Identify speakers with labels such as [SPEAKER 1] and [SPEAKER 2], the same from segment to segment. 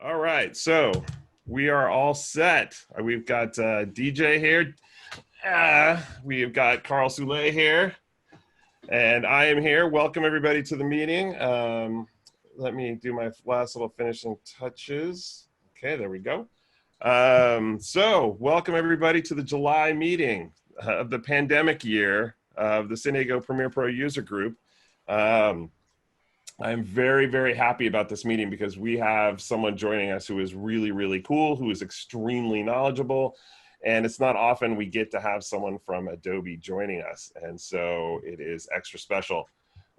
[SPEAKER 1] All right, so we are all set. We've got DJ here. We've got Karl Soule here, and I am here. Welcome everybody to the meeting. Let me do my last little finishing touches. Okay, there we go. So welcome everybody to the July meeting of the pandemic year of the San Diego Premiere Pro user group. I'm very, very happy about this meeting because we have someone joining us who is really, really cool, who is extremely knowledgeable. And it's not often we get to have someone from Adobe joining us. And so it is extra special.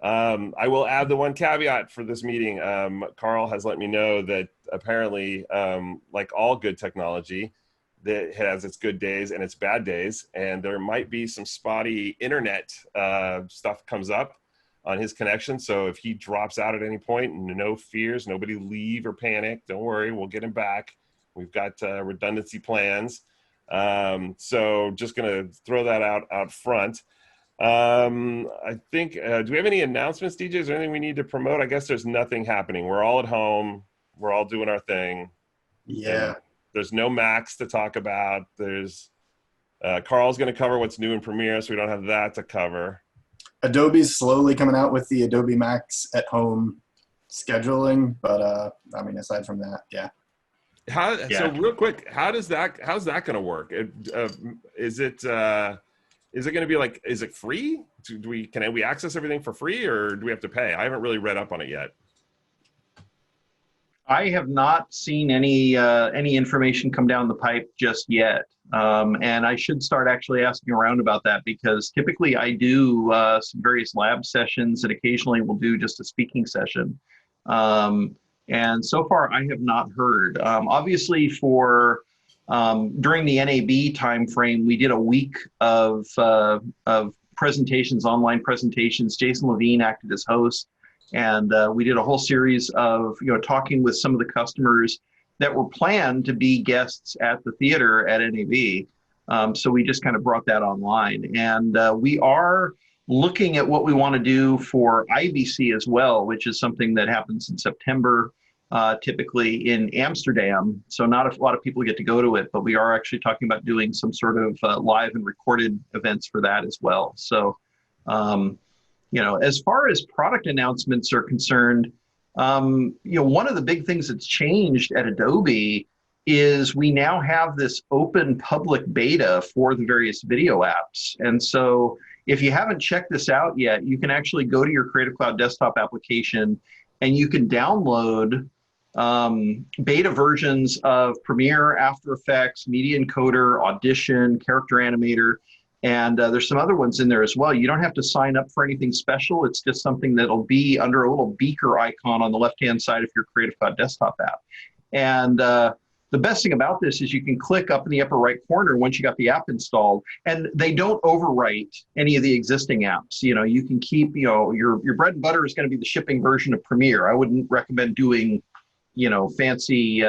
[SPEAKER 1] I will add the one caveat for this meeting. Karl has let me know that apparently, like all good technology, that it has its good days and its bad days. And there might be some spotty internet stuff comes up on his connection. So if he drops out at any point, no fears, nobody leave or panic. Don't worry, we'll get him back. We've got redundancy plans. So just gonna throw that out front. I think, do we have any announcements, DJ? Is there anything we need to promote? I guess there's nothing happening. We're all at home. We're all doing our thing.
[SPEAKER 2] Yeah.
[SPEAKER 1] There's no Macs to talk about. There's, Karl's gonna cover what's new in Premiere, so we don't have that to cover.
[SPEAKER 2] Adobe's slowly coming out with the Adobe Max at home scheduling, but I mean, aside from that, yeah.
[SPEAKER 1] So real quick, how's that going to work? Is it going to be like, is it free? Can we access everything for free, or do we have to pay? I haven't really read up on it yet.
[SPEAKER 3] I have not seen any information come down the pipe just yet. And I should start actually asking around about that, because typically I do some various lab sessions, and occasionally we'll do just a speaking session. And so far I have not heard. Obviously for during the NAB timeframe, we did a week of presentations, online presentations. Jason Levine acted as host. And we did a whole series of, talking with some of the customers that were planned to be guests at the theater at NAB. So we just kind of brought that online. And we are looking at what we want to do for IBC as well, which is something that happens in September, typically in Amsterdam. So not a lot of people get to go to it, but we are actually talking about doing some sort of live and recorded events for that as well. So, as far as product announcements are concerned, one of the big things that's changed at Adobe is we now have this open public beta for the various video apps. And so if you haven't checked this out yet, you can actually go to your Creative Cloud desktop application and you can download beta versions of Premiere, After Effects, Media Encoder, Audition, Character Animator. And there's some other ones in there as well. You don't have to sign up for anything special. It's just something that'll be under a little beaker icon on the left-hand side of your Creative Cloud desktop app. And the best thing about this is you can click up in the upper right corner once you got the app installed, and they don't overwrite any of the existing apps. You can keep, your bread and butter is going to be the shipping version of Premiere. I wouldn't recommend doing, fancy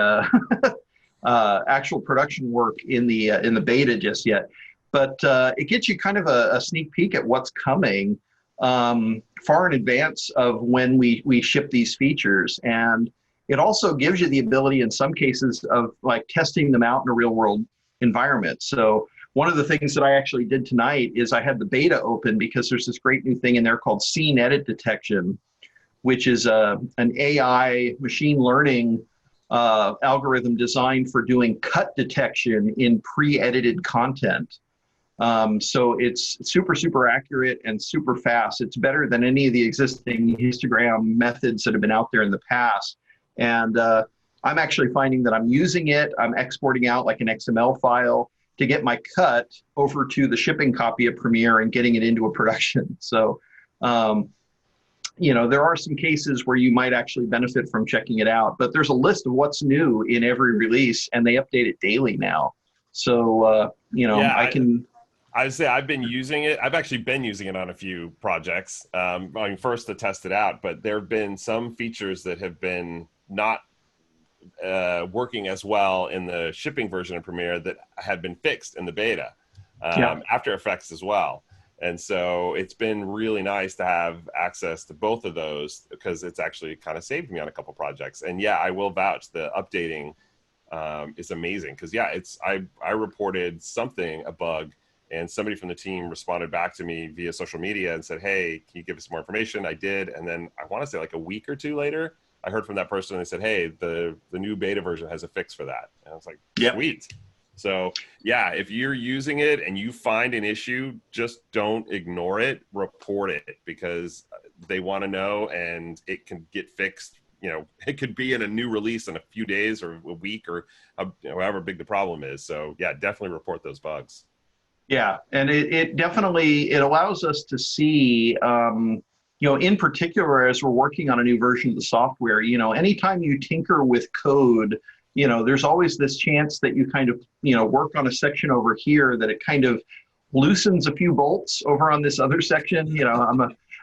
[SPEAKER 3] actual production work in the beta just yet. But it gets you kind of a sneak peek at what's coming far in advance of when we ship these features. And it also gives you the ability in some cases of like testing them out in a real world environment. So one of the things that I actually did tonight is I had the beta open because there's this great new thing in there called scene edit detection, which is an AI machine learning algorithm designed for doing cut detection in pre-edited content. So it's super, super accurate and super fast. It's better than any of the existing histogram methods that have been out there in the past. And I'm actually finding that I'm using it. I'm exporting out like an XML file to get my cut over to the shipping copy of Premiere and getting it into a production. So, there are some cases where you might actually benefit from checking it out, but there's a list of what's new in every release, and they update it daily now. So,
[SPEAKER 1] I would say I've been using it. I've actually been using it on a few projects. First to test it out, but there have been some features that have been not working as well in the shipping version of Premiere that had been fixed in the beta. After Effects as well. And so it's been really nice to have access to both of those, because it's actually kind of saved me on a couple projects. And yeah, I will vouch, the updating is amazing, because yeah, I reported a bug, and somebody from the team responded back to me via social media and said, hey, can you give us more information? I did. And then I want to say like a week or two later, I heard from that person and they said, hey, the new beta version has a fix for that. And I was like, sweet. So yeah, if you're using it and you find an issue, just don't ignore it, report it, because they want to know, and it can get fixed. You know, it could be in a new release in a few days or a week, or however big the problem is. So yeah, definitely report those bugs.
[SPEAKER 3] Yeah, and it definitely, it allows us to see, in particular, as we're working on a new version of the software, anytime you tinker with code, there's always this chance that you kind of, work on a section over here that it kind of loosens a few bolts over on this other section.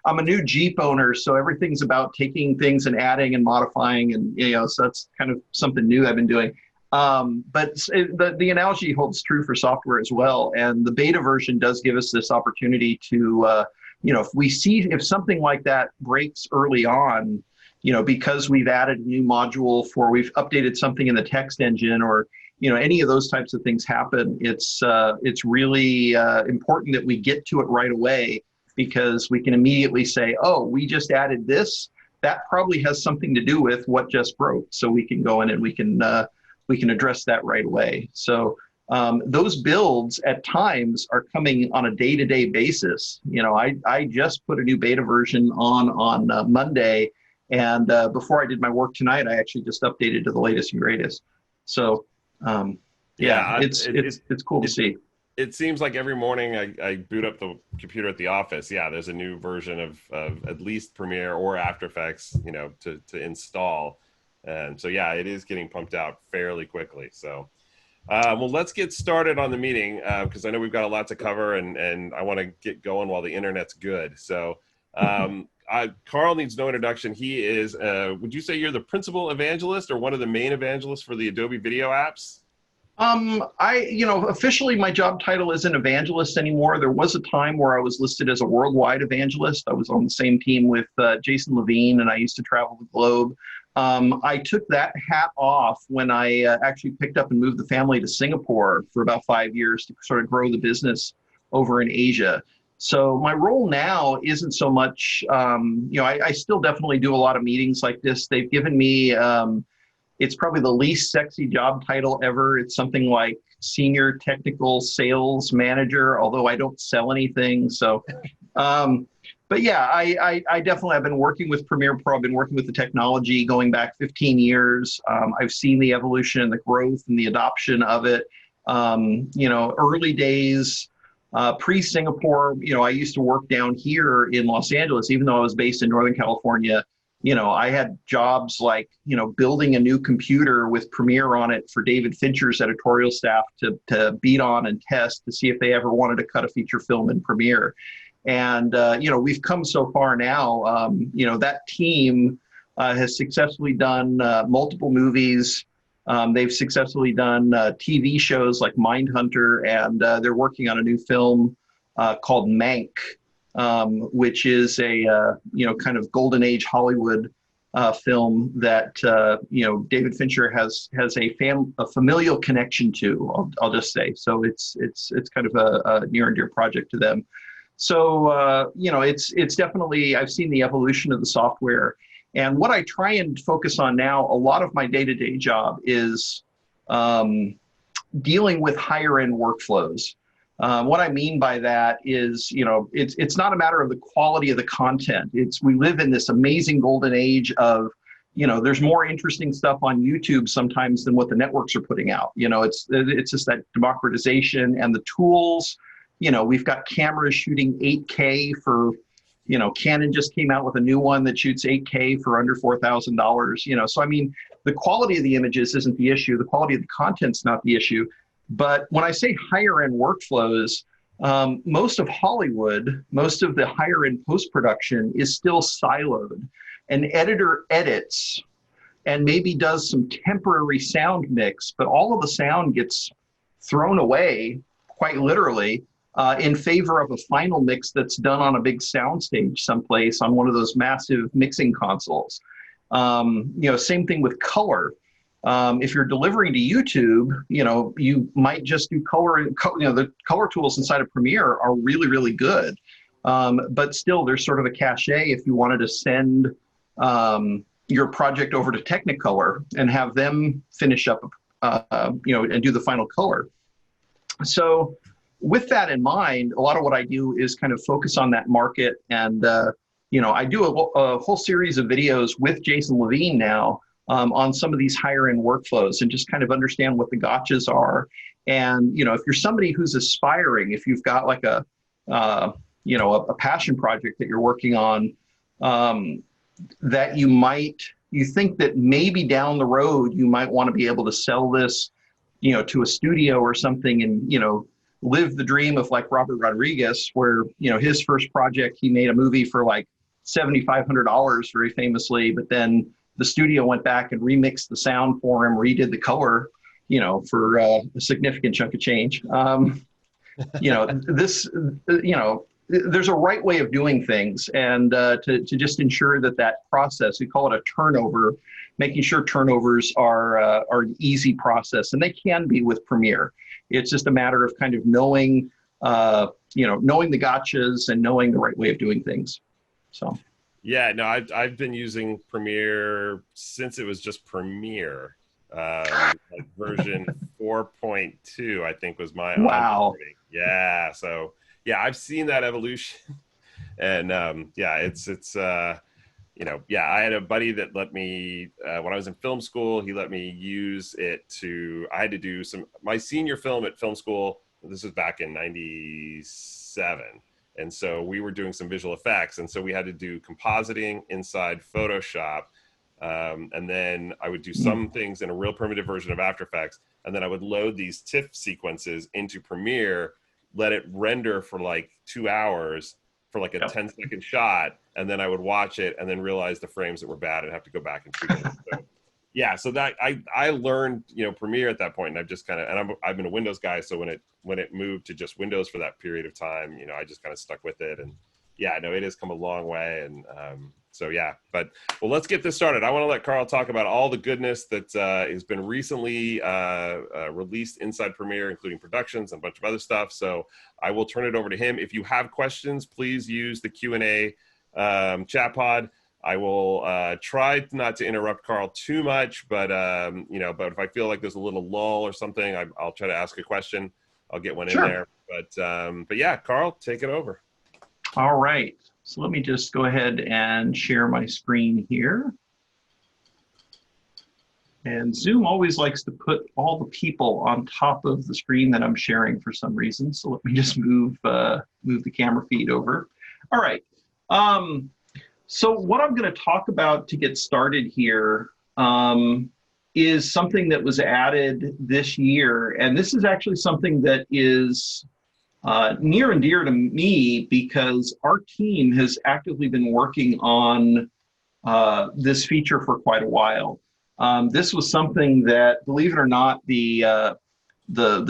[SPEAKER 3] I'm a new Jeep owner, so everything's about taking things and adding and modifying, and so that's kind of something new I've been doing. But the analogy holds true for software as well, and the beta version does give us this opportunity to, if something like that breaks early on, because we've added a new module, we've updated something in the text engine, or any of those types of things happen, it's really important that we get to it right away, because we can immediately say, oh, we just added this. That probably has something to do with what just broke. So we can go in and we can address that right away. So those builds at times are coming on a day-to-day basis. I just put a new beta version on Monday, and before I did my work tonight, I actually just updated to the latest and greatest. So it's cool to see.
[SPEAKER 1] It seems like every morning I boot up the computer at the office. Yeah, there's a new version of at least Premiere or After Effects, to install. And so, yeah, it is getting pumped out fairly quickly. So, well, let's get started on the meeting, because I know we've got a lot to cover, and I want to get going while the internet's good. So Karl needs no introduction. He is, would you say you're the principal evangelist or one of the main evangelists for the Adobe video apps?
[SPEAKER 3] Officially my job title isn't evangelist anymore. There was a time where I was listed as a worldwide evangelist. I was on the same team with Jason Levine, and I used to travel the globe. I took that hat off when I actually picked up and moved the family to Singapore for about 5 years to sort of grow the business over in Asia. So my role now isn't so much, I still definitely do a lot of meetings like this. They've given me, it's probably the least sexy job title ever. It's something like Senior Technical Sales Manager, although I don't sell anything. So, but yeah, I definitely have been working with Premiere Pro. I've been working with the technology going back 15 years. I've seen the evolution and the growth and the adoption of it. Early days, pre-Singapore, I used to work down here in Los Angeles, even though I was based in Northern California. I had jobs like, building a new computer with Premiere on it for David Fincher's editorial staff to beat on and test to see if they ever wanted to cut a feature film in Premiere. And, we've come so far now. That team has successfully done multiple movies. They've successfully done TV shows like Mindhunter, and they're working on a new film called Mank, which is a kind of golden age Hollywood film that David Fincher has a familial connection to. I'll just say. So it's kind of a near and dear project to them. So it's definitely, I've seen the evolution of the software, and what I try and focus on now, a lot of my day-to-day job is dealing with higher end workflows. What I mean by that is, it's not a matter of the quality of the content. We live in this amazing golden age of, there's more interesting stuff on YouTube sometimes than what the networks are putting out. It's just that democratization and the tools. We've got cameras shooting 8K for, Canon just came out with a new one that shoots 8K for under $4,000. So I mean, the quality of the images isn't the issue. The quality of the content's not the issue. But when I say higher end workflows, most of Hollywood, most of the higher end post-production is still siloed. An editor edits and maybe does some temporary sound mix, but all of the sound gets thrown away, quite literally, in favor of a final mix that's done on a big soundstage someplace on one of those massive mixing consoles. Same thing with color. If you're delivering to YouTube, you might just do color. The color tools inside of Premiere are really, really good. But still, there's sort of a cachet if you wanted to send your project over to Technicolor and have them finish up, and do the final color. So with that in mind, a lot of what I do is kind of focus on that market. And, I do a whole series of videos with Jason Levine now on some of these higher end workflows and just kind of understand what the gotchas are. And, if you're somebody who's aspiring, if you've got like a passion project that you're working on, that you think that maybe down the road, you might want to be able to sell this, to a studio or something and, live the dream of like Robert Rodriguez, where, his first project, he made a movie for like $7,500 very famously, but then the studio went back and remixed the sound for him, redid the color, for a significant chunk of change. There's a right way of doing things, and to just ensure that process, we call it a turnover, making sure turnovers are an easy process, and they can be with Premiere. It's just a matter of kind of knowing the gotchas and knowing the right way of doing things. So.
[SPEAKER 1] Yeah, no, I've been using Premiere since it was just Premiere. Like version 4.2, I think, was my onboarding. Yeah, so yeah, I've seen that evolution, and I had a buddy that let me when I was in film school. He let me use it I had to do my senior film at film school. This was back in '97. And so we were doing some visual effects. And so we had to do compositing inside Photoshop. And then I would do some things in a real primitive version of After Effects. And then I would load these TIFF sequences into Premiere, let it render for like 2 hours for like a 10-second shot. And then I would watch it and then realize the frames that were bad and have to go back and tweak it. So, yeah, so that I learned, Premiere at that point, and I've just kind of, and I've been a Windows guy, so when it moved to just Windows for that period of time, I just kind of stuck with it, and yeah, no, it has come a long way, and so yeah, well, let's get this started. I want to let Karl talk about all the goodness that has been recently released inside Premiere, including productions and a bunch of other stuff. So I will turn it over to him. If you have questions, please use the Q&A chat pod. I will try not to interrupt Karl too much, but but if I feel like there's a little lull or something, I'll try to ask a question. I'll get one in there. But yeah, Karl, take it over.
[SPEAKER 3] All right. So let me just go ahead and share my screen here. And Zoom always likes to put all the people on top of the screen that I'm sharing for some reason. So let me just move the camera feed over. All right. So what I'm going to talk about to get started here is something that was added this year. And this is actually something that is near and dear to me because our team has actively been working on this feature for quite a while. This was something that, believe it or not, the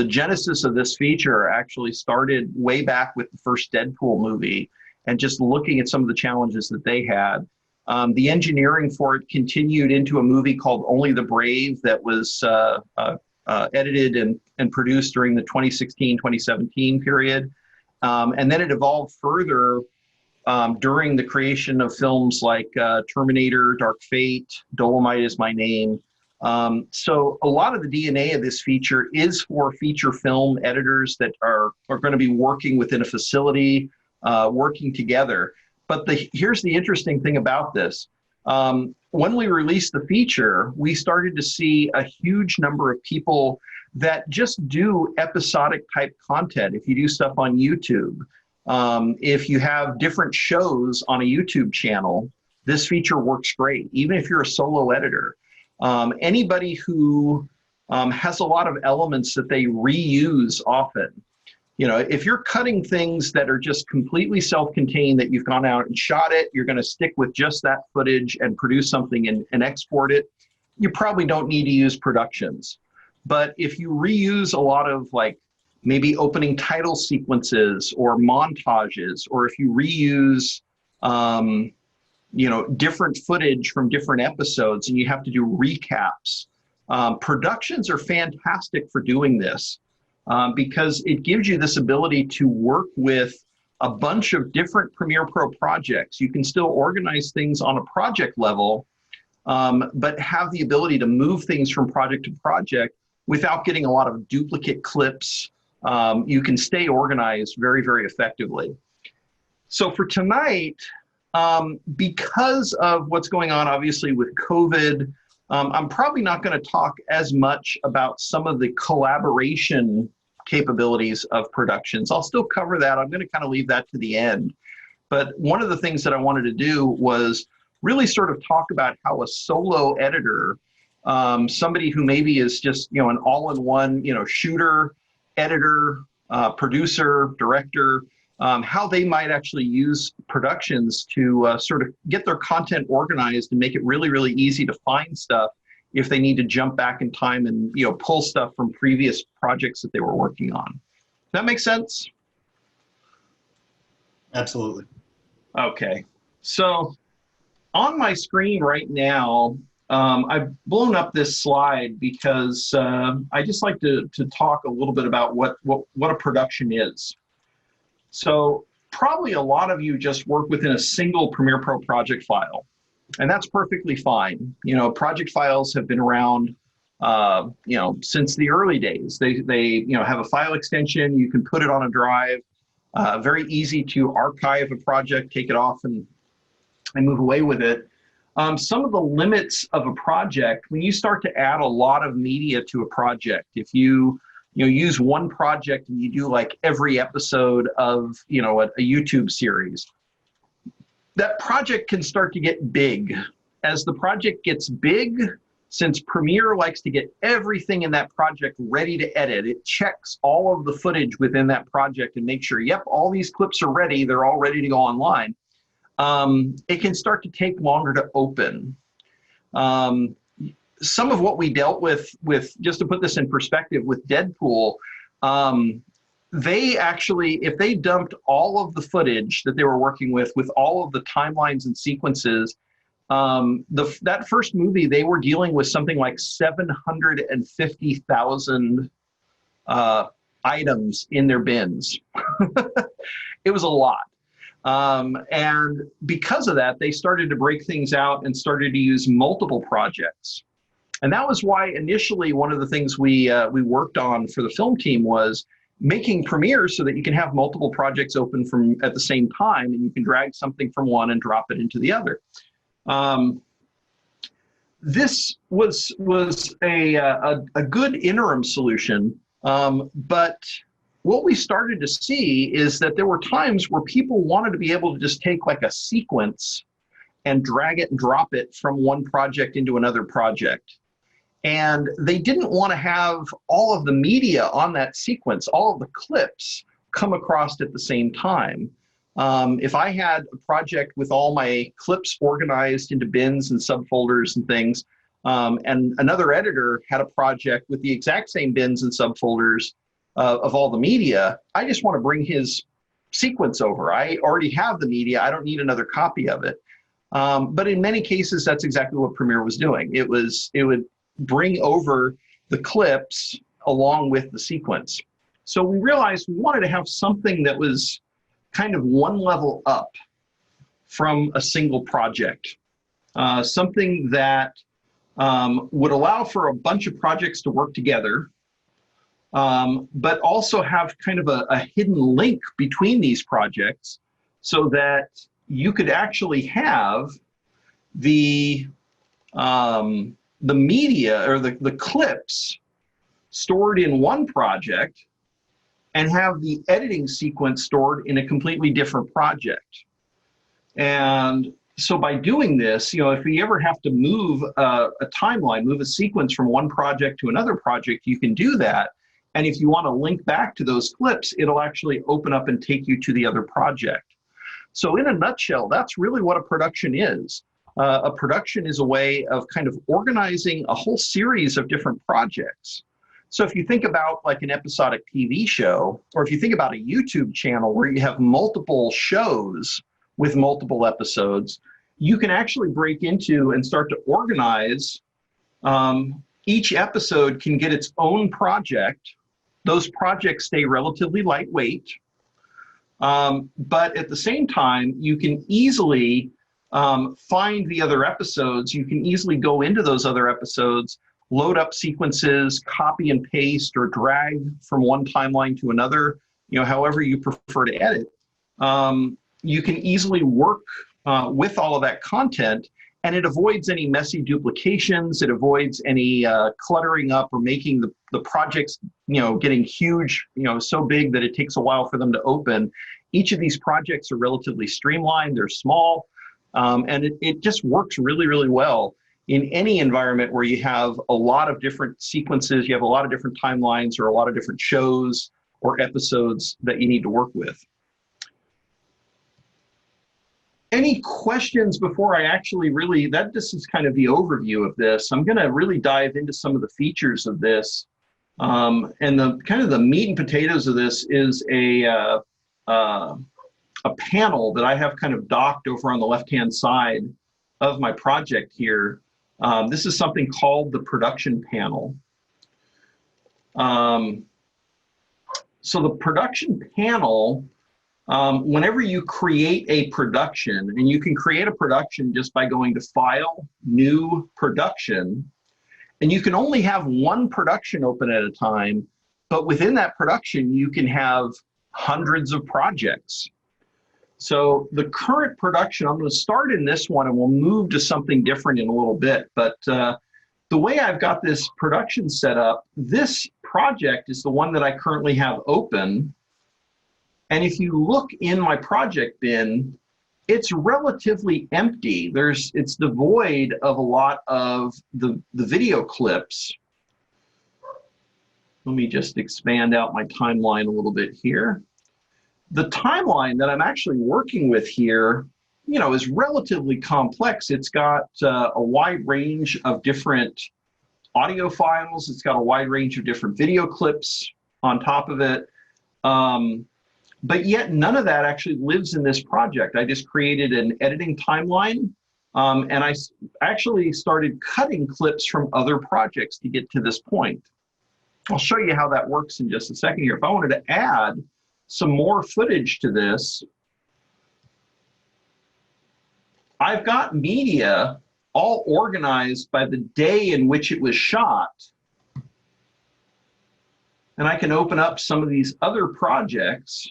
[SPEAKER 3] genesis of this feature actually started way back with the first Deadpool movie. And just looking at some of the challenges that they had. The engineering for it continued into a movie called Only the Brave that was edited and produced during the 2016-2017 period. And then it evolved further during the creation of films like Terminator, Dark Fate, Dolomite Is My Name. So a lot of the DNA of this feature is for feature film editors that are going to be working within a facility, working together. But here's the interesting thing about this. When we released the feature, we started to see a huge number of people that just do episodic type content. If you do stuff on YouTube, if you have different shows on a YouTube channel, this feature works great. Even if you're a solo editor, anybody who has a lot of elements that they reuse often. If you're cutting things that are just completely self-contained, that you've gone out and shot it, you're going to stick with just that footage and produce something and export it, you probably don't need to use productions. But if you reuse a lot of like maybe opening title sequences or montages, or if you reuse, different footage from different episodes and you have to do recaps. Productions are fantastic for doing this because it gives you this ability to work with a bunch of different Premiere Pro projects. You can still organize things on a project level, but have the ability to move things from project to project without getting a lot of duplicate clips. You can stay organized very, very effectively. So for tonight, because of what's going on, obviously, with COVID, I'm probably not going to talk as much about some of the collaboration capabilities of productions. I'll still cover that. I'm going to kind of leave that to the end. But one of the things that I wanted to do was really sort of talk about how a solo editor, somebody who maybe is just, an all-in-one, shooter, editor, producer, director, how they might actually use productions to sort of get their content organized and make it really, really easy to find stuff if they need to jump back in time and pull stuff from previous projects that they were working on. Does that make sense?
[SPEAKER 2] Absolutely.
[SPEAKER 3] Okay. So on my screen right now, I've blown up this slide because I just like to talk a little bit about what a production is. So probably a lot of you just work within a single Premiere Pro project file, and that's perfectly fine. Project files have been around, since the early days. They have a file extension. You can put it on a drive. Very easy to archive a project, take it off, and move away with it. Some of the limits of a project, when you start to add a lot of media to a project, if you use one project and you do like every episode of a YouTube series, that project can start to get big. As the project gets big, since Premiere likes to get everything in that project ready to edit, it checks all of the footage within that project and makes sure, yep, all these clips are ready, they're all ready to go online. It can start to take longer to open. Some of what we dealt with, just to put this in perspective, with Deadpool, they actually, if they dumped all of the footage that they were working with all of the timelines and sequences, that first movie, they were dealing with something like 750,000 items in their bins. It was a lot. And because of that, they started to break things out and started to use multiple projects. And that was why initially one of the things we worked on for the film team was making Premiere so that you can have multiple projects open from at the same time, and you can drag something from one and drop it into the other. This was a good interim solution, but what we started to see is that there were times where people wanted to be able to just take like a sequence and drag it and drop it from one project into another project. And they didn't want to have all of the media on that sequence, all of the clips come across at the same time. If I had a project with all my clips organized into bins and subfolders and things, and another editor had a project with the exact same bins and subfolders of all the media, I just want to bring his sequence over. I already have the media. I don't need another copy of it. But in many cases, that's exactly what Premiere was doing. It would bring over the clips along with the sequence. So we realized we wanted to have something that was kind of one level up from a single project, something that would allow for a bunch of projects to work together, but also have kind of a hidden link between these projects so that you could actually have the media or the clips stored in one project and have the editing sequence stored in a completely different project. And so by doing this, if you ever have to move a timeline, move a sequence from one project to another project, you can do that. And if you want to link back to those clips, it'll actually open up and take you to the other project. So in a nutshell, that's really what a production is. A production is a way of kind of organizing a whole series of different projects So if you think about like an episodic TV show, or if you think about a YouTube channel where you have multiple shows with multiple episodes, you can actually break into and start to organize. Each episode can get its own project. Those projects stay relatively lightweight. But at the same time, you can easily find the other episodes. You can easily go into those other episodes, load up sequences, copy and paste, or drag from one timeline to another, however you prefer to edit. You can easily work with all of that content, and it avoids any messy duplications. It avoids any cluttering up or making the projects, getting huge, so big that it takes a while for them to open. Each of these projects are relatively streamlined. They're small, and it just works really, really well in any environment where you have a lot of different sequences, you have a lot of different timelines, or a lot of different shows or episodes that you need to work with. Any questions before I actually this is kind of the overview of this. I'm gonna really dive into some of the features of this. And the kind of the meat and potatoes of this is a panel that I have kind of docked over on the left-hand side of my project here. This is something called the production panel. So the production panel, whenever you create a production, and you can create a production just by going to File, New Production, and you can only have one production open at a time, but within that production, you can have hundreds of projects. So the current production, I'm going to start in this one, and we'll move to something different in a little bit. But the way I've got this production set up, this project is the one that I currently have open. And if you look in my project bin, it's relatively empty. It's devoid of a lot of the video clips. Let me just expand out my timeline a little bit here. The timeline that I'm actually working with here, is relatively complex. It's got a wide range of different audio files. It's got a wide range of different video clips on top of it. But yet none of that actually lives in this project. I just created an editing timeline, and I actually started cutting clips from other projects to get to this point. I'll show you how that works in just a second here. If I wanted to add some more footage to this, I've got media all organized by the day in which it was shot. And I can open up some of these other projects.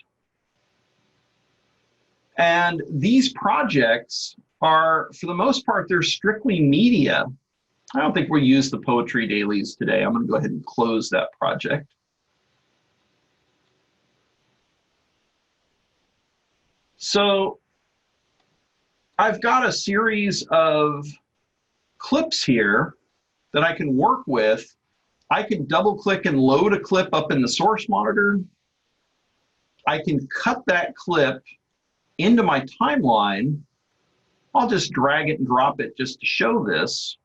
[SPEAKER 3] And these projects are, for the most part, they're strictly media. I don't think we'll use the poetry dailies today. I'm going to go ahead and close that project. So I've got a series of clips here that I can work with. I can double click and load a clip up in the source monitor. I can cut that clip into my timeline. I'll just drag it and drop it just to show this.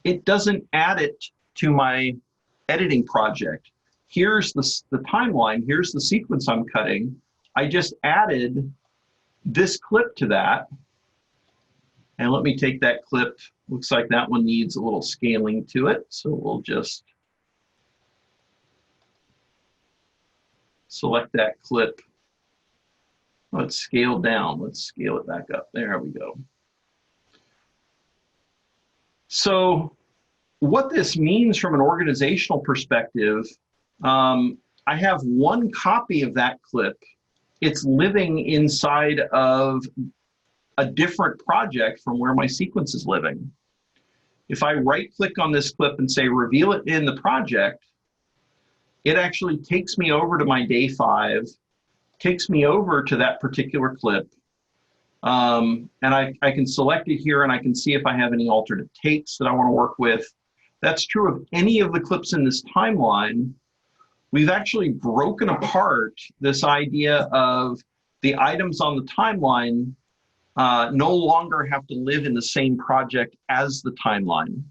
[SPEAKER 3] It doesn't add it to my editing project. Here's the timeline, here's the sequence I'm cutting. I just added this clip to that. And let me take that clip. Looks like that one needs a little scaling to it. So we'll just select that clip. Let's scale down. Let's scale it back up. There we go. So what this means from an organizational perspective, I have one copy of that clip. It's living inside of a different project from where my sequence is living. If I right click on this clip and say reveal it in the project, it actually takes me over to my day 5, takes me over to that particular clip. And I can select it here, and I can see if I have any alternate takes that I want to work with. That's true of any of the clips in this timeline. We've actually broken apart this idea of the items on the timeline no longer have to live in the same project as the timeline.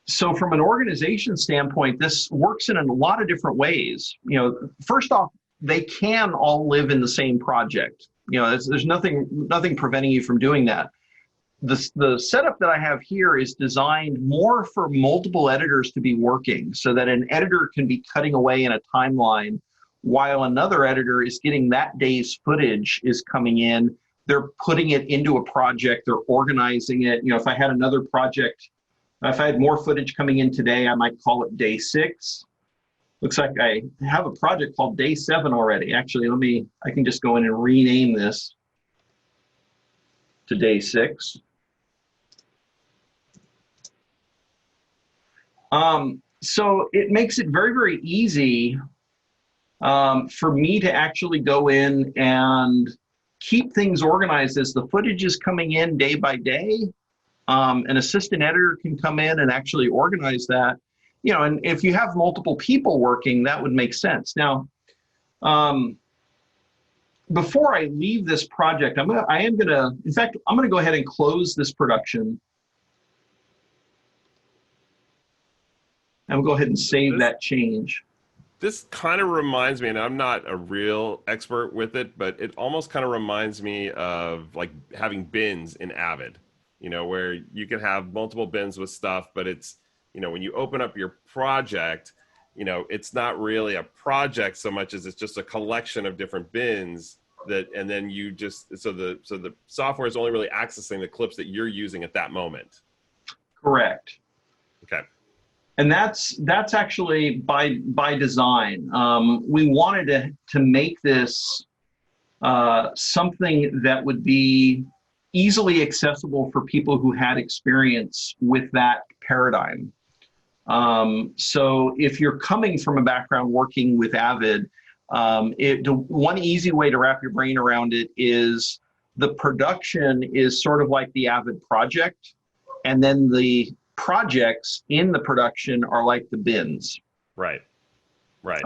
[SPEAKER 3] So from an organization standpoint, this works in a lot of different ways. You know, first off, they can all live in the same project. You know, there's nothing preventing you from doing that. The setup that I have here is designed more for multiple editors to be working, so that an editor can be cutting away in a timeline while another editor is getting that day's footage is coming in. They're putting it into a project, they're organizing it. You know, if I had another project, if I had more footage coming in today, I might call it day 6. Looks like I have a project called day 7 already. Actually, I can just go in and rename this to day 6. So it makes it very, very easy for me to actually go in and keep things organized as the footage is coming in day by day. An assistant editor can come in and actually organize that. You know, and if you have multiple people working, that would make sense. Now, before I leave this project, I'm gonna go ahead and close this production. And we'll go ahead and save that change.
[SPEAKER 1] This kind of reminds me, and I'm not a real expert with it, but it almost kind of reminds me of like having bins in Avid, you know, where you can have multiple bins with stuff, but it's, you know, when you open up your project, you know, it's not really a project so much as it's just a collection of different bins that, and then you just, so the software is only really accessing the clips that you're using at that moment.
[SPEAKER 3] Correct.
[SPEAKER 1] Okay.
[SPEAKER 3] And that's actually by design. We wanted to make this something that would be easily accessible for people who had experience with that paradigm. So if you're coming from a background working with Avid, one easy way to wrap your brain around it is the production is sort of like the Avid project, and then the projects in the production are like the bins.
[SPEAKER 1] Right. Right.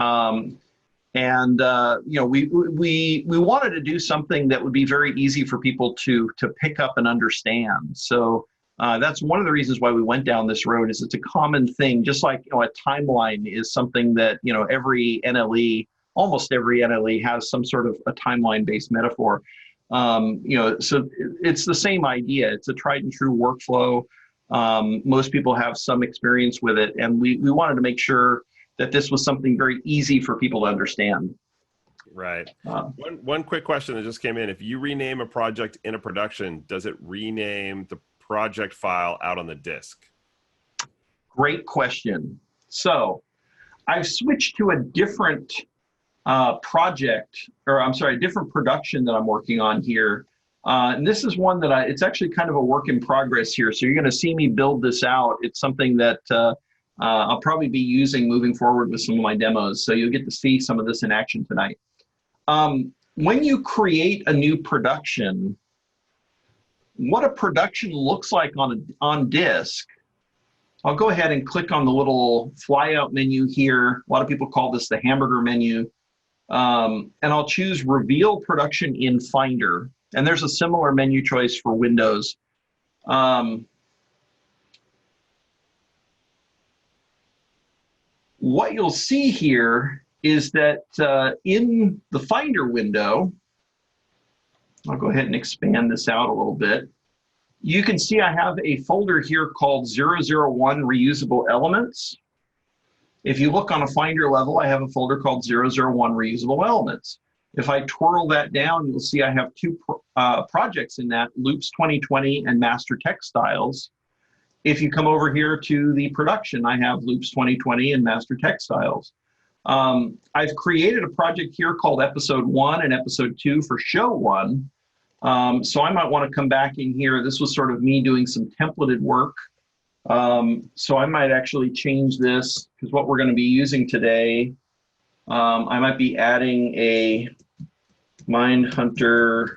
[SPEAKER 3] And you know, we wanted to do something that would be very easy for people to pick up and understand. So that's one of the reasons why we went down this road. Is it's a common thing, just like, you know, a timeline is something that, you know, almost every NLE has some sort of a timeline-based metaphor. You know, so it's the same idea. It's a tried and true workflow. Most people have some experience with it, and we wanted to make sure that this was something very easy for people to understand.
[SPEAKER 1] Right. One quick question that just came in. If you rename a project in a production, does it rename the project file out on the disk?
[SPEAKER 3] Great question. So I've switched to a different different production that I'm working on here. And this is one that it's actually kind of a work in progress here. So you're going to see me build this out. It's something that I'll probably be using moving forward with some of my demos. So you'll get to see some of this in action tonight. When you create a new production, what a production looks like on disk, I'll go ahead and click on the little flyout menu here. A lot of people call this the hamburger menu. And I'll choose Reveal Production in Finder. And there's a similar menu choice for Windows. What you'll see here is that in the Finder window, I'll go ahead and expand this out a little bit. You can see I have a folder here called 001 Reusable Elements. If you look on a Finder level, I have a folder called 001 Reusable Elements. If I twirl that down, you'll see I have two projects in that, Loops 2020 and Master Textiles. If you come over here to the production, I have Loops 2020 and Master Textiles. I've created a project here called Episode 1 and Episode 2 for Show 1. So I might want to come back in here. This was sort of me doing some templated work. So I might actually change this, because what we're going to be using today, I might be adding a Mindhunter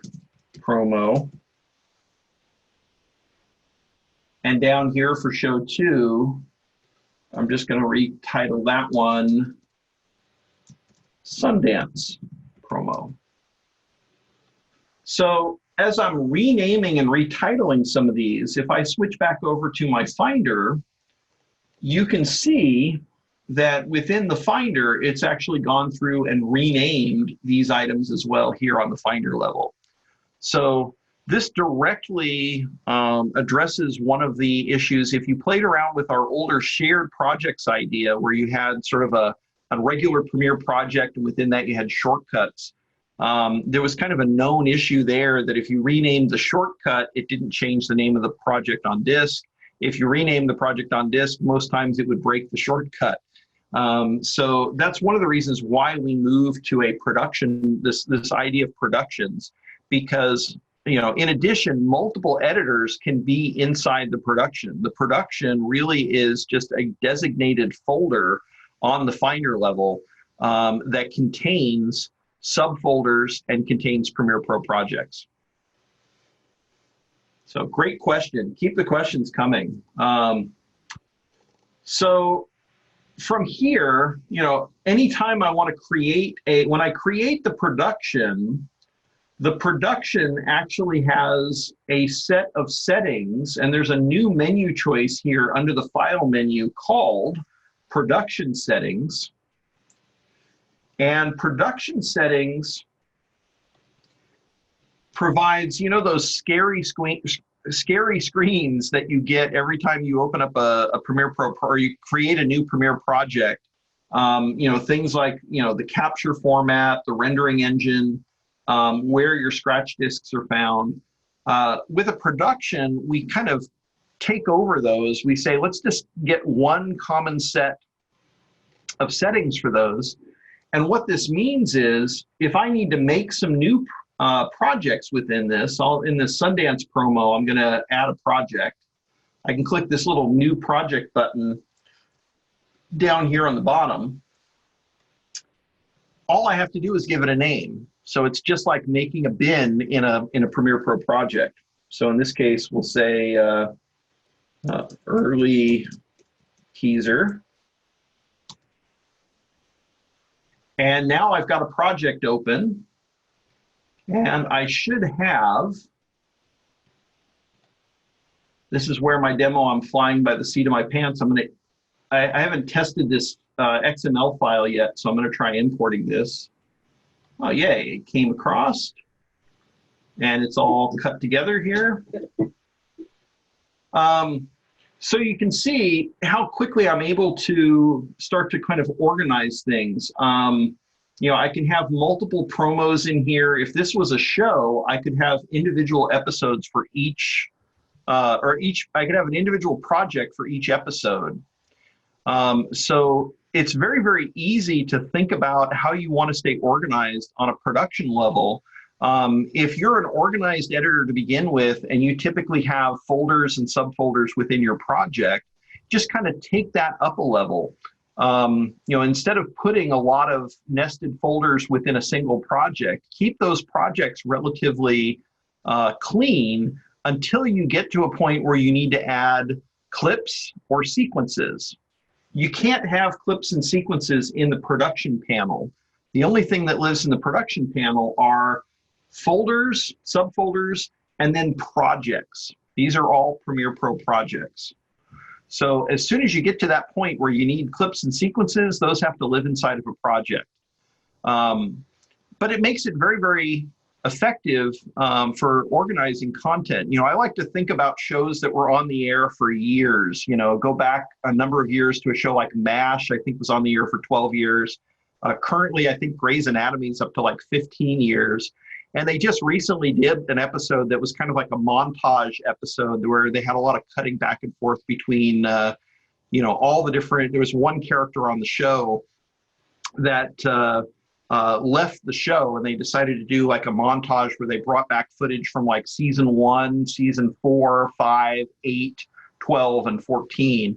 [SPEAKER 3] promo. And down here for Show 2, I'm just going to retitle that one Sundance promo. So as I'm renaming and retitling some of these, if I switch back over to my Finder, you can see that within the Finder, it's actually gone through and renamed these items as well here on the Finder level. So this directly addresses one of the issues. If you played around with our older shared projects idea, where you had sort of a regular Premiere project, and within that you had shortcuts, there was kind of a known issue there that if you renamed the shortcut, it didn't change the name of the project on disk. If you renamed the project on disk, most times it would break the shortcut. So that's one of the reasons why we moved to a production, this idea of productions, because in addition, multiple editors can be inside the production. The production really is just a designated folder on the Finder level that contains subfolders and contains Premiere Pro projects. So great question. Keep the questions coming. So from here, anytime I want to create when I create the production actually has a set of settings, and there's a new menu choice here under the File menu called Production Settings. And Production Settings provides, those scary screens that you get every time you open up a Premiere Pro or you create a new Premiere project. Things like, the capture format, the rendering engine, where your scratch disks are found. With a production, we kind of take over those. We say, let's just get one common set of settings for those. And what this means is, if I need to make some new projects within this, in this Sundance promo, I'm going to add a project. I can click this little New Project button down here on the bottom. All I have to do is give it a name. So it's just like making a bin in a Premiere Pro project. So in this case, we'll say early teaser. And now I've got a project open, and I should have, this is where my demo, I'm flying by the seat of my pants. I haven't tested this XML file yet, so I'm gonna try importing this. Oh, yay, it came across, and it's all cut together here. So you can see how quickly I'm able to start to kind of organize things. I can have multiple promos in here. If this was a show, I could have individual episodes for each, I could have an individual project for each episode. So it's very, very easy to think about how you want to stay organized on a production level. If you're an organized editor to begin with, and you typically have folders and subfolders within your project, just kind of take that up a level. Instead of putting a lot of nested folders within a single project, keep those projects relatively clean until you get to a point where you need to add clips or sequences. You can't have clips and sequences in the production panel. The only thing that lives in the production panel are folders, subfolders, and then projects. These are all Premiere Pro projects. So as soon as you get to that point where you need clips and sequences, those have to live inside of a project. But it makes it very, very effective for organizing content. I like to think about shows that were on the air for years. Go back a number of years to a show like MASH, I think was on the air for 12 years. Currently, I think Grey's Anatomy is up to like 15 years. And they just recently did an episode that was kind of like a montage episode where they had a lot of cutting back and forth between, all the different, there was one character on the show that left the show, and they decided to do like a montage where they brought back footage from like season 1, season 4, 5, 8, 12, and 14,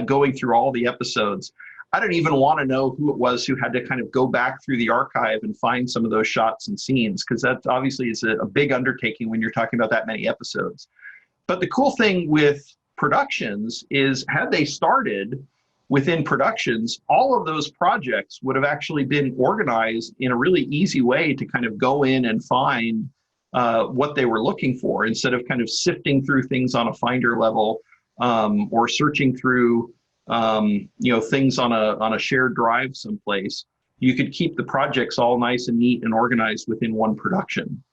[SPEAKER 3] going through all the episodes. I don't even want to know who it was who had to kind of go back through the archive and find some of those shots and scenes, because that obviously is a big undertaking when you're talking about that many episodes. But the cool thing with productions is, had they started within productions, all of those projects would have actually been organized in a really easy way to kind of go in and find what they were looking for, instead of kind of sifting through things on a Finder level, or searching through things on a shared drive someplace. You could keep the projects all nice and neat and organized within one production.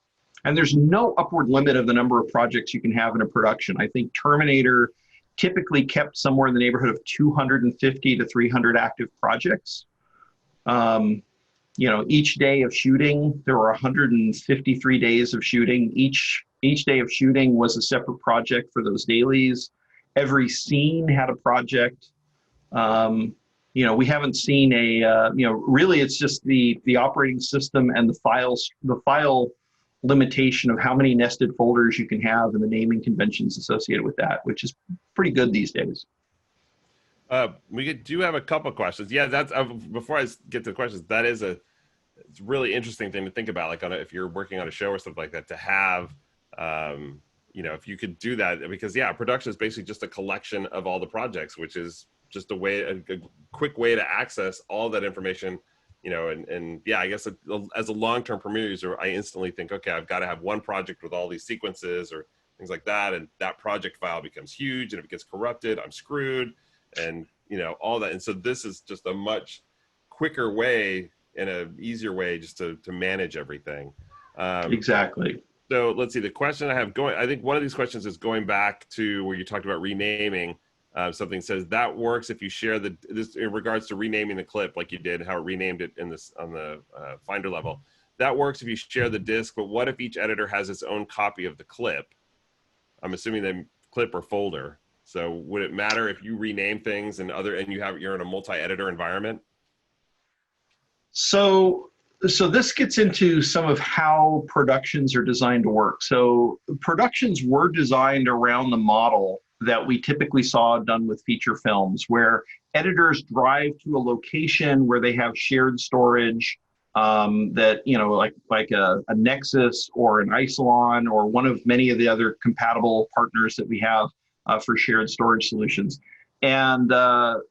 [SPEAKER 3] And there's no upward limit of the number of projects you can have in a production. I think Terminator typically kept somewhere in the neighborhood of 250 to 300 active projects. Each day of shooting, there were 153 days of shooting. Each day of shooting was a separate project for those dailies. Every scene had a project. We haven't seen really it's just the operating system and the file limitation of how many nested folders you can have and the naming conventions associated with that, which is pretty good these days.
[SPEAKER 1] We do have a couple questions. Yeah, that's before I get to the questions, that is it's a really interesting thing to think about, like if you're working on a show or something like that, to have, if you could do that, because production is basically just a collection of all the projects, which is just a quick way to access all that information, I guess as a long-term Premiere user, I instantly think, okay, I've got to have one project with all these sequences or things like that. And that project file becomes huge, and if it gets corrupted, I'm screwed, and all that. And so this is just a much quicker way and an easier way just to manage everything.
[SPEAKER 3] Exactly.
[SPEAKER 1] So let's see, the question I have I think one of these questions is going back to where you talked about renaming. Something says that works if you share this in regards to renaming the clip, like you did, how it renamed it on the Finder level. That works if you share the disk, but what if each editor has its own copy of the clip? I'm assuming the clip or folder. So would it matter if you rename things and you're in a multi-editor environment?
[SPEAKER 3] So this gets into some of how productions are designed to work. So productions were designed around the model that we typically saw done with feature films, where editors drive to a location where they have shared storage, like a Nexus or an Isilon or one of many of the other compatible partners that we have for shared storage solutions. And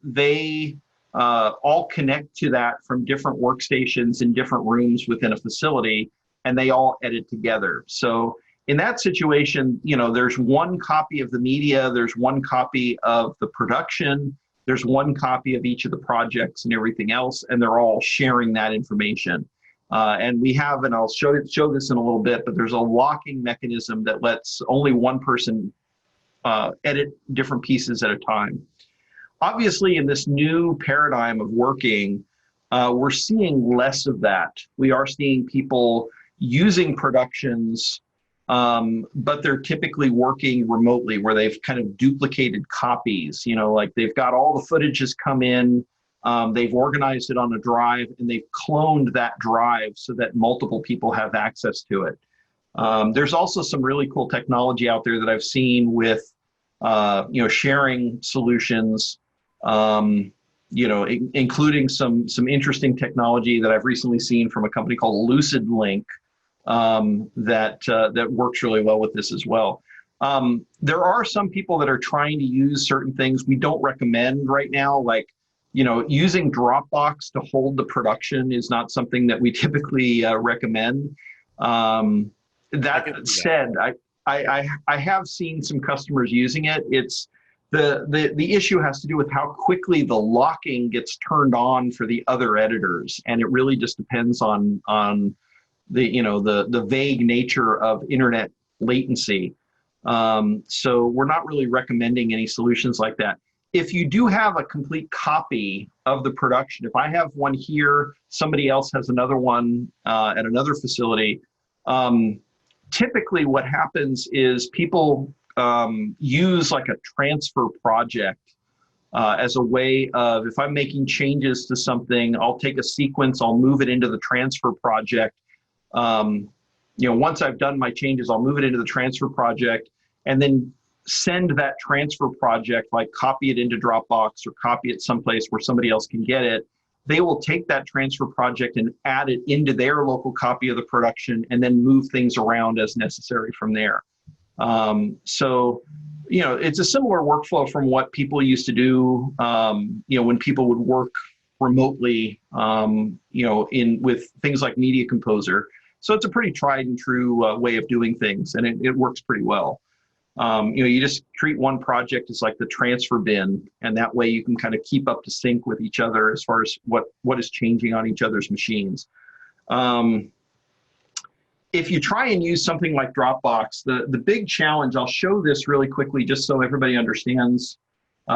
[SPEAKER 3] they all connect to that from different workstations in different rooms within a facility, and they all edit together. So in that situation, there's one copy of the media, there's one copy of the production, there's one copy of each of the projects and everything else, and they're all sharing that information. And we have, and I'll show this in a little bit, but there's a locking mechanism that lets only one person edit different pieces at a time. Obviously, in this new paradigm of working, we're seeing less of that. We are seeing people using productions, but they're typically working remotely, where they've kind of duplicated copies, like they've got all the footage has come in, they've organized it on a drive, and they've cloned that drive so that multiple people have access to it. There's also some really cool technology out there that I've seen with, sharing solutions, including some interesting technology that I've recently seen from a company called Lucid Link, that works really well with this as well. There are some people that are trying to use certain things we don't recommend right now, like using Dropbox to hold the production is not something that we typically recommend. That said, I have seen some customers using it. It's the issue has to do with how quickly the locking gets turned on for the other editors, and it really just depends on the vague nature of internet latency. So we're not really recommending any solutions like that. If you do have a complete copy of the production, if I have one here, somebody else has another one at another facility, typically what happens is people use like a transfer project as a way of, if I'm making changes to something, I'll take a sequence, I'll move it into the transfer project. Once I've done my changes, I'll move it into the transfer project and then send that transfer project, like copy it into Dropbox or copy it someplace where somebody else can get it. They will take that transfer project and add it into their local copy of the production and then move things around as necessary from there. So it's a similar workflow from what people used to do, when people would work remotely, with things like Media Composer. So it's a pretty tried and true way of doing things, and it works pretty well. You just treat one project as like the transfer bin, and that way you can kind of keep up to sync with each other as far as what is changing on each other's machines. If you try and use something like Dropbox, the big challenge, I'll show this really quickly just so everybody understands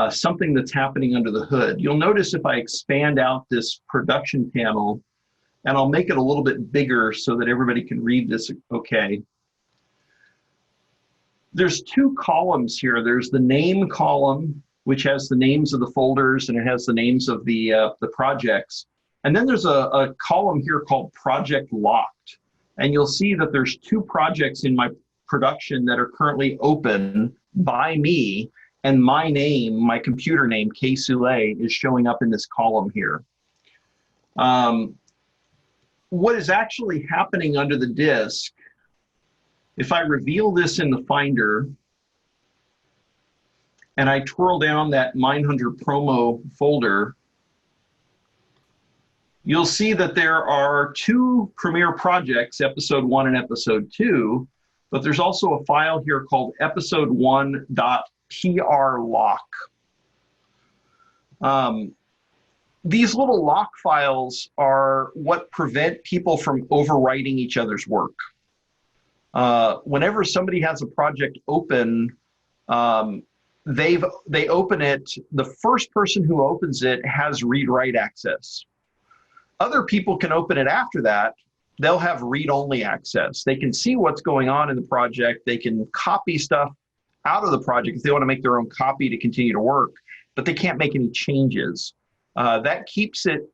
[SPEAKER 3] something that's happening under the hood. You'll notice if I expand out this production panel, and I'll make it a little bit bigger so that everybody can read this okay. There's two columns here. There's the name column, which has the names of the folders and it has the names of the projects. And then there's a column here called Project Locked. And you'll see that there's two projects in my production that are currently open by me, and my name, my computer name, Karl Soule, is showing up in this column here. What is actually happening under the disk, if I reveal this in the Finder, and I twirl down that Mindhunter promo folder, you'll see that there are two Premiere projects, episode 1 and episode 2, but there's also a file here called episode1.prlock. These little lock files are what prevent people from overwriting each other's work. Whenever somebody has a project open, they open it, the first person who opens it has read-write access. Other people can open it after that. They'll have read-only access. They can see what's going on in the project. They can copy stuff out of the project if they want to make their own copy to continue to work, but they can't make any changes. That keeps it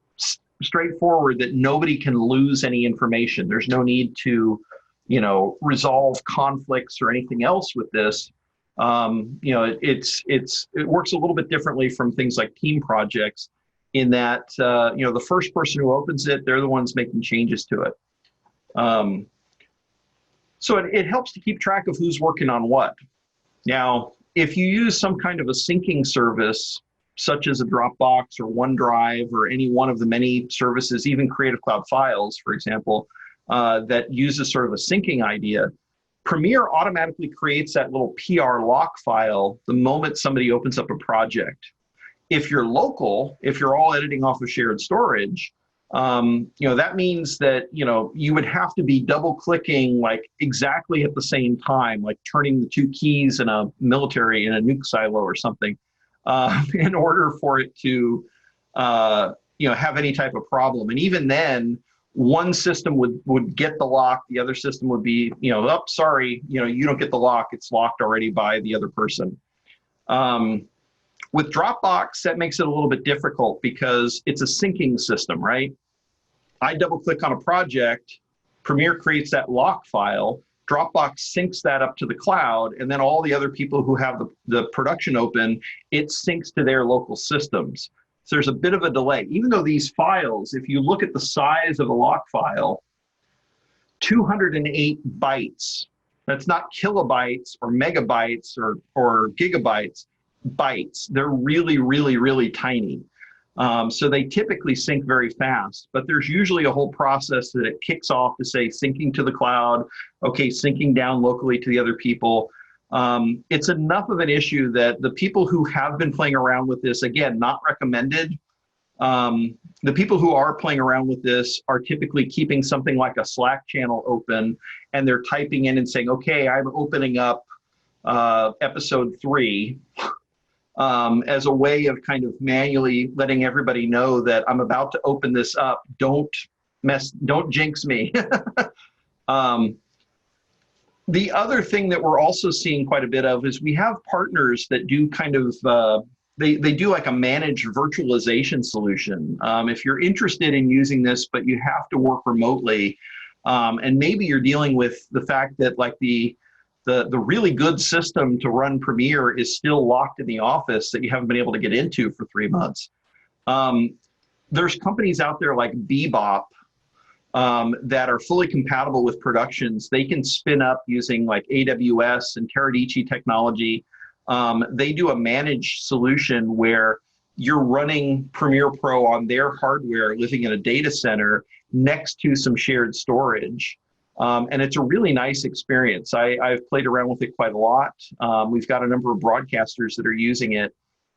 [SPEAKER 3] straightforward that nobody can lose any information. There's no need to, resolve conflicts or anything else with this. It works a little bit differently from things like team projects in that, the first person who opens it, they're the ones making changes to it. So it helps to keep track of who's working on what. Now, if you use some kind of a syncing service, such as a Dropbox or OneDrive or any one of the many services, even Creative Cloud Files, for example, that uses sort of a syncing idea, Premiere automatically creates that little PR lock file the moment somebody opens up a project. If you're local, if you're all editing off of shared storage, that means that, you would have to be double clicking like exactly at the same time, like turning the two keys in a nuke silo or something, in order for it to, have any type of problem. And even then, one system would get the lock, the other system would be, oh, sorry, you don't get the lock, it's locked already by the other person. With Dropbox, that makes it a little bit difficult because it's a syncing system, right? I double click on a project, Premiere creates that lock file, Dropbox syncs that up to the cloud, and then all the other people who have the production open, it syncs to their local systems. So there's a bit of a delay. Even though these files, if you look at the size of a lock file, 208 bytes, that's not kilobytes or megabytes or gigabytes, bytes. They're really, really, really tiny. So they typically sync very fast, but there's usually a whole process that it kicks off to say syncing to the cloud, okay, syncing down locally to the other people. It's enough of an issue that the people who have been playing around with this, again, not recommended. The people who are playing around with this are typically keeping something like a Slack channel open, and they're typing in and saying, okay, I'm opening up episode 3. As a way of kind of manually letting everybody know that I'm about to open this up. Don't jinx me. The other thing that we're also seeing quite a bit of is we have partners that do kind of, they do like a managed virtualization solution. If you're interested in using this, but you have to work remotely, and maybe you're dealing with the fact that like the really good system to run Premiere is still locked in the office that you haven't been able to get into for 3 months. There's companies out there like Bebop that are fully compatible with productions. They can spin up using like AWS and Teradici technology. They do a managed solution where you're running Premiere Pro on their hardware, living in a data center next to some shared storage. And it's a really nice experience. I've played around with it quite a lot. We've got a number of broadcasters that are using it.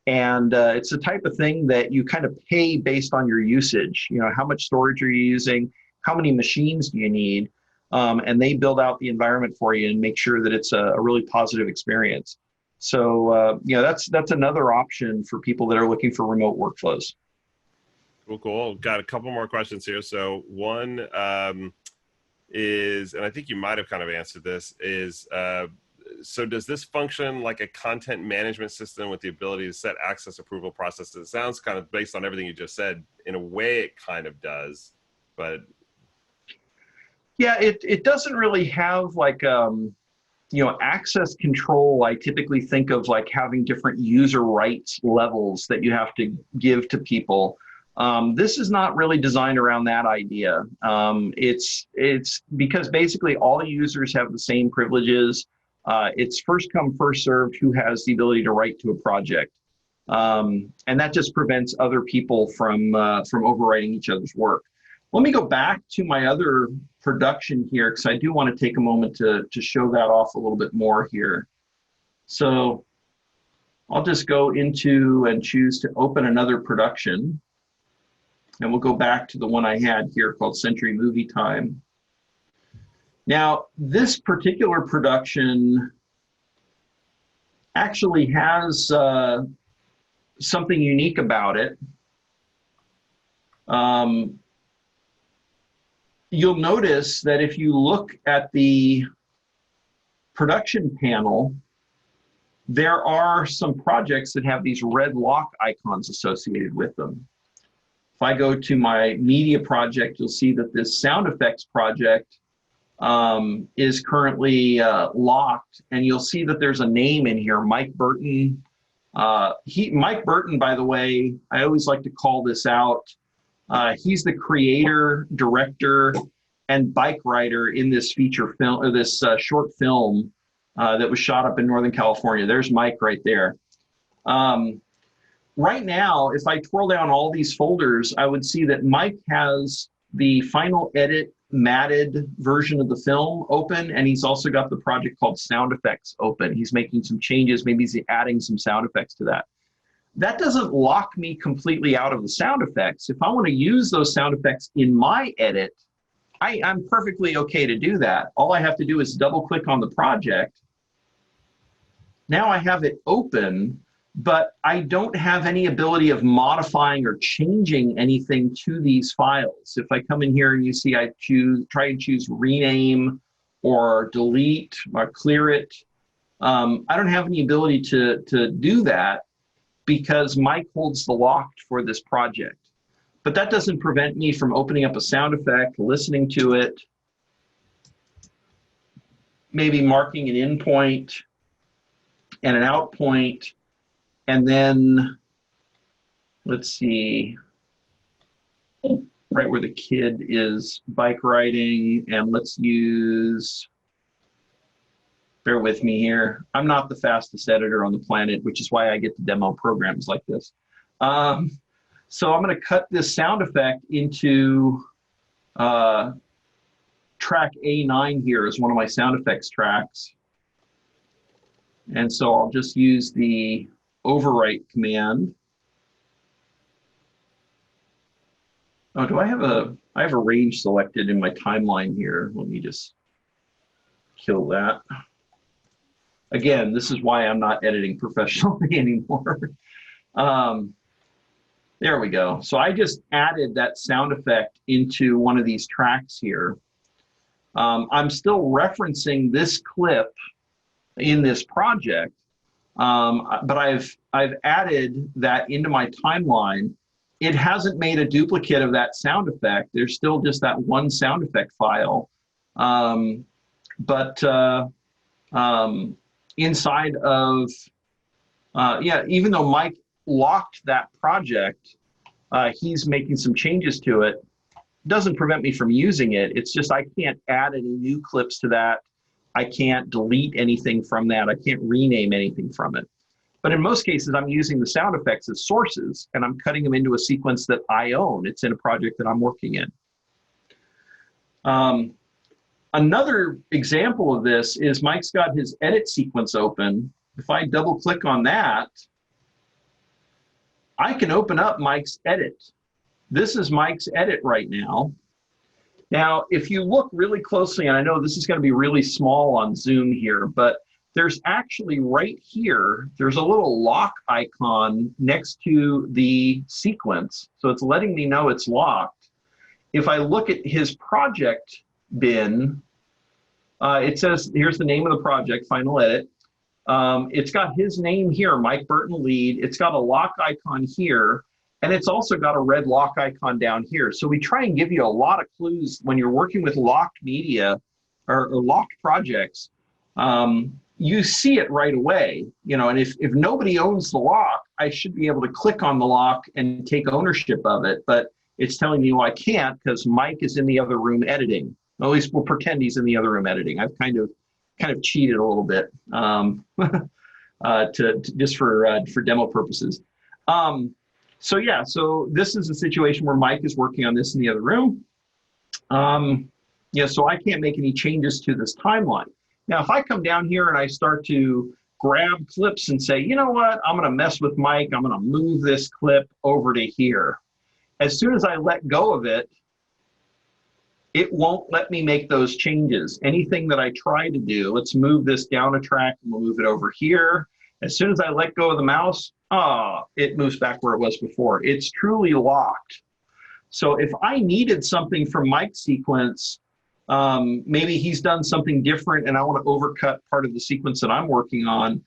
[SPEAKER 3] And it's the type of thing that you kind of pay based on your usage. You know, how much storage are you using? How many machines do you need? And they build out the environment for you and make sure that it's a really positive experience. So, you know, that's another option for people that are looking for remote workflows.
[SPEAKER 1] Cool. Got a couple more questions here. So one is, and I think you might have kind of answered this, is so does this function like a content management system with the ability to set access approval processes? It sounds kind of, based on everything you just said, in a way it kind of does, but.
[SPEAKER 3] Yeah, it doesn't really have like, you know, access control. I typically think of like having different user rights levels that you have to give to people. This is not really designed around that idea. It's because basically all users have the same privileges. It's first come, first served who has the ability to write to a project. And that just prevents other people from overwriting each other's work. Let me go back to my other production here, because I do want to take a moment to show that off a little bit more here. So I'll just go into and choose to open another production. And we'll go back to the one I had here called Century Movie Time. Now, this particular production actually has something unique about it. You'll notice that if you look at the production panel, there are some projects that have these red lock icons associated with them. If I go to my media project, you'll see that this sound effects project is currently locked, and you'll see that there's a name in here, Mike Burton. Mike Burton, by the way, I always like to call this out. He's the creator, director, and bike rider in this feature film, or this short film that was shot up in Northern California. There's Mike right there. Right now, if I twirl down all these folders, I would see that Mike has the final edit matted version of the film open, and he's also got the project called Sound Effects open. He's making some changes. Maybe he's adding some sound effects to that. That doesn't lock me completely out of the sound effects. If I want to use those sound effects in my edit, I'm perfectly okay to do that. All I have to do is double click on the project. Now I have it open, but I don't have any ability of modifying or changing anything to these files. If I come in here and you see I try and choose rename or delete or clear it, I don't have any ability to do that, because Mike holds the lock for this project. But that doesn't prevent me from opening up a sound effect, listening to it, maybe marking an in point and an out point, and then, let's see, right where the kid is bike riding, and let's use, bear with me here. I'm not the fastest editor on the planet, which is why I get to demo programs like this. So I'm going to cut this sound effect into track A9 here as one of my sound effects tracks. And so I'll just use the overwrite command. Oh, do I have a range selected in my timeline here? Let me just kill that. Again, this is why I'm not editing professionally anymore. There we go. So I just added that sound effect into one of these tracks here. I'm still referencing this clip in this project, but I've added that into my timeline. It hasn't made a duplicate of that sound effect. There's still just that one sound effect file. Inside of, yeah, even though Mike locked that project, he's making some changes to it. Doesn't prevent me from using it. It's just I can't add any new clips to that. I can't delete anything from that. I can't rename anything from it. But in most cases, I'm using the sound effects as sources, and I'm cutting them into a sequence that I own. It's in a project that I'm working in. Another example of this is Mike's got his edit sequence open. If I double click on that, I can open up Mike's edit. This is Mike's edit right now. Now, if you look really closely, and I know this is going to be really small on Zoom here, but there's actually right here, there's a little lock icon next to the sequence. So it's letting me know it's locked. If I look at his project bin, it says, here's the name of the project, Final Edit. It's got his name here, Mike Burton Lead. It's got a lock icon here, and it's also got a red lock icon down here. So we try and give you a lot of clues when you're working with locked media or locked projects. You see it right away, you know, and if nobody owns the lock, I should be able to click on the lock and take ownership of it, but it's telling me, well, I can't because Mike is in the other room editing. At least we'll pretend he's in the other room editing. I've kind of cheated a little bit just for demo purposes. So yeah, so this is a situation where Mike is working on this in the other room. Yeah, so I can't make any changes to this timeline. Now, if I come down here and I start to grab clips and say, you know what, I'm gonna mess with Mike, I'm gonna move this clip over to here. As soon as I let go of it, it won't let me make those changes. Anything that I try to do, let's move this down a track and we'll move it over here. As soon as I let go of the mouse, it moves back where it was before. It's truly locked. So if I needed something from Mike's sequence, maybe he's done something different and I want to overcut part of the sequence that I'm working on,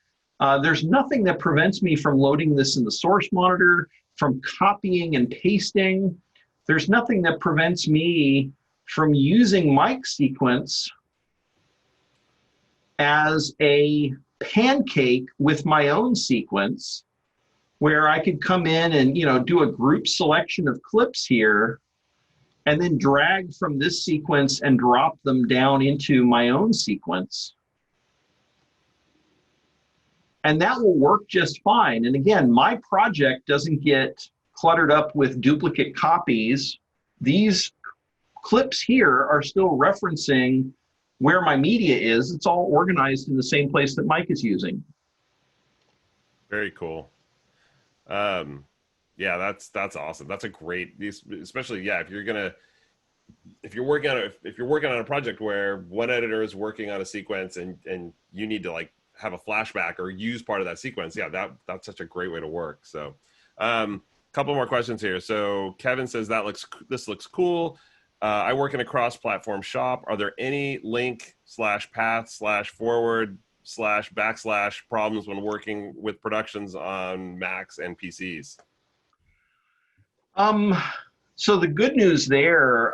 [SPEAKER 3] there's nothing that prevents me from loading this in the source monitor, from copying and pasting. There's nothing that prevents me from using Mike's sequence as a pancake with my own sequence, where I could come in and, you know, do a group selection of clips here and then drag from this sequence and drop them down into my own sequence. And that will work just fine. And again, my project doesn't get cluttered up with duplicate copies. These clips here are still referencing where my media is. It's all organized in the same place that Mike is using.
[SPEAKER 1] Very cool. Yeah, that's awesome. That's a great, especially, yeah, if you're working on a project where one editor is working on a sequence and you need to like have a flashback or use part of that sequence. Yeah, that's such a great way to work. So, couple more questions here. So Kevin says this looks cool. I work in a cross-platform shop. Are there any link/path/forward/backslash problems when working with productions on Macs and PCs?
[SPEAKER 3] So the good news there,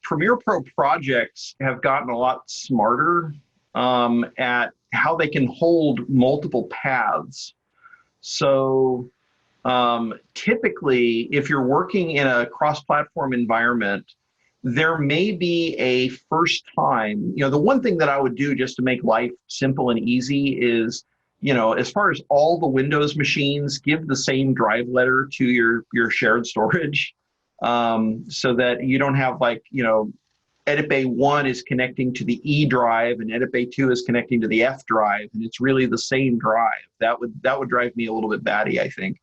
[SPEAKER 3] Premiere Pro projects have gotten a lot smarter at how they can hold multiple paths. So typically, if you're working in a cross-platform environment, there may be a first time, you know, the one thing that I would do just to make life simple and easy is, you know, as far as all the Windows machines, give the same drive letter to your shared storage, so that you don't have like, you know, Edit Bay 1 is connecting to the E drive and Edit Bay 2 is connecting to the F drive, and it's really the same drive. That would drive me a little bit batty, I think.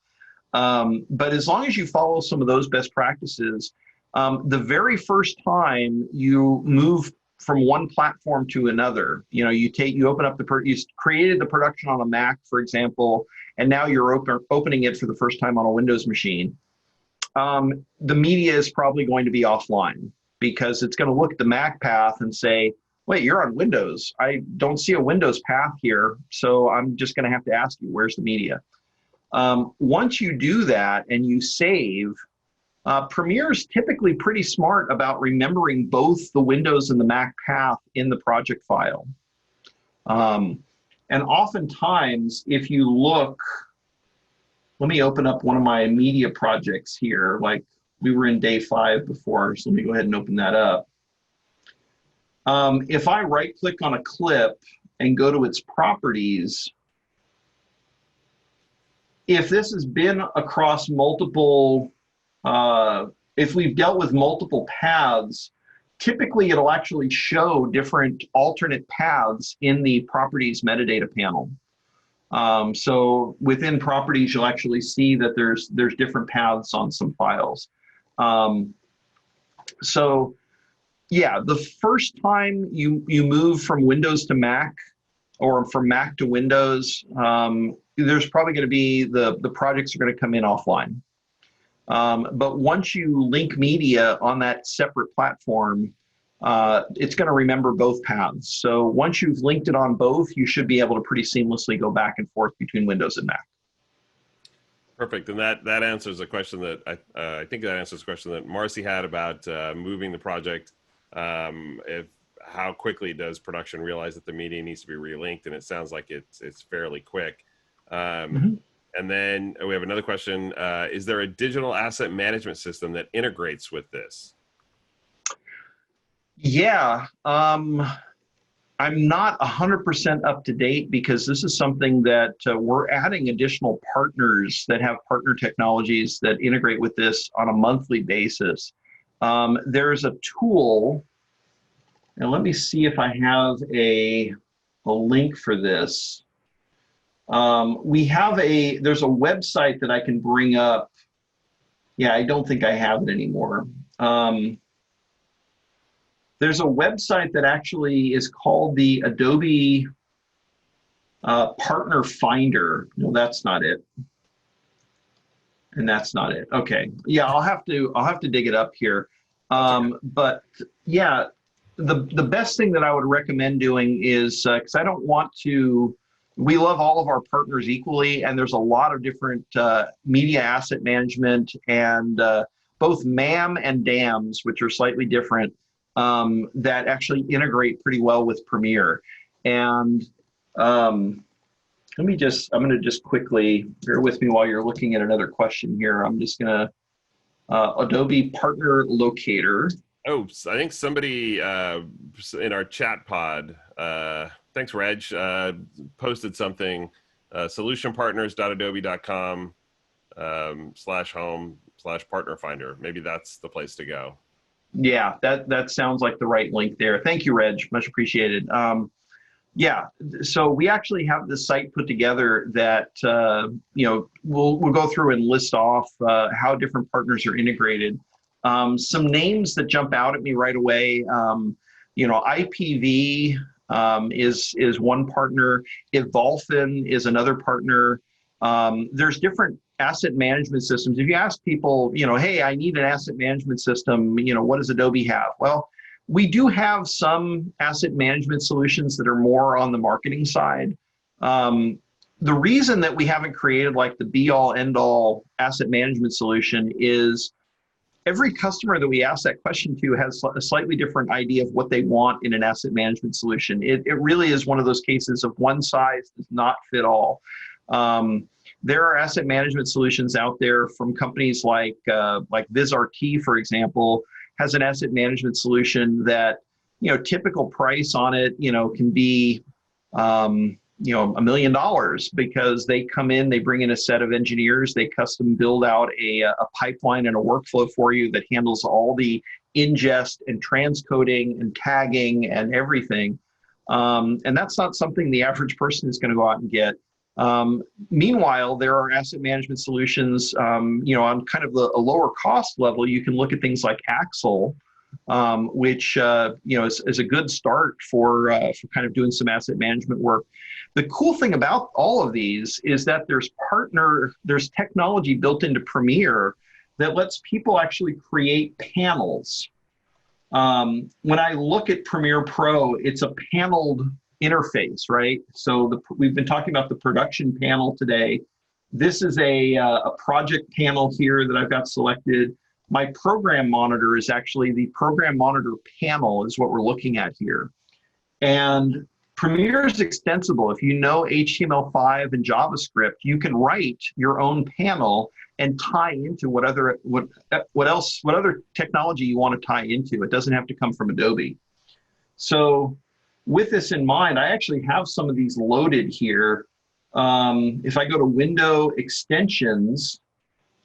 [SPEAKER 3] But as long as you follow some of those best practices, the very first time you move from one platform to another, you know, you open up you created the production on a Mac, for example, and now you're opening it for the first time on a Windows machine. The media is probably going to be offline because it's going to look at the Mac path and say, wait, you're on Windows. I don't see a Windows path here, so I'm just going to have to ask you, where's the media? Once you do that and you save, Premiere's typically pretty smart about remembering both the Windows and the Mac path in the project file. And oftentimes, if you look, let me open up one of my media projects here. Like we were in day 5 before, so let me go ahead and open that up. If I right-click on a clip and go to its properties, if this has been across multiple, if we've dealt with multiple paths, typically it'll actually show different alternate paths in the properties metadata panel. So within properties, you'll actually see that there's different paths on some files. So yeah, the first time you move from Windows to Mac or from Mac to Windows, there's probably going to be the projects are going to come in offline. But once you link media on that separate platform, it's going to remember both paths. So once you've linked it on both, you should be able to pretty seamlessly go back and forth between Windows and Mac.
[SPEAKER 1] Perfect, and that answers a question that I think that answers a question that Marcy had about moving the project. How quickly does production realize that the media needs to be relinked? And it sounds like it's fairly quick. And then we have another question: is there a digital asset management system that integrates with this?
[SPEAKER 3] Yeah. I'm not 100% up to date because this is something that we're adding additional partners that have partner technologies that integrate with this on a monthly basis. There's a tool, and let me see if I have a link for this. There's a website that I can bring up. Yeah, I don't think I have it anymore. There's a website that actually is called the Adobe Partner Finder. No, that's not it. And that's not it. Okay. Yeah, I'll have to dig it up here. But yeah, the best thing that I would recommend doing is because I don't want to. We love all of our partners equally, and there's a lot of different media asset management and both MAM and DAMs, which are slightly different. That actually integrate pretty well with Premiere. And I'm going to just quickly, bear with me while you're looking at another question here. I'm just going to, Adobe Partner Locator.
[SPEAKER 1] Oh, I think somebody in our chat pod, thanks Reg, posted something, solutionpartners.adobe.com /home/partner finder. Maybe that's the place to go.
[SPEAKER 3] Yeah, that sounds like the right link there. Thank you, Reg. Much appreciated. Yeah, so we actually have this site put together that we'll go through and list off how different partners are integrated. Some names that jump out at me right away. IPV is one partner. Evolphin is another partner. There's different asset management systems. If you ask people, hey, I need an asset management system, what does Adobe have? Well, we do have some asset management solutions that are more on the marketing side. The reason that we haven't created like the be-all, end-all asset management solution is every customer that we ask that question to has a slightly different idea of what they want in an asset management solution. It really is one of those cases of one size does not fit all. There are asset management solutions out there from companies like VizRT, for example, has an asset management solution that, typical price on it, can be, $1 million because they come in, they bring in a set of engineers, they custom build out a pipeline and a workflow for you that handles all the ingest and transcoding and tagging and everything. And that's not something the average person is going to go out and get. Meanwhile, there are asset management solutions, on kind of a lower cost level. You can look at things like Axle, which is a good start for kind of doing some asset management work. The cool thing about all of these is that there's technology built into Premiere that lets people actually create panels. When I look at Premiere Pro, it's a paneled interface, right? So we've been talking about the production panel today. This is a project panel here that I've got selected. My program monitor is actually the program monitor panel is what we're looking at here. And Premiere is extensible. If you know HTML5 and JavaScript, you can write your own panel and tie into what other technology you want to tie into. It doesn't have to come from Adobe. So with this in mind, I actually have some of these loaded here. If I go to Window Extensions,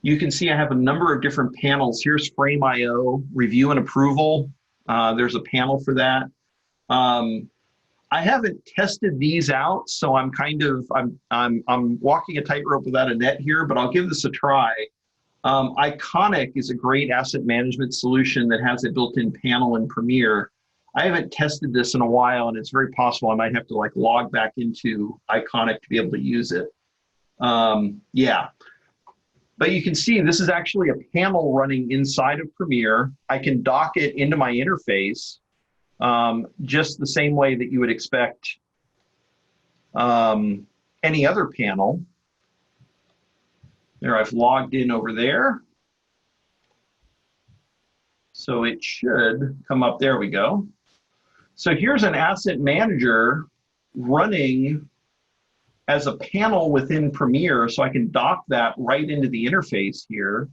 [SPEAKER 3] you can see I have a number of different panels. Here's Frame.io, Review and Approval. There's a panel for that. I haven't tested these out, so I'm walking a tightrope without a net here, but I'll give this a try. Iconic is a great asset management solution that has a built-in panel in Premiere. I haven't tested this in a while, and it's very possible I might have to like log back into Iconic to be able to use it. Yeah, but you can see this is actually a panel running inside of Premiere. I can dock it into my interface just the same way that you would expect any other panel. There, I've logged in over there. So it should come up. There we go. So here's an asset manager running as a panel within Premiere. So I can dock that right into the interface here.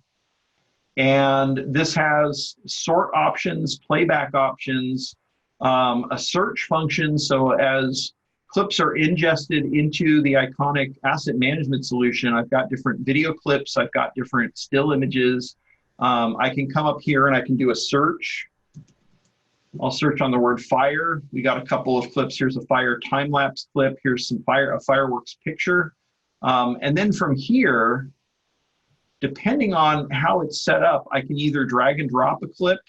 [SPEAKER 3] And this has sort options, playback options, a search function. So as clips are ingested into the Iconic asset management solution, I've got different video clips, I've got different still images. I can come up here and I can do a search. I'll search on the word fire. We got a couple of clips. Here's a fire time-lapse clip. Here's a fireworks picture. And then from here, depending on how it's set up, I can either drag and drop a clip,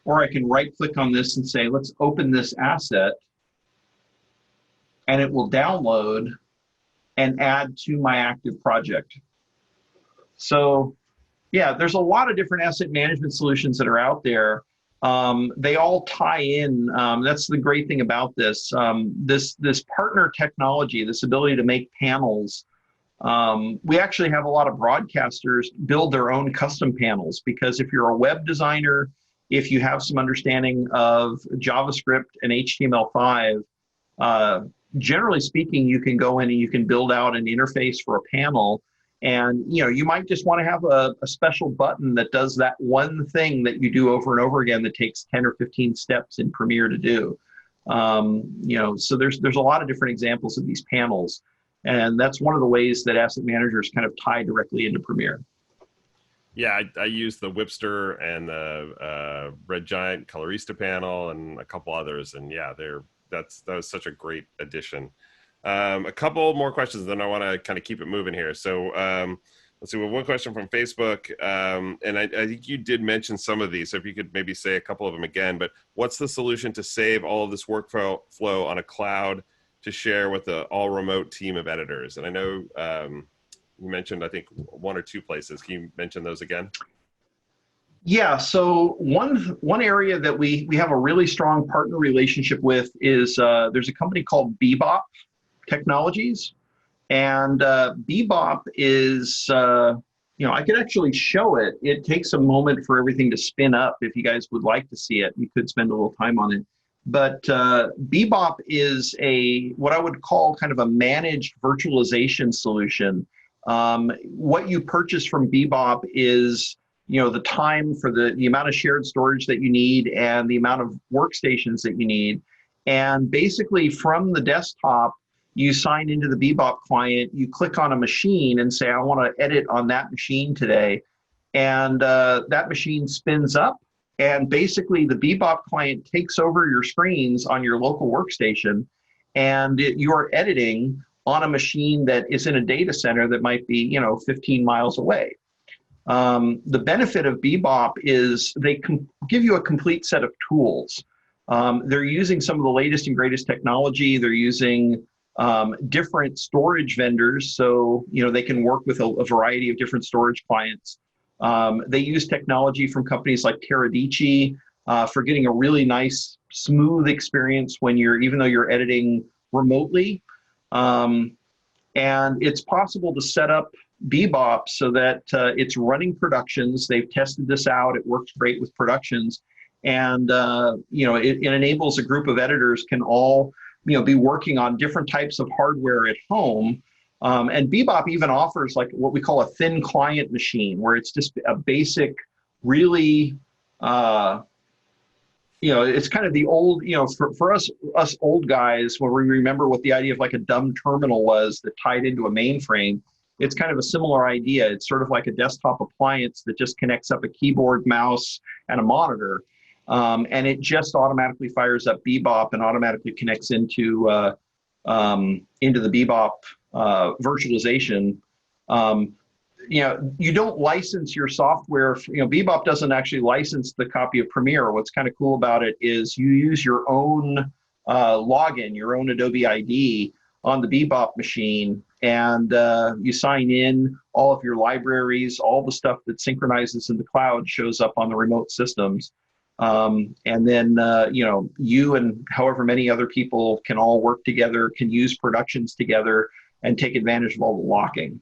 [SPEAKER 3] or I can right-click on this and say, let's open this asset, and it will download and add to my active project. So yeah, there's a lot of different asset management solutions that are out there. They all tie in. That's the great thing about this. This partner technology, this ability to make panels, we actually have a lot of broadcasters build their own custom panels, because if you're a web designer, if you have some understanding of JavaScript and HTML5, generally speaking, you can go in and you can build out an interface for a panel. And you might just want to have a special button that does that one thing that you do over and over again that takes 10 or 15 steps in Premiere to do. So there's a lot of different examples of these panels. And that's one of the ways that asset managers kind of tie directly into Premiere.
[SPEAKER 1] Yeah, I use the Whipster and the Red Giant Colorista panel and a couple others. And yeah, that was such a great addition. A couple more questions, then I want to kind of keep it moving here. So let's see, we have one question from Facebook, and I think you did mention some of these, so if you could maybe say a couple of them again. But what's the solution to save all of this workflow on a cloud to share with the all remote team of editors? And I know you mentioned, I think, one or two places. Can you mention those again?
[SPEAKER 3] Yeah, so one area that we have a really strong partner relationship with is there's a company called Bebop Technologies, and Bebop is, I could actually show it. It takes a moment for everything to spin up. If you guys would like to see it, you could spend a little time on it. But Bebop is what I would call kind of a managed virtualization solution. What you purchase from Bebop is the time for the amount of shared storage that you need and the amount of workstations that you need. And basically from the desktop, you sign into the Bebop client, you click on a machine and say, I want to edit on that machine today. And that machine spins up. And basically the Bebop client takes over your screens on your local workstation, and you are editing on a machine that is in a data center that might be 15 miles away. The benefit of Bebop is they can give you a complete set of tools. They're using some of the latest and greatest technology. They're using different storage vendors, so they can work with a variety of different storage clients. They use technology from companies like Teradici for getting a really nice, smooth experience even though you're editing remotely. And it's possible to set up Bebop so that it's running productions. They've tested this out. It works great with productions. And it enables a group of editors can all be working on different types of hardware at home. And Bebop even offers like what we call a thin client machine, where it's just a basic, really, it's kind of the old, for us old guys, when we remember what the idea of like a dumb terminal was that tied into a mainframe, it's kind of a similar idea. It's sort of like a desktop appliance that just connects up a keyboard, mouse, and a monitor. and it just automatically fires up Bebop and automatically connects into the Bebop virtualization. You don't license your software. Bebop doesn't actually license the copy of Premiere. What's kind of cool about it is you use your own login, your own Adobe ID on the Bebop machine, and you sign in. All of your libraries, all the stuff that synchronizes in the cloud shows up on the remote systems. And then, you and however many other people can all work together, can use productions together and take advantage of all the locking.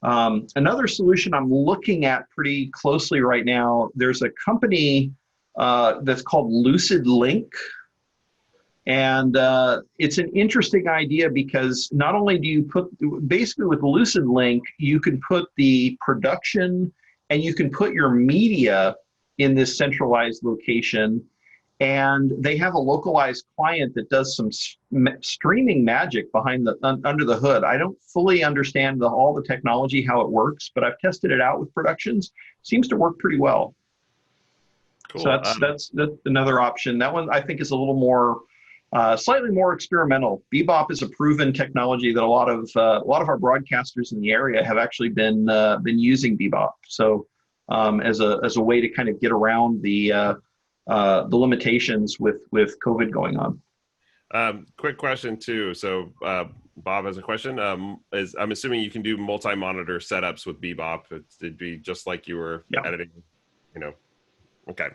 [SPEAKER 3] Another solution I'm looking at pretty closely right now, there's a company that's called Lucid Link. And it's an interesting idea because not only do you basically with Lucid Link, you can put the production and you can put your media in this centralized location. And they have a localized client that does some streaming magic under the hood. I don't fully understand all the technology, how it works, but I've tested it out with productions. Seems to work pretty well. Cool. So that's another option. That one I think is a little more, slightly more experimental. Bebop is a proven technology that a lot of our broadcasters in the area have actually been using Bebop. So as a way to kind of get around the limitations with COVID going on.
[SPEAKER 1] Quick question too. So Bob has a question. I'm assuming you can do multi-monitor setups with Bebop. It'd be just like you were editing, Okay.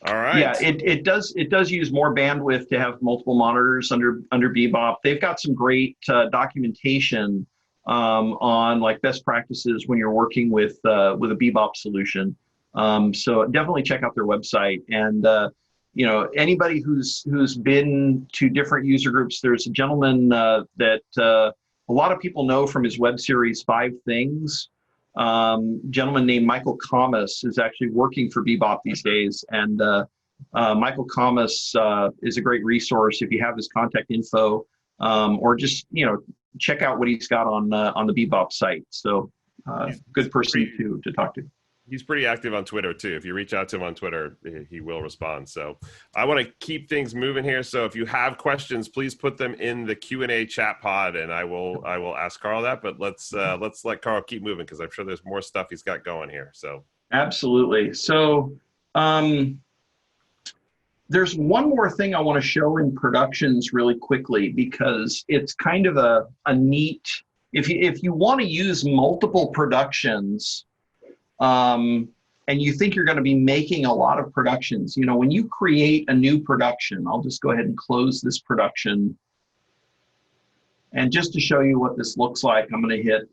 [SPEAKER 1] All right.
[SPEAKER 3] Yeah, it does use more bandwidth to have multiple monitors under Bebop. They've got some great documentation on like best practices when you're working with a Bebop solution. So definitely check out their website. And anybody who's been to different user groups, there's a gentleman that a lot of people know from his web series 5 Things. Gentleman named Michael Kamas is actually working for Bebop these days, and Michael Kamas is a great resource if you have his contact info, or just check out what he's got on the Bebop site. So good person to talk to.
[SPEAKER 1] He's pretty active on Twitter too. If you reach out to him on Twitter, he will respond. So I want to keep things moving here. So if you have questions, please put them in the Q&A chat pod, and I will ask Karl that. But let's let Karl keep moving because I'm sure there's more stuff he's got going here. So absolutely.
[SPEAKER 3] So there's one more thing I want to show in productions really quickly because it's kind of a neat. If you want to use multiple productions. And you think you're going to be making a lot of productions. When you create a new production, I'll just go ahead and close this production. And just to show you what this looks like, I'm going to hit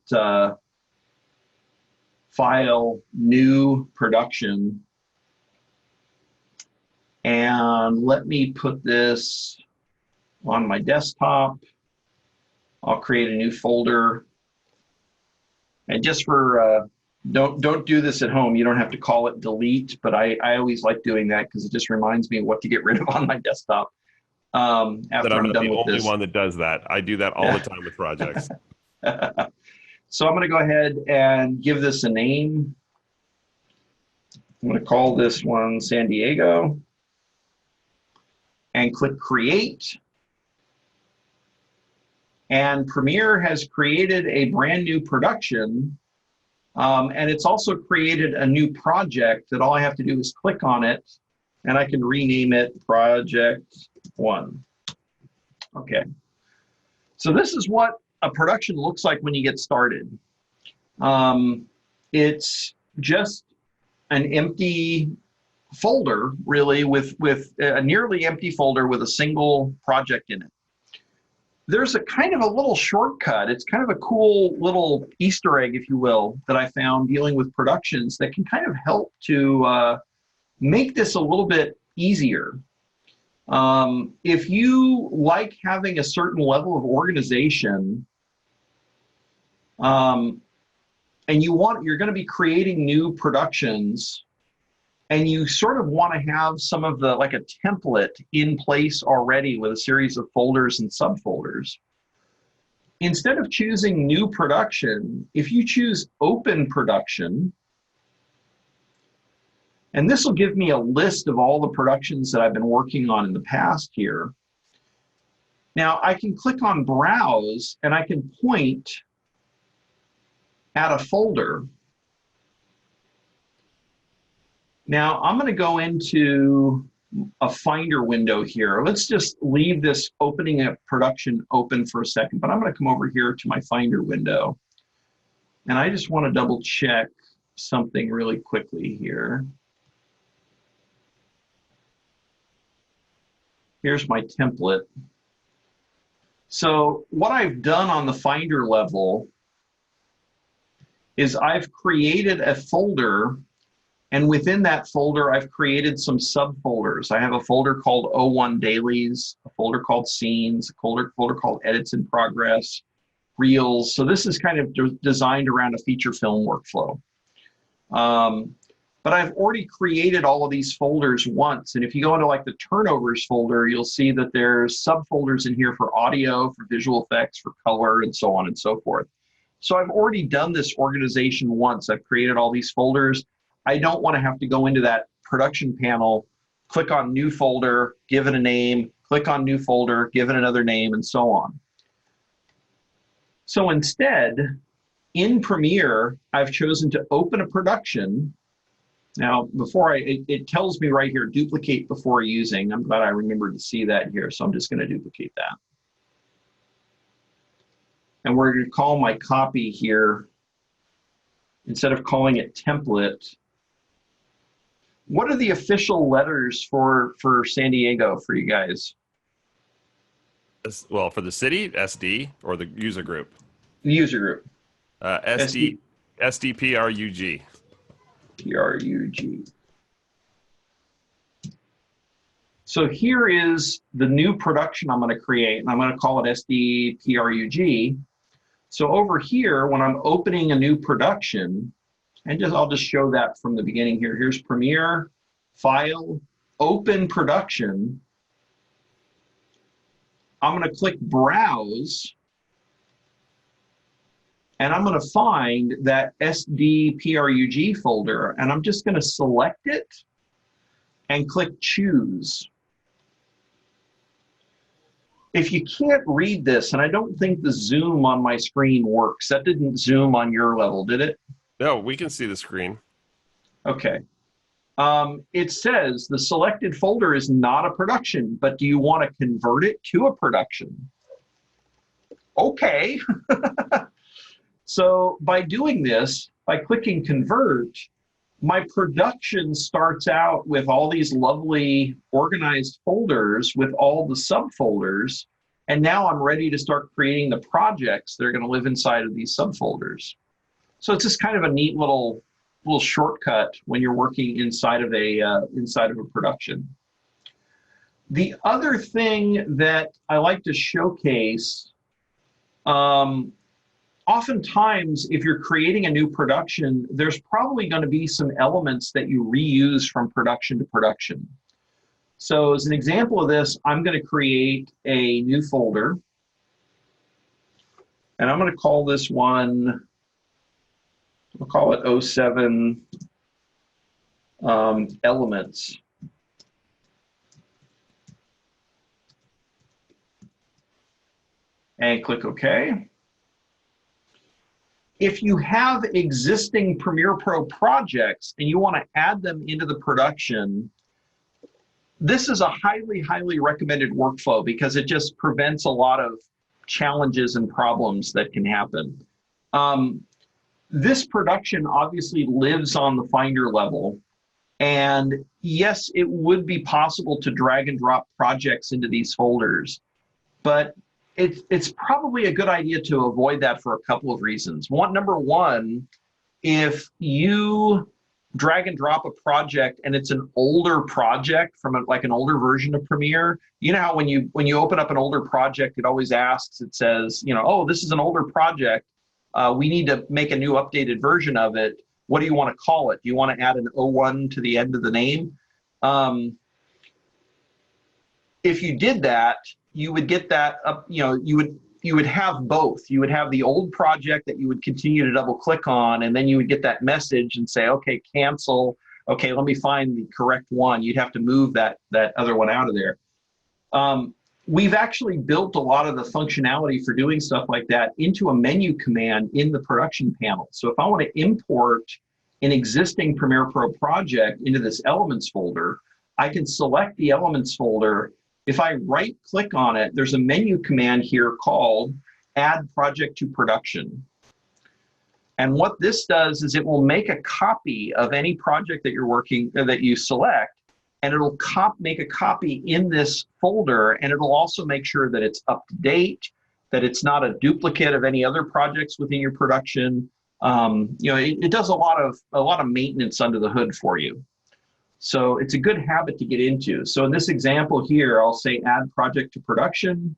[SPEAKER 3] File, New Production. And let me put this on my desktop. I'll create a new folder. And just for don't do this at home. You don't have to call it delete, but I always like doing that because it just reminds me of what to get rid of on my desktop. After
[SPEAKER 1] I'm done the only one that does that. I do that all the time with projects.
[SPEAKER 3] So I'm going to go ahead and give this a name. I'm going to call this one San Diego and click Create. And Premiere has created a brand new production. And it's also created a new project that all I have to do is click on it and I can rename it Project 1. Okay. So this is what a production looks like when you get started. It's just an empty folder, really, with a nearly empty folder with a single project in it. There's a kind of a little shortcut. It's kind of a cool little Easter egg, if you will, that I found dealing with productions that can kind of help to make this a little bit easier. If you like having a certain level of organization, and you're going to be creating new productions, and you sort of want to have some of the, like a template in place already with a series of folders and subfolders. Instead of choosing new production, if you choose open production, And this will give me a list of all the productions that I've been working on in the past here. Now I can click on Browse and I can point at a folder. Now I'm going to go into a Finder window here. Let's just leave this opening a production open for a second, but I'm going to come over here to my Finder window. And I just want to double check something really quickly here. Here's my template. So what I've done on the Finder level is I've created a folder, and within that folder, I've created some subfolders. I have a folder called O1 Dailies, a folder called Scenes, a folder called Edits in Progress, Reels. So this is kind of designed around a feature film workflow. But I've already created all of these folders once. And if you go into like the turnovers folder, you'll see that there's subfolders in here for audio, for visual effects, for color, and so on and so forth. So I've already done this organization once. I've created all these folders. I don't want to have to go into that production panel, click on new folder, give it a name, click on new folder, give it another name, and so on. So instead, in Premiere, I've chosen to open a production. Now, it tells me right here, duplicate before using. I'm glad I remembered to see that here, so I'm just going to duplicate that. And we're going to call my copy here, instead of calling it template. What are the official letters for San Diego for you guys?
[SPEAKER 1] Well, for the city, SD, or the user group?
[SPEAKER 3] The user group.
[SPEAKER 1] SDPRUG.
[SPEAKER 3] PRUG. So here is the new production I'm going to create, and I'm going to call it SDPRUG. So over here, when I'm opening a new production, and I'll just show that from the beginning here. Here's Premiere, File, Open Production. I'm going to click Browse, and I'm going to find that SDPRUG folder, and I'm just going to select it and click Choose. If you can't read this, and I don't think the zoom on my screen works, that didn't zoom on your level, did it?
[SPEAKER 1] No, we can see the screen.
[SPEAKER 3] Okay. It says the selected folder is not a production, but do you want to convert it to a production? Okay. So by doing this, by clicking convert, my production starts out with all these lovely organized folders with all the subfolders. And now I'm ready to start creating the projects that are going to live inside of these subfolders. So it's just kind of a neat little shortcut when you're working inside of a production. The other thing that I like to showcase, oftentimes if you're creating a new production, there's probably going to be some elements that you reuse from production to production. So as an example of this, I'm going to create a new folder, and I'm going to call this one, we'll call it 07 elements. And click OK. If you have existing Premiere Pro projects and you want to add them into the production, this is a highly, highly recommended workflow because it just prevents a lot of challenges and problems that can happen. This production obviously lives on the Finder level. And yes, it would be possible to drag and drop projects into these folders, but it's probably a good idea to avoid that for a couple of reasons. Number one, if you drag and drop a project and it's an older project from like an older version of Premiere, you know how when you open up an older project, it always asks, it says, oh, this is an older project. We need to make a new updated version of it. What do you want to call it? Do you want to add an 01 to the end of the name? If you did that, you would get that up, you would have both. You would have the old project that you would continue to double click on, and then you would get that message and say, okay, cancel, okay, let me find the correct one. You'd have to move that other one out of there. We've actually built a lot of the functionality for doing stuff like that into a menu command in the production panel. So if I want to import an existing Premiere Pro project into this elements folder, I can select the elements folder. If I right click on it, there's a menu command here called add project to production. And what this does is it will make a copy of any project that you're working, that you select, and it'll make a copy in this folder, and it'll also make sure that it's up to date, that it's not a duplicate of any other projects within your production. It does a lot of maintenance under the hood for you. So it's a good habit to get into. So in this example here, I'll say add project to production,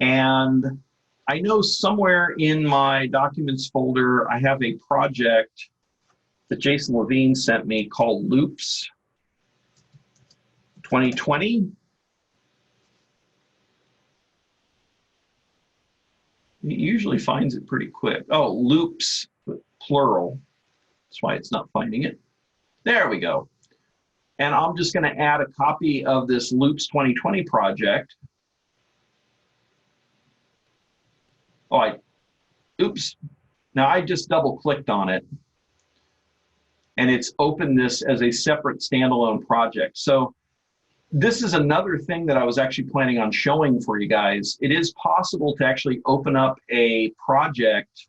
[SPEAKER 3] and I know somewhere in my documents folder, I have a project that Jason Levine sent me called Loops 2020. It usually finds it pretty quick. Oh, Loops, plural. That's why it's not finding it. There we go. And I'm just going to add a copy of this Loops 2020 project. Oops. Now I just double clicked on it and it's opened this as a separate standalone project. So this is another thing that I was actually planning on showing for you guys. It is possible to actually open up a project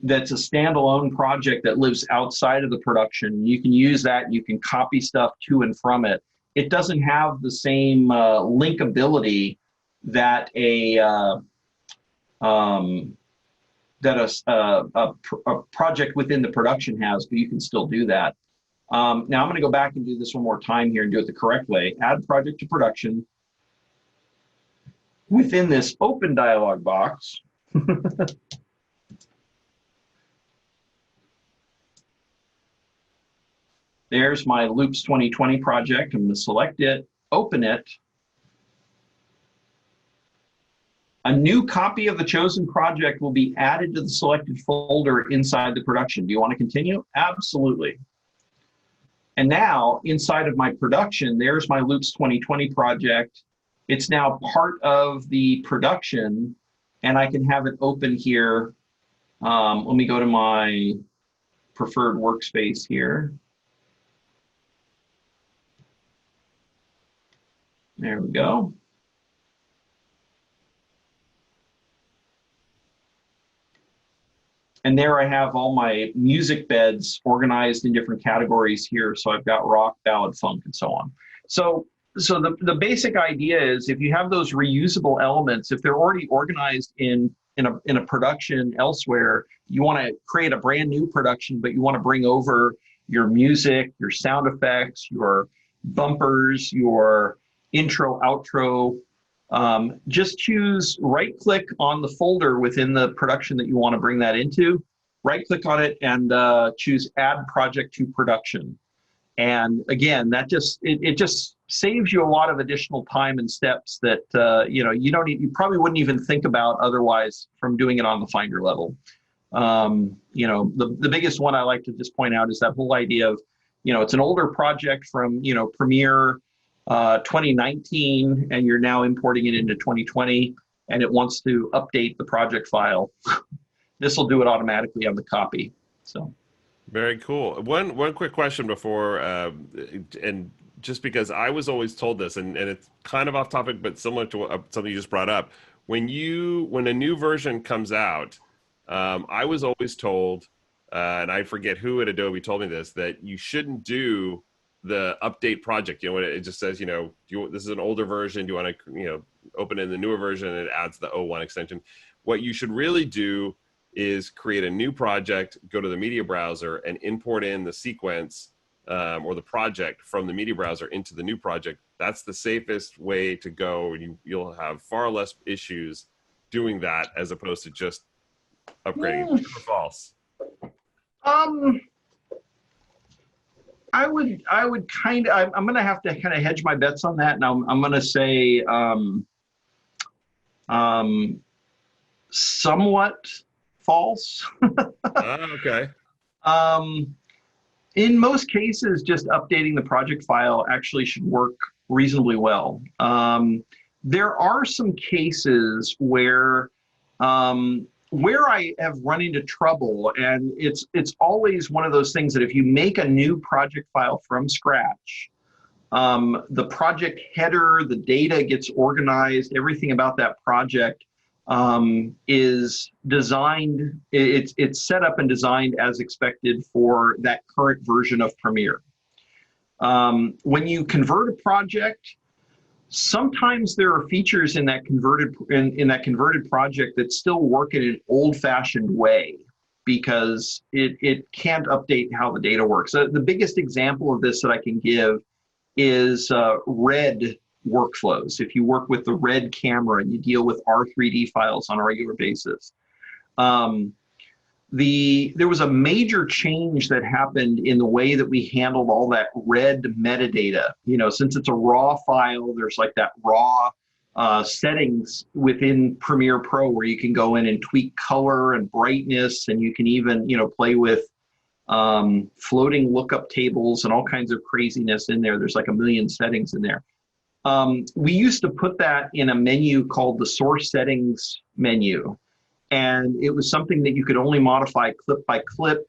[SPEAKER 3] that's a standalone project that lives outside of the production. You can use that, you can copy stuff to and from it. It doesn't have the same linkability that a project within the production has, but you can still do that. Now I'm going to go back and do this one more time here and do it the correct way. Add project to production. Within this open dialog box, there's my Loops 2020 project. I'm going to select it, open it. A new copy of the chosen project will be added to the selected folder inside the production. Do you want to continue? Absolutely. And now inside of my production, there's my Loops 2020 project. It's now part of the production and I can have it open here. Let me go to my preferred workspace here. There we go. And there I have all my music beds organized in different categories here. So I've got rock, ballad, funk, and so on. So the basic idea is if you have those reusable elements, if they're already organized in a production elsewhere, you want to create a brand new production, but you want to bring over your music, your sound effects, your bumpers, your intro, outro. Just choose, right click on the folder within the production that you want to bring that into, right click on it and choose add project to production. And again, that just, it just saves you a lot of additional time and steps that, you probably wouldn't even think about otherwise from doing it on the Finder level. The biggest one I like to just point out is that whole idea of, it's an older project from, Premiere 2019, and you're now importing it into 2020, and it wants to update the project file. This will do it automatically on the copy. So,
[SPEAKER 1] very cool. One quick question before, and just because I was always told this, and it's kind of off topic, but similar to something you just brought up. When a new version comes out, I was always told, and I forget who at Adobe told me this, that you shouldn't do the update project. When it just says, this is an older version, do you want to, open in the newer version, and it adds the 01 extension. What you should really do is create a new project, go to the media browser and import in the sequence or the project from the media browser into the new project. That's the safest way to go. You'll have far less issues doing that as opposed to just upgrading. True or false?
[SPEAKER 3] I would I'm going to have to kind of hedge my bets on that. Now I'm going to say somewhat false.
[SPEAKER 1] Okay.
[SPEAKER 3] In most cases, just updating the project file actually should work reasonably well. There are some cases where I have run into trouble, and it's always one of those things that if you make a new project file from scratch, the project header, the data gets organized, everything about that project is designed, it's set up and designed as expected for that current version of Premiere. When you convert a project, sometimes there are features in that converted project that still work in an old-fashioned way because it can't update how the data works. The biggest example of this that I can give is red workflows. If you work with the red camera and you deal with R3D files on a regular basis. There was a major change that happened in the way that we handled all that red metadata. You know, since it's a raw file, there's like that raw settings within Premiere Pro where you can go in and tweak color and brightness, and you can even, you know, play with floating lookup tables and all kinds of craziness in there. There's like a million settings in there. We used to put that in a menu called the source settings menu. And it was something that you could only modify clip by clip.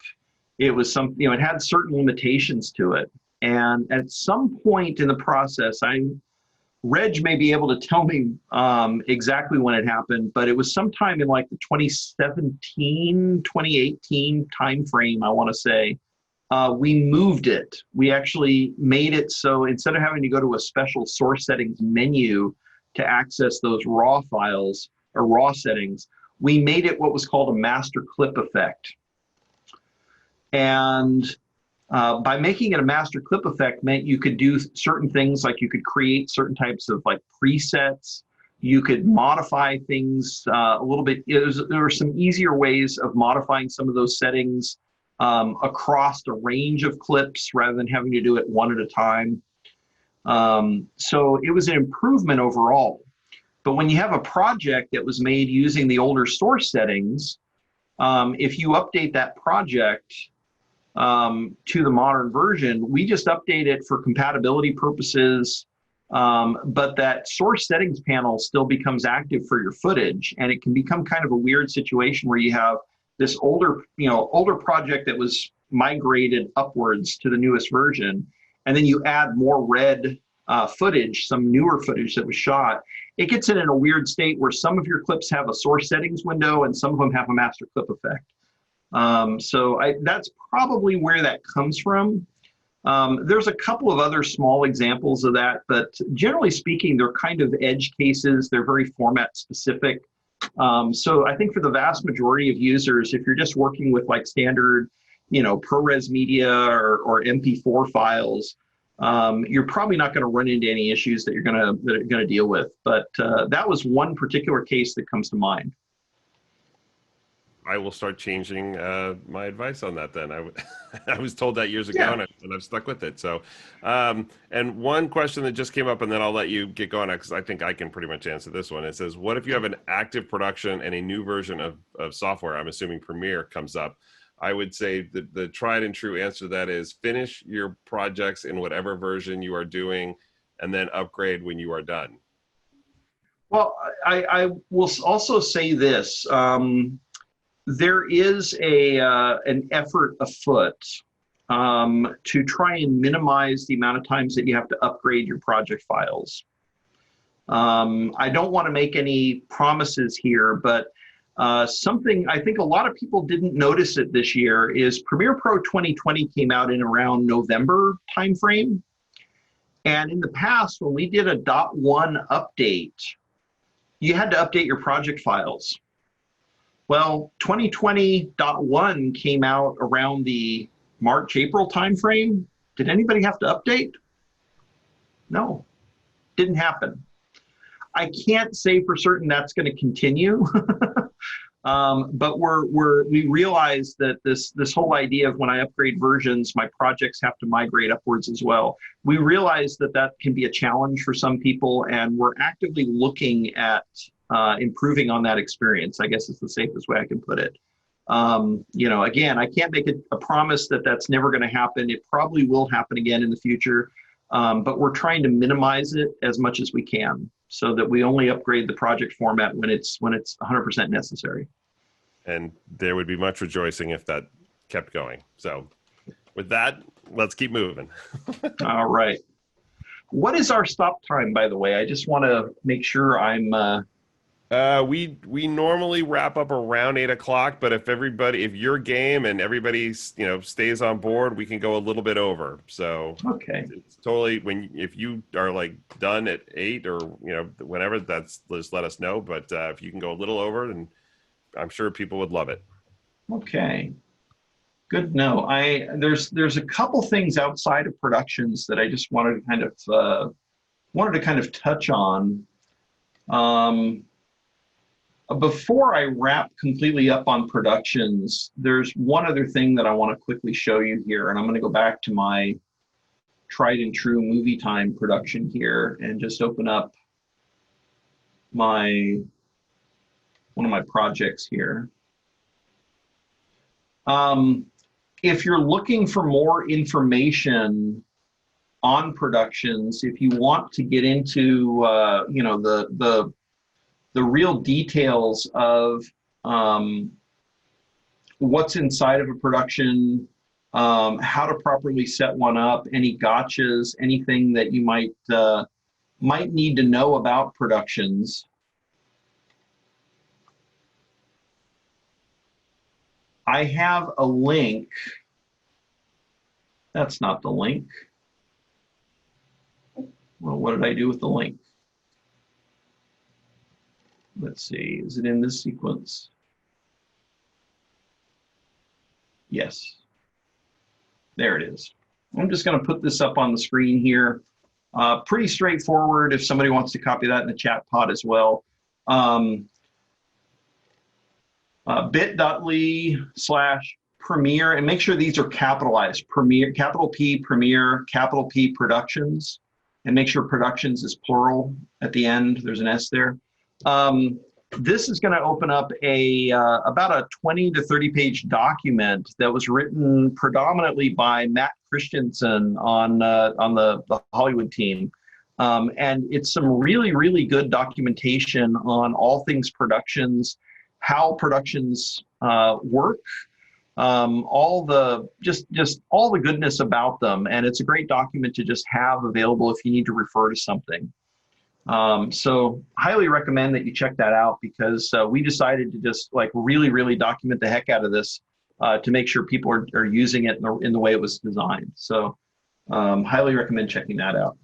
[SPEAKER 3] It was some, you know, it had certain limitations to it. And at some point in the process, Reg may be able to tell me exactly when it happened, but it was sometime in like the 2017, 2018 timeframe, I want to say. We moved it. We actually made it so instead of having to go to a special source settings menu to access those raw files or raw settings, we made it what was called a master clip effect. And by making it a master clip effect meant you could do certain things, like you could create certain types of like presets. You could modify things a little bit. There were some easier ways of modifying some of those settings across a range of clips rather than having to do it one at a time. So it was an improvement overall. But when you have a project that was made using the older source settings, if you update that project to the modern version, we just update it for compatibility purposes, but that source settings panel still becomes active for your footage, and it can become kind of a weird situation where you have this older project that was migrated upwards to the newest version, and then you add more red footage, some newer footage that was shot. It gets in a weird state where some of your clips have a source settings window and some of them have a master clip effect. So that's probably where that comes from. There's a couple of other small examples of that, but generally speaking, they're kind of edge cases. They're very format specific. So I think for the vast majority of users, if you're just working with like standard, you know, ProRes media or MP4 files, you're probably not going to run into any issues that you're going to deal with. But that was one particular case that comes to mind.
[SPEAKER 1] I will start changing my advice on that then. I was told that years ago, and I've stuck with it. So, and one question that just came up, and then I'll let you get going because I think I can pretty much answer this one. It says, what if you have an active production and a new version of software, I'm assuming Premiere, comes up? I would say the tried and true answer to that is finish your projects in whatever version you are doing and then upgrade when you are done.
[SPEAKER 3] Well, I will also say this. There is an effort afoot to try and minimize the amount of times that you have to upgrade your project files. I don't want to make any promises here, but something I think a lot of people didn't notice it this year is Premiere Pro 2020 came out in around November timeframe. And in the past, when we did a .1 update, you had to update your project files. Well, 2020.1 came out around the March, April timeframe. Did anybody have to update? No, didn't happen. I can't say for certain that's going to continue, but we realize that this whole idea of when I upgrade versions, my projects have to migrate upwards as well. We realize that can be a challenge for some people, and we're actively looking at improving on that experience, I guess is the safest way I can put it. Again, I can't make a promise that that's never going to happen. It probably will happen again in the future, but we're trying to minimize it as much as we can so that we only upgrade the project format when it's 100% necessary.
[SPEAKER 1] And there would be much rejoicing if that kept going. So with that, let's keep moving.
[SPEAKER 3] All right. What is our stop time, by the way? I just want to make sure I'm...
[SPEAKER 1] We normally wrap up around 8 o'clock, but if you're game and everybody, stays on board, we can go a little bit over. So
[SPEAKER 3] okay,
[SPEAKER 1] it's totally if you are like done at 8 or, whenever, just let us know. But if you can go a little over, then I'm sure people would love it.
[SPEAKER 3] Okay. Good to know. There's a couple things outside of productions that I just wanted to kind of touch on. Before I wrap completely up on productions, there's one other thing that I want to quickly show you here, and I'm going to go back to my tried and true movie time production here and just open up one of my projects here. If you're looking for more information on productions, if you want to get into the real details of what's inside of a production, how to properly set one up, any gotchas, anything that you might need to know about productions, I have a link. That's not the link. Well, what did I do with the link? Let's see, is it in this sequence? Yes, there it is. I'm just going to put this up on the screen here. Pretty straightforward if somebody wants to copy that in the chat pod as well. bit.ly/Premiere, and make sure these are capitalized. Premiere, capital P, Premiere, capital P, Productions, and make sure Productions is plural at the end. There's an S there. This is going to open up about a 20 to 30 page document that was written predominantly by Matt Christensen on the Hollywood team. And it's some really, really good documentation on all things productions, how productions work, all the all the goodness about them. And it's a great document to just have available if you need to refer to something. So highly recommend that you check that out, because we decided to just really, really document the heck out of this to make sure people are using it in the way it was designed. So highly recommend checking that out.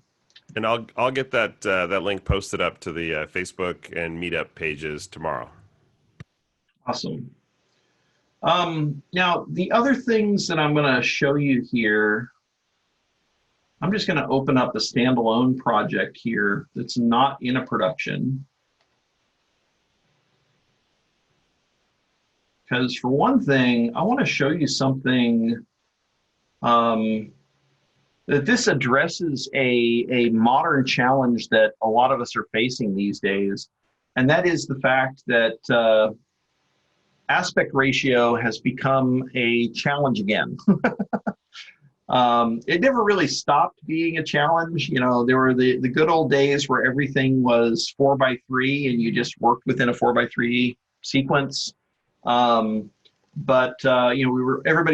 [SPEAKER 1] And I'll get that link posted up to the Facebook and Meetup pages tomorrow.
[SPEAKER 3] Awesome. Now, the other things that I'm going to show you here, I'm just going to open up a standalone project here that's not in a production. Because for one thing, I want to show you something that this addresses a modern challenge that a lot of us are facing these days. And that is the fact that aspect ratio has become a challenge again. It never really stopped being a challenge. There were the good old days where everything was 4:3 and you just worked within a 4:3 sequence. Everybody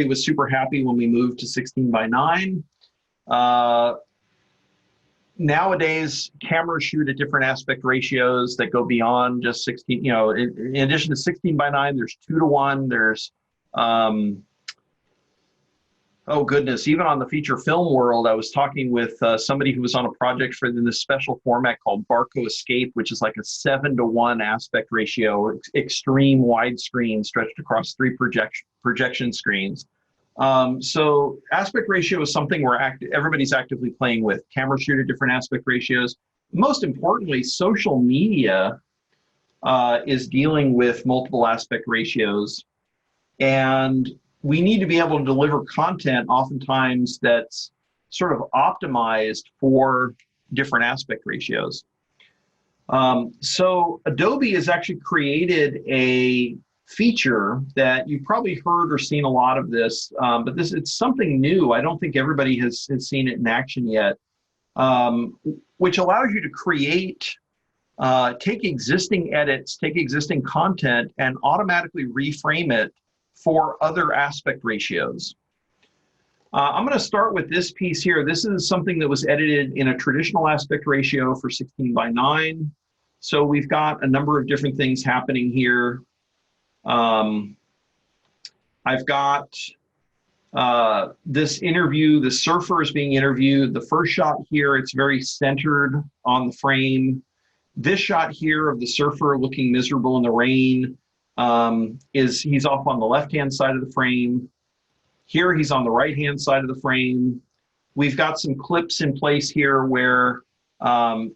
[SPEAKER 3] was super happy when we moved to 16:9. Nowadays, cameras shoot at different aspect ratios that go beyond just 16. In addition to 16:9, there's 2:1. There's oh goodness, even on the feature film world, I was talking with somebody who was on a project in this special format called Barco Escape, which is like a 7:1 aspect ratio, extreme widescreen stretched across 3 projection screens. So aspect ratio is something everybody's actively playing with. Cameras shoot at different aspect ratios. Most importantly, social media is dealing with multiple aspect ratios, and we need to be able to deliver content oftentimes that's sort of optimized for different aspect ratios. So Adobe has actually created a feature that you've probably heard or seen a lot of this, but it's something new. I don't think everybody has seen it in action yet, which allows you to create, take existing edits, take existing content, and automatically reframe it for other aspect ratios. I'm going to start with this piece here. This is something that was edited in a traditional aspect ratio for 16:9. So we've got a number of different things happening here. I've got this interview, the surfer is being interviewed. The first shot here, it's very centered on the frame. This shot here of the surfer looking miserable in the rain he's off on the left-hand side of the frame. Here he's on the right-hand side of the frame. We've got some clips in place here where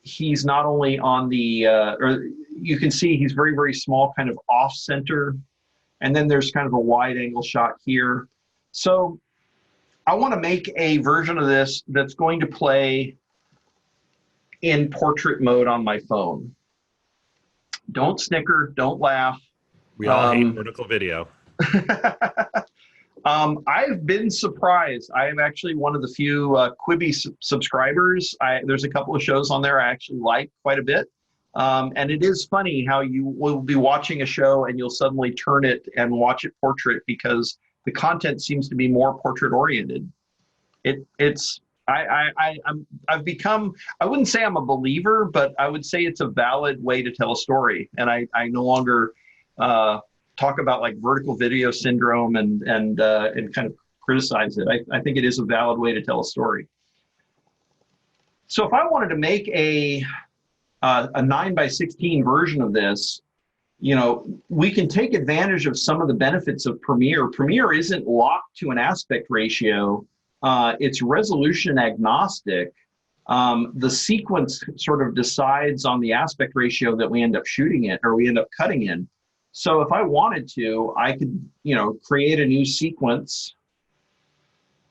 [SPEAKER 3] he's not only on the, or you can see he's very, very small, kind of off-center. And then there's kind of a wide angle shot here. So I want to make a version of this that's going to play in portrait mode on my phone. Don't snicker, don't laugh.
[SPEAKER 1] We all hate vertical video.
[SPEAKER 3] I've been surprised. I am actually one of the few Quibi subscribers. There's a couple of shows on there I actually like quite a bit. And it is funny how you will be watching a show and you'll suddenly turn it and watch it portrait because the content seems to be more portrait oriented. I've become, I wouldn't say I'm a believer, but I would say it's a valid way to tell a story. And I no longer talk about like vertical video syndrome and kind of criticize it. I think it is a valid way to tell a story. So if I wanted to make a 9:16 version of this, you know, we can take advantage of some of the benefits of Premiere. Premiere isn't locked to an aspect ratio. It's resolution agnostic. The sequence sort of decides on the aspect ratio that we end up shooting it or we end up cutting in. So if I wanted to, I could, you know, create a new sequence.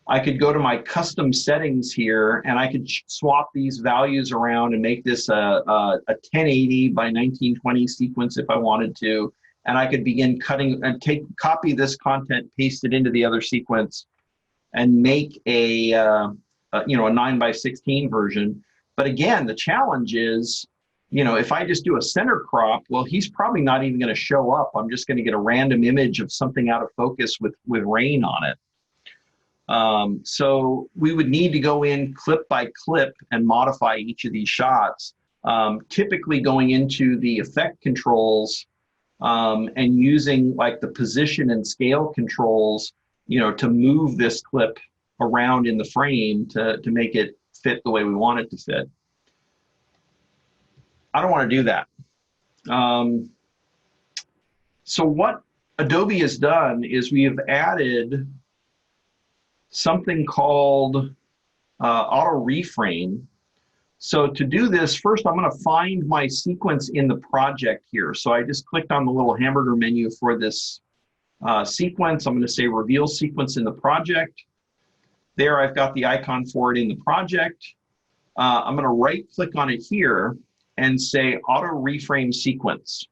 [SPEAKER 3] I could go to my custom settings here and I could swap these values around and make this a 1080 by 1920 sequence if I wanted to. And I could begin cutting and copy this content, paste it into the other sequence and make a 9:16 version. But again, the challenge is, you know, if I just do a center crop, well, he's probably not even going to show up. I'm just going to get a random image of something out of focus with rain on it. So we would need to go in clip by clip and modify each of these shots, typically going into the effect controls and using like the position and scale controls, you know, to move this clip around in the frame to make it fit the way we want it to fit. I don't want to do that. So what Adobe has done is we have added something called auto reframe. So to do this, first I'm going to find my sequence in the project here. So I just clicked on the little hamburger menu for this sequence. I'm going to say reveal sequence in the project. There I've got the icon for it in the project. I'm going to right click on it here and say auto reframe sequence.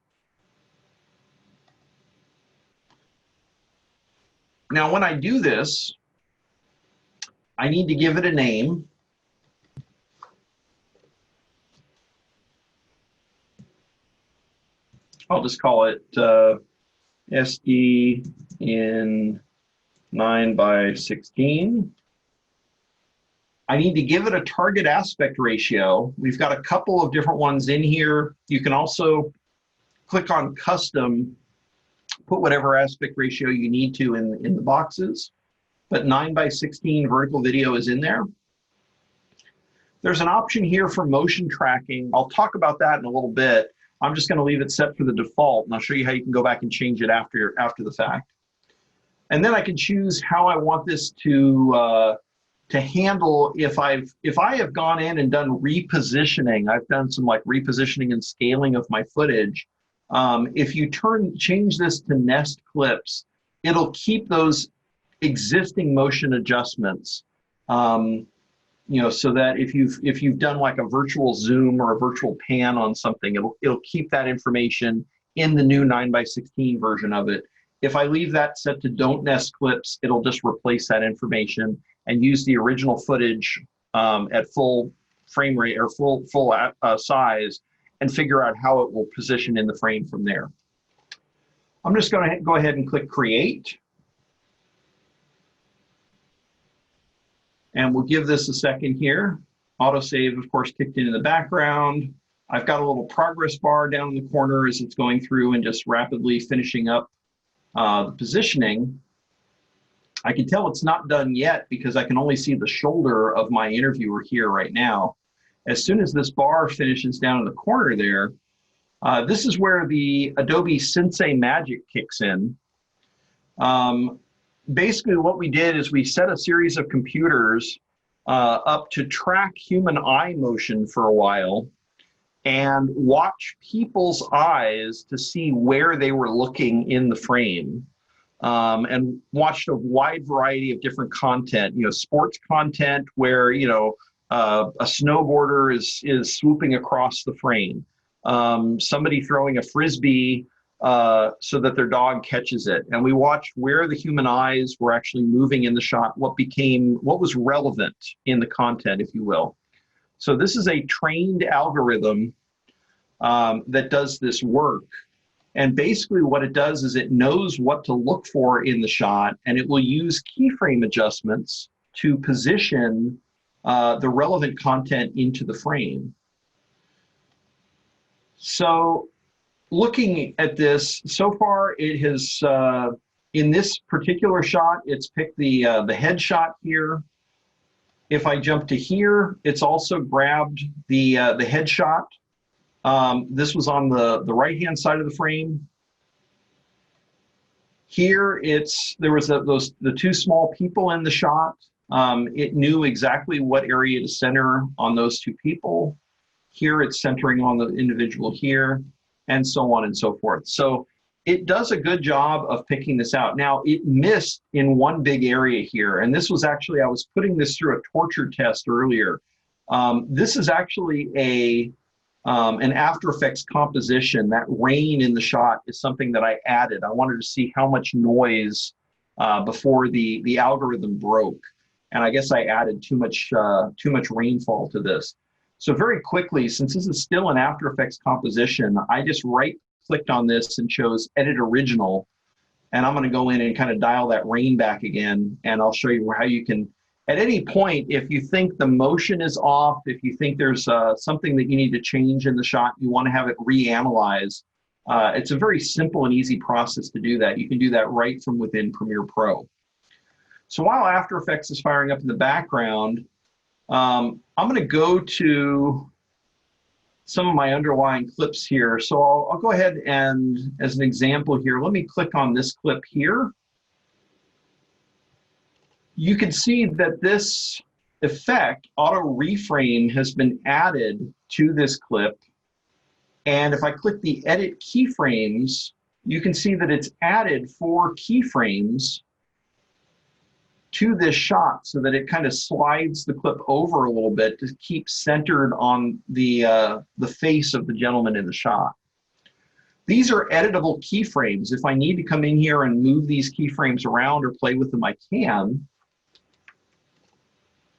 [SPEAKER 3] Now when I do this, I need to give it a name. I'll just call it SD in 9:16. I need to give it a target aspect ratio. We've got a couple of different ones in here. You can also click on custom, put whatever aspect ratio you need to in the boxes. But 9:16 vertical video is in there. There's an option here for motion tracking. I'll talk about that in a little bit. I'm just going to leave it set for the default, and I'll show you how you can go back and change it after the fact. And then I can choose how I want this to handle if I have gone in and done repositioning. I've done some like repositioning and scaling of my footage. If you change this to nest clips, it'll keep those existing motion adjustments, you know, so that if you've done like a virtual zoom or a virtual pan on something, it'll keep that information in the new 9:16 version of it. If I leave that set to don't nest clips, it'll just replace that information and use the original footage at full frame rate or full size and figure out how it will position in the frame from there. I'm just going to go ahead and click create. And we'll give this a second here. Autosave, of course, kicked in the background. I've got a little progress bar down in the corner as it's going through and just rapidly finishing up the positioning. I can tell it's not done yet because I can only see the shoulder of my interviewer here right now. As soon as this bar finishes down in the corner there, this is where the Adobe Sensei magic kicks in. Basically what we did is we set a series of computers up to track human eye motion for a while and watch people's eyes to see where they were looking in the frame, and watched a wide variety of different content, sports content where, a snowboarder is swooping across the frame, somebody throwing a Frisbee so that their dog catches it. And we watched where the human eyes were actually moving in the shot, what was relevant in the content, if you will. So this is a trained algorithm that does this work. And basically what it does is it knows what to look for in the shot, and it will use keyframe adjustments to position the relevant content into the frame. So looking at this, so far it has, in this particular shot, it's picked the head shot here. If I jump to here, it's also grabbed the head shot. This was on the right-hand side of the frame. Here, there was the two small people in the shot. It knew exactly what area to center on those two people. Here, it's centering on the individual here, and so on and so forth. So it does a good job of picking this out. Now, it missed in one big area here, and this was actually, I was putting this through a torture test earlier. This is actually an After Effects composition. That rain in the shot is something that I added. I wanted to see how much noise before the algorithm broke. And I guess I added too much rainfall to this. So very quickly, since this is still an After Effects composition, I just right-clicked on this and chose Edit Original. And I'm going to go in and kind of dial that rain back again. And I'll show you how you can, at any point, if you think the motion is off, if you think there's something that you need to change in the shot, you want to have it reanalyze. It's a very simple and easy process to do that. You can do that right from within Premiere Pro. So while After Effects is firing up in the background, I'm going to go to some of my underlying clips here. So I'll go ahead and, as an example here, let me click on this clip here. You can see that this effect, auto reframe, has been added to this clip. And if I click the edit keyframes, you can see that it's added 4 keyframes to this shot so that it kind of slides the clip over a little bit to keep centered on the face of the gentleman in the shot. These are editable keyframes. If I need to come in here and move these keyframes around or play with them, I can.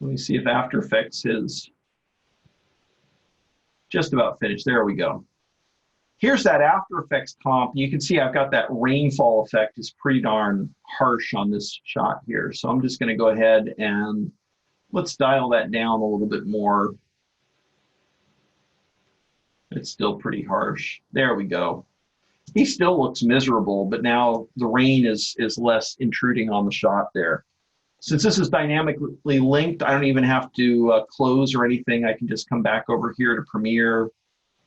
[SPEAKER 3] Let me see if After Effects is just about finished. There we go. Here's that After Effects comp. You can see I've got that rainfall effect. It's pretty darn harsh on this shot here. So I'm just going to go ahead and let's dial that down a little bit more. It's still pretty harsh. There we go. He still looks miserable, but now the rain is less intruding on the shot there. Since this is dynamically linked, I don't even have to close or anything. I can just come back over here to Premiere,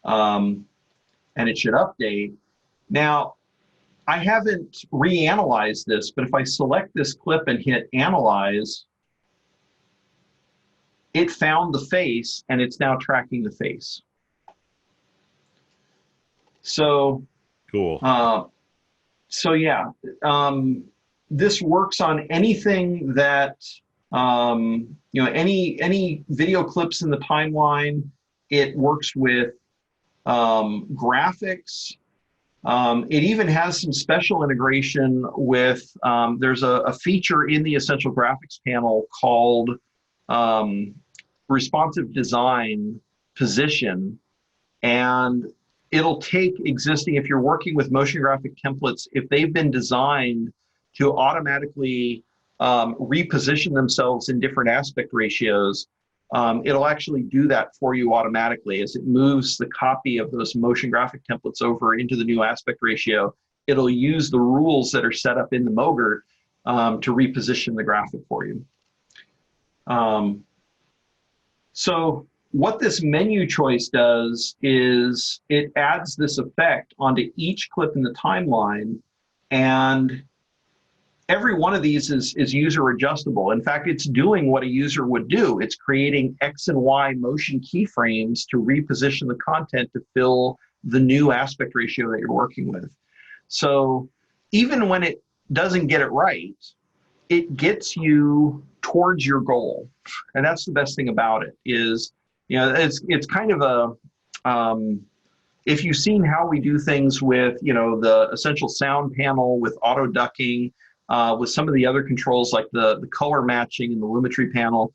[SPEAKER 3] and it should update. Now, I haven't reanalyzed this, but if I select this clip and hit Analyze, it found the face, and it's now tracking the face. So,
[SPEAKER 1] cool.
[SPEAKER 3] So yeah, this works on anything that, any video clips in the timeline. It works with graphics. It even has some special integration with, there's a feature in the Essential Graphics panel called responsive design position, and it'll take existing, if you're working with motion graphic templates, if they've been designed to automatically reposition themselves in different aspect ratios, it'll actually do that for you automatically as it moves the copy of those motion graphic templates over into the new aspect ratio. It'll use the rules that are set up in the Mogert to reposition the graphic for you. So what this menu choice does is it adds this effect onto each clip in the timeline, and every one of these is user adjustable. In fact, it's doing what a user would do. It's creating X and Y motion keyframes to reposition the content to fill the new aspect ratio that you're working with. So even when it doesn't get it right, it gets you towards your goal. And that's the best thing about it is, you know, it's kind of a, if you've seen how we do things with, you know, the Essential Sound panel with auto ducking, with some of the other controls like the color matching in the Lumetri panel,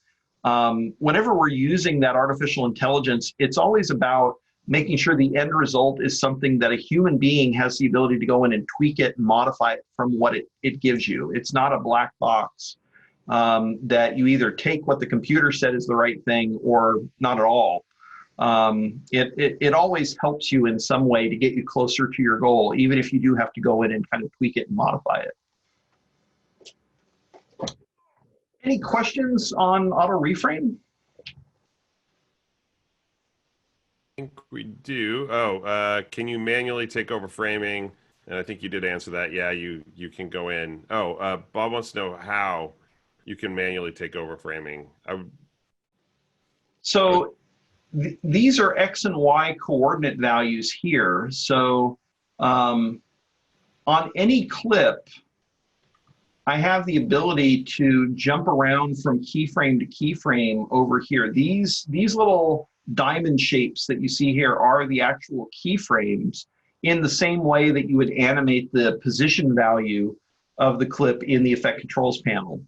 [SPEAKER 3] whenever we're using that artificial intelligence, it's always about making sure the end result is something that a human being has the ability to go in and tweak it and modify it from what it gives you. It's not a black box that you either take what the computer said is the right thing or not at all. It always helps you in some way to get you closer to your goal, even if you do have to go in and kind of tweak it and modify it. Any questions on auto reframe?
[SPEAKER 1] I think we do. Oh, can you manually take over framing? And I think you did answer that. Yeah, you can go in. Oh, Bob wants to know how you can manually take over framing.
[SPEAKER 3] So these are X and Y coordinate values here. So on any clip, I have the ability to jump around from keyframe to keyframe over here. These little diamond shapes that you see here are the actual keyframes, in the same way that you would animate the position value of the clip in the Effect Controls panel.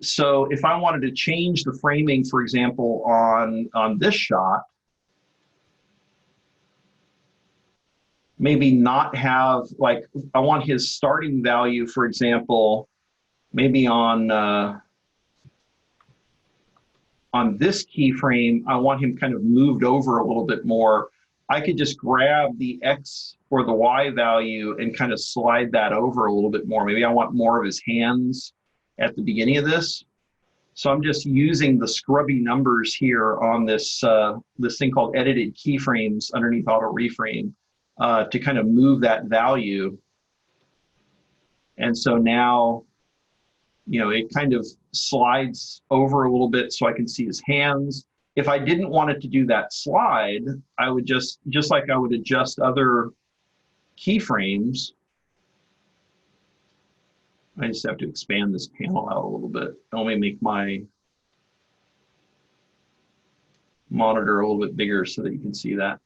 [SPEAKER 3] So if I wanted to change the framing, for example, on this shot, maybe not have, like, I want his starting value, for example, maybe on this keyframe, I want him kind of moved over a little bit more. I could just grab the X or the Y value and kind of slide that over a little bit more. Maybe I want more of his hands at the beginning of this. So I'm just using the scrubby numbers here on this, this thing called edited keyframes underneath auto reframe to kind of move that value. And so now, you know, it kind of slides over a little bit so I can see his hands. If I didn't want it to do that slide, I would just like I would adjust other keyframes. I just have to expand this panel out a little bit. Let me make my monitor a little bit bigger so that you can see that.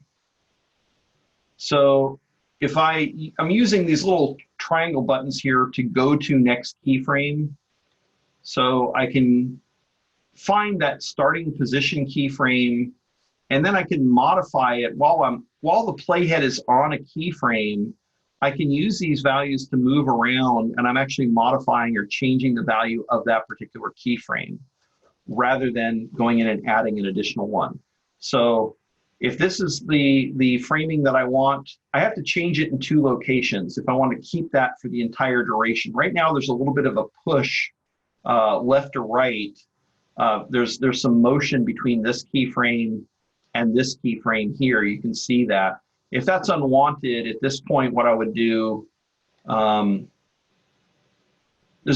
[SPEAKER 3] So if I'm using these little triangle buttons here to go to next keyframe. So I can find that starting position keyframe, and then I can modify it while the playhead is on a keyframe. I can use these values to move around, and I'm actually modifying or changing the value of that particular keyframe rather than going in and adding an additional one. So if this is the framing that I want, I have to change it in 2 locations if I want to keep that for the entire duration. Right now, there's a little bit of a push left or right. There's some motion between this keyframe and this keyframe here. You can see that. If that's unwanted, at this point, what I would do, there's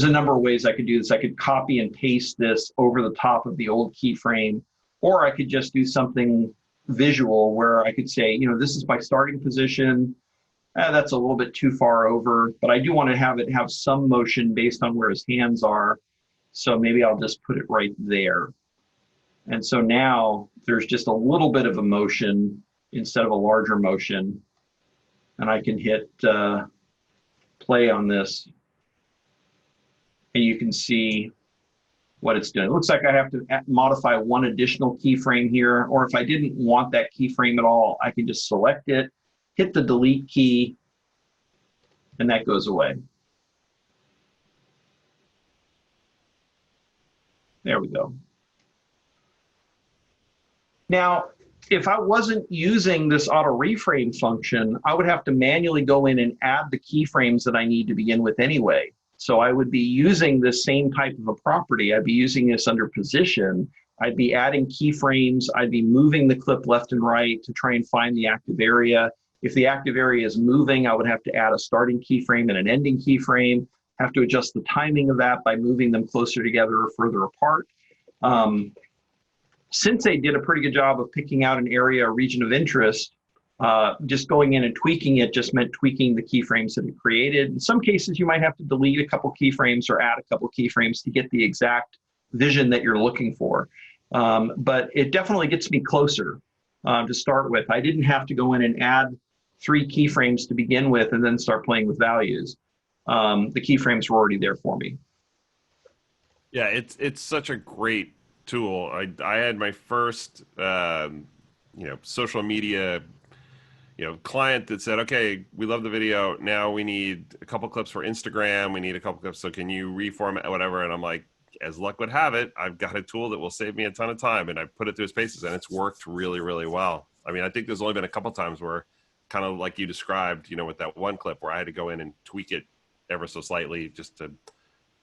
[SPEAKER 3] a number of ways I could do this. I could copy and paste this over the top of the old keyframe, or I could just do something visual where I could say, you know, this is my starting position. That's a little bit too far over, but I do want to have it have some motion based on where his hands are. So maybe I'll just put it right there. And so now there's just a little bit of a motion instead of a larger motion. and I can hit play on this, and you can see what it's doing. It looks like I have to modify one additional keyframe here, or if I didn't want that keyframe at all, I can just select it, hit the delete key, and that goes away. There we go. Now, if I wasn't using this auto reframe function, I would have to manually go in and add the keyframes that I need to begin with anyway. So I would be using the same type of a property. I'd be using this under position. I'd be adding keyframes. I'd be moving the clip left and right to try and find the active area. If the active area is moving, I would have to add a starting keyframe and an ending keyframe, have to adjust the timing of that by moving them closer together or further apart. Since they did a pretty good job of picking out an area, a region of interest, just going in and tweaking it just meant tweaking the keyframes that it created. In some cases, you might have to delete a couple keyframes or add a couple keyframes to get the exact vision that you're looking for. But it definitely gets me closer to start with. I didn't have to go in and add 3 keyframes to begin with and then start playing with values. The keyframes were already there for me.
[SPEAKER 1] Yeah, it's such a great tool. I had my first social media client that said, okay, we love the video, now we need a couple clips for Instagram, we need a couple clips, so can you reformat whatever? And I'm like, as luck would have it, I've got a tool that will save me a ton of time, and I put it through its paces, and it's worked really, really well. I mean, I think there's only been a couple times where, kind of like you described, with that one clip where I had to go in and tweak it ever so slightly just to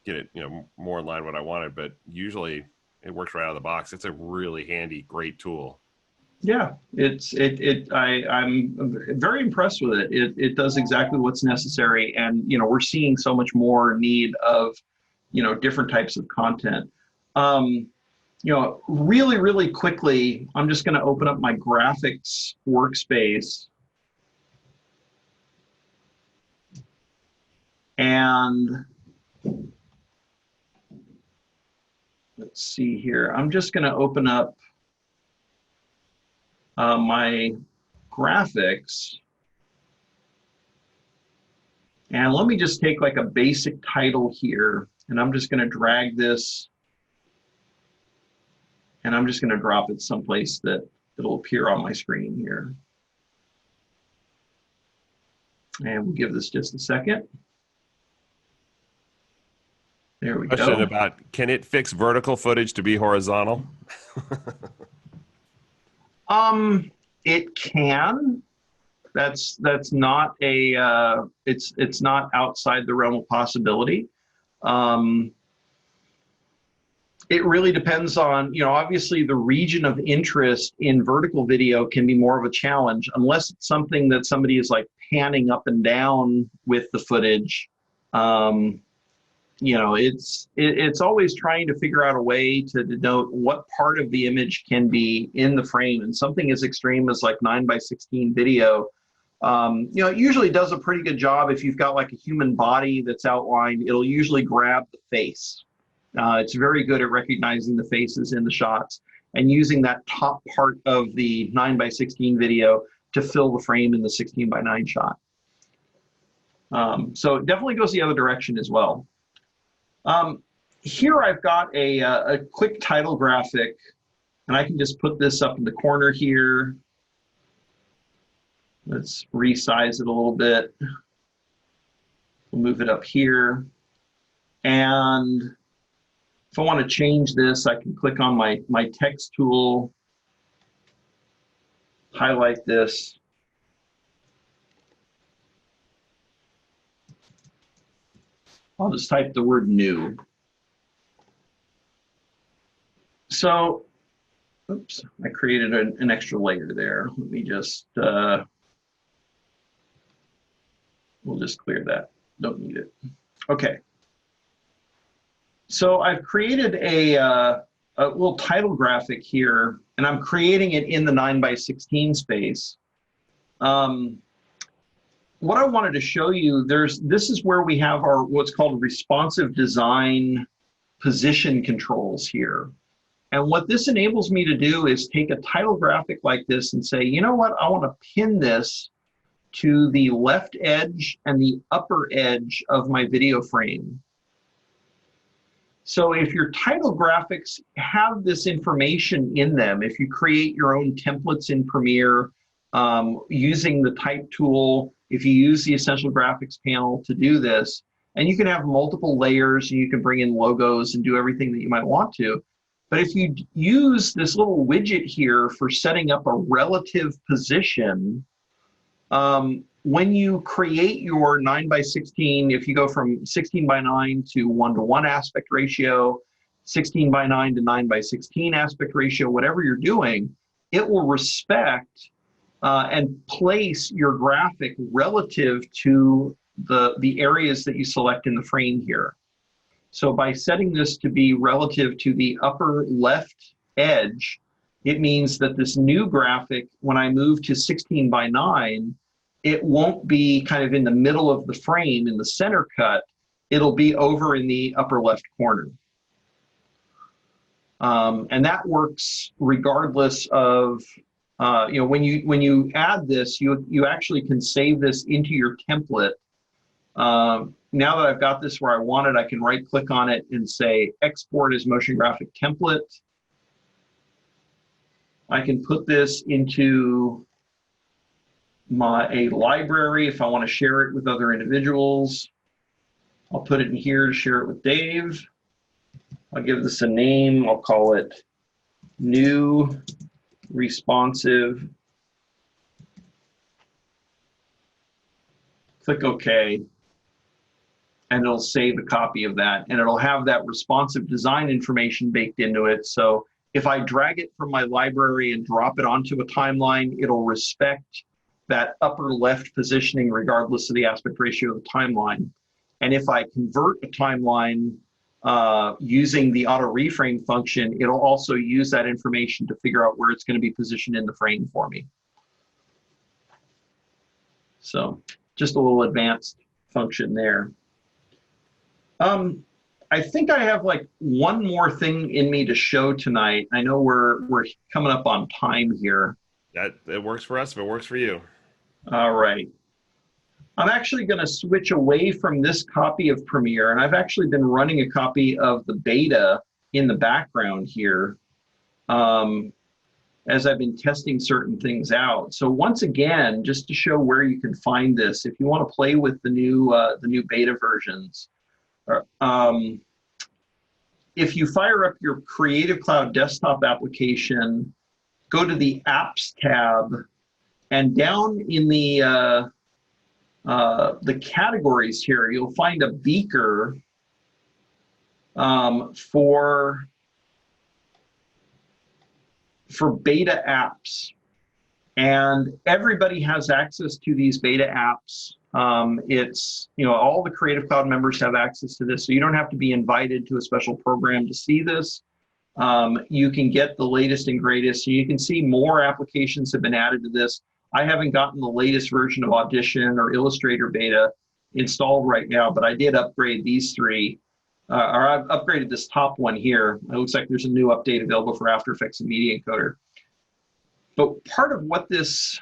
[SPEAKER 1] get it, more in line with what I wanted. But usually it works right out of the box. It's a really handy, great tool.
[SPEAKER 3] Yeah, I'm very impressed with it. It does exactly what's necessary, and we're seeing so much more need of different types of content. Really, really quickly, I'm just going to open up my graphics workspace, and let's see here. I'm just going to open up my graphics, and let me just take like a basic title here, and I'm just going to drag this, and I'm just going to drop it someplace that it'll appear on my screen here. And we'll give this just a second. There we go.
[SPEAKER 1] Question about, can it fix vertical footage to be horizontal?
[SPEAKER 3] It can. That's not a it's not outside the realm of possibility. It really depends on, obviously the region of interest in vertical video can be more of a challenge unless it's something that somebody is like panning up and down with the footage. It's always trying to figure out a way to denote what part of the image can be in the frame, and something as extreme as like 9:16 video, it usually does a pretty good job. If you've got like a human body that's outlined, it'll usually grab the face. It's very good at recognizing the faces in the shots and using that top part of the 9:16 video to fill the frame in the 16:9 shot. So it definitely goes the other direction as well. Here I've got a quick title graphic, and I can just put this up in the corner here. Let's resize it a little bit. We'll move it up here. And if I want to change this, I can click on my text tool, highlight this. I'll just type the word new. So, oops, I created an extra layer there. Let me just, we'll just clear that. Don't need it. Okay. So I've created a little title graphic here, and I'm creating it in the 9:16 space. What I wanted to show you, this is where we have our what's called responsive design position controls here. And what this enables me to do is take a title graphic like this and say, you know what, I want to pin this to the left edge and the upper edge of my video frame. So if your title graphics have this information in them, if you create your own templates in Premiere using the type tool, if you use the Essential Graphics panel to do this, and you can have multiple layers and you can bring in logos and do everything that you might want to. But if you use this little widget here for setting up a relative position, when you create your 9:16, if you go from 16:9 to 1:1 aspect ratio, 16:9 to 9:16 aspect ratio, whatever you're doing, it will respect and place your graphic relative to the areas that you select in the frame here. So by setting this to be relative to the upper left edge, it means that this new graphic, when I move to 16:9, it won't be kind of in the middle of the frame in the center cut. It'll be over in the upper left corner. And that works regardless of, when you add this, you actually can save this into your template. Now that I've got this where I want it, I can right click on it and say export as motion graphic template. I can put this into a library if I want to share it with other individuals. I'll put it in here to share it with Dave. I'll give this a name. I'll call it new responsive. Click OK. And it'll save a copy of that. And it'll have that responsive design information baked into it. So if I drag it from my library and drop it onto a timeline, it'll respect that upper left positioning regardless of the aspect ratio of the timeline. And if I convert a timeline using the auto reframe function, it'll also use that information to figure out where it's going to be positioned in the frame for me. So just a little advanced function there. I think I have like one more thing in me to show tonight. I know we're coming up on time here.
[SPEAKER 1] It works for us if it works for you.
[SPEAKER 3] All right. I'm actually going to switch away from this copy of Premiere, and I've actually been running a copy of the beta in the background here as I've been testing certain things out. So once again, just to show where you can find this, if you want to play with the new beta versions, if you fire up your Creative Cloud desktop application, go to the Apps tab, and down in the categories here, you'll find a beaker for beta apps. And everybody has access to these beta apps. It's, all the Creative Cloud members have access to this, so you don't have to be invited to a special program to see this. You can get the latest and greatest. So you can see more applications have been added to this. I haven't gotten the latest version of Audition or Illustrator beta installed right now, but I did upgrade these three, or I've upgraded this top one here. It looks like there's a new update available for After Effects and Media Encoder. But part of what this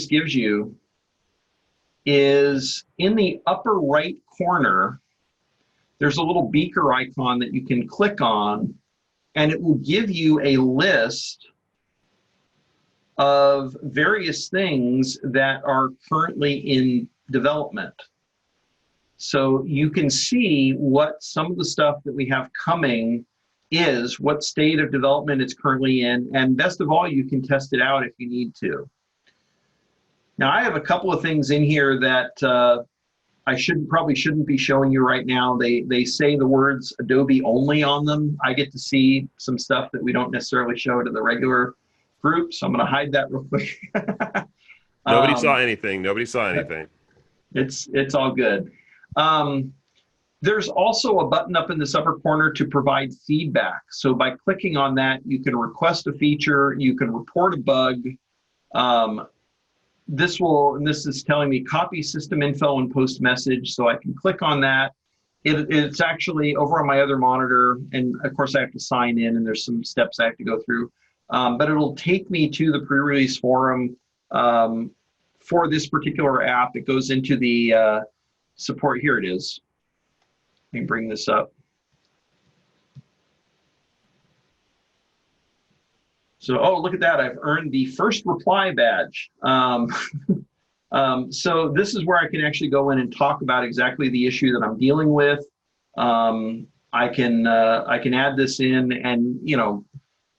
[SPEAKER 3] gives you is in the upper right corner, there's a little beaker icon that you can click on, and it will give you a list of various things that are currently in development. So you can see what some of the stuff that we have coming is, what state of development it's currently in, and best of all, you can test it out if you need to. Now, I have a couple of things in here that I probably shouldn't be showing you right now. They say the words Adobe only on them. I get to see some stuff that we don't necessarily show to the regular group, so I'm going to hide that real quick.
[SPEAKER 1] Nobody saw anything. Nobody saw anything.
[SPEAKER 3] It's all good. There's also a button up in this upper corner to provide feedback. So by clicking on that, you can request a feature, you can report a bug. This is telling me copy system info and post message, so I can click on that. It's actually over on my other monitor, and of course I have to sign in, and there's some steps I have to go through. But it'll take me to the pre-release forum for this particular app. It goes into the support. Here it is. Let me bring this up. So, oh, look at that. I've earned the first reply badge. So this is where I can actually go in and talk about exactly the issue that I'm dealing with. I can add this in, and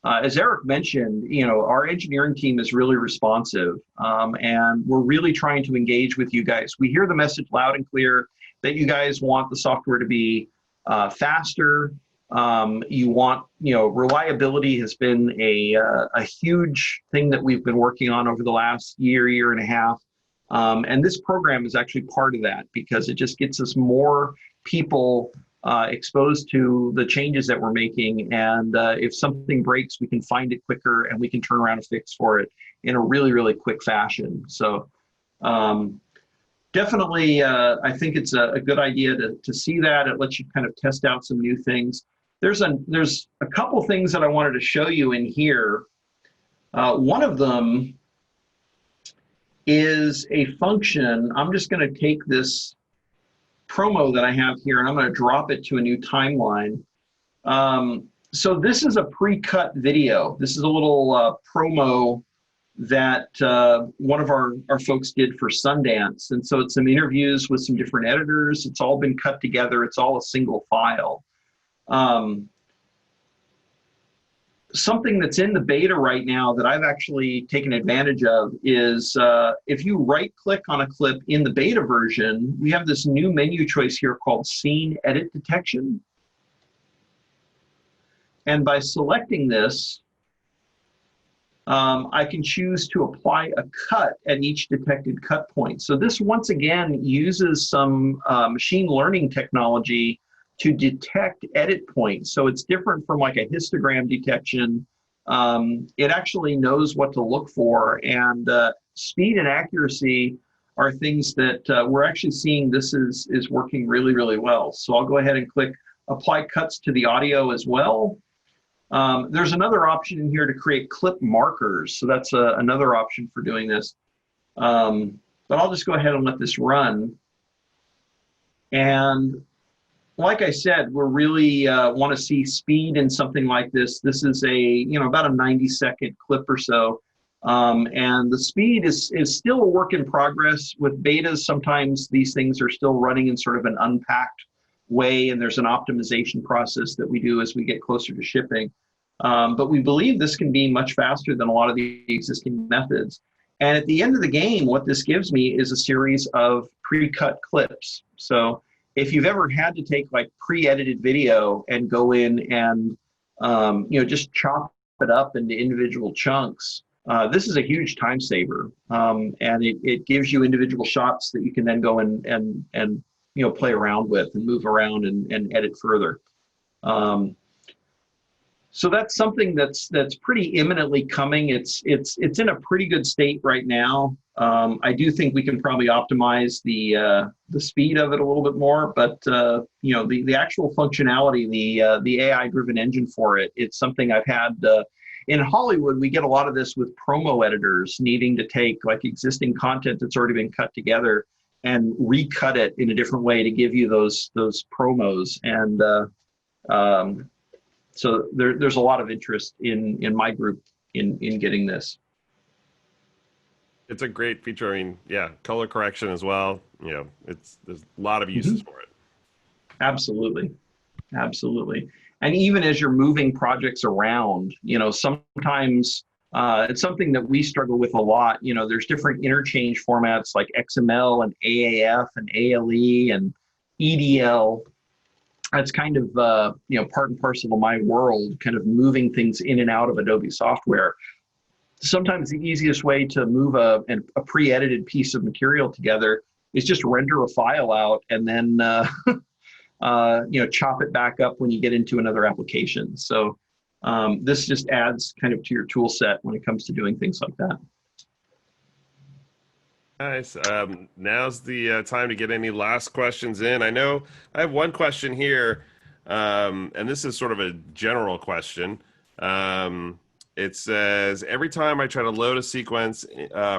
[SPEAKER 3] as Eric mentioned, our engineering team is really responsive, and we're really trying to engage with you guys. We hear the message loud and clear that you guys want the software to be faster. You want, reliability has been a huge thing that we've been working on over the last year and a half. And this program is actually part of that, because it just gets us more people exposed to the changes that we're making. And if something breaks, we can find it quicker and we can turn around a fix for it in a really, really quick fashion. So definitely, I think it's a good idea to see that. It lets you kind of test out some new things. There's a couple things that I wanted to show you in here. One of them is a function. I'm just going to take this promo that I have here and I'm going to drop it to a new timeline. So this is a pre-cut video. This is a little promo that one of our folks did for Sundance. And so it's some interviews with some different editors. It's all been cut together. It's all a single file. Something that's in the beta right now that I've actually taken advantage of is if you right-click on a clip in the beta version, we have this new menu choice here called Scene Edit Detection. And by selecting this, I can choose to apply a cut at each detected cut point. So this, once again, uses some machine learning technology to detect edit points. So it's different from like a histogram detection. It actually knows what to look for, and speed and accuracy are things that we're actually seeing this is working really, really well. So I'll go ahead and click Apply Cuts to the audio as well. There's another option in here to create clip markers. So that's another option for doing this. But I'll just go ahead and let this run. And like I said, we really want to see speed in something like this. This is about a 90-second clip or so. And the speed is still a work in progress. With betas, sometimes these things are still running in sort of an unpacked way, and there's an optimization process that we do as we get closer to shipping. But we believe this can be much faster than a lot of the existing methods. And at the end of the game, what this gives me is a series of pre-cut clips. So if you've ever had to take like pre-edited video and go in and just chop it up into individual chunks, this is a huge time saver, and it gives you individual shots that you can then go and play around with and move around and edit further. So that's something that's pretty imminently coming. It's in a pretty good state right now. I do think we can probably optimize the speed of it a little bit more, but the actual functionality, the AI-driven engine for it, it's something I've had in Hollywood. We get a lot of this with promo editors needing to take like existing content that's already been cut together and recut it in a different way to give you those promos. And so there's a lot of interest in my group in getting this.
[SPEAKER 1] It's a great feature. I mean, yeah, color correction as well. There's a lot of uses for it.
[SPEAKER 3] Absolutely. And even as you're moving projects around, sometimes it's something that we struggle with a lot. There's different interchange formats like XML and AAF and ALE and EDL. That's kind of part and parcel of my world, kind of moving things in and out of Adobe software. Sometimes the easiest way to move a pre-edited piece of material together is just render a file out and then chop it back up when you get into another application. So this just adds kind of to your tool set when it comes to doing things like that.
[SPEAKER 1] Nice. Now's the time to get any last questions in. I know I have one question here, and this is sort of a general question. It says, every time I try to load a sequence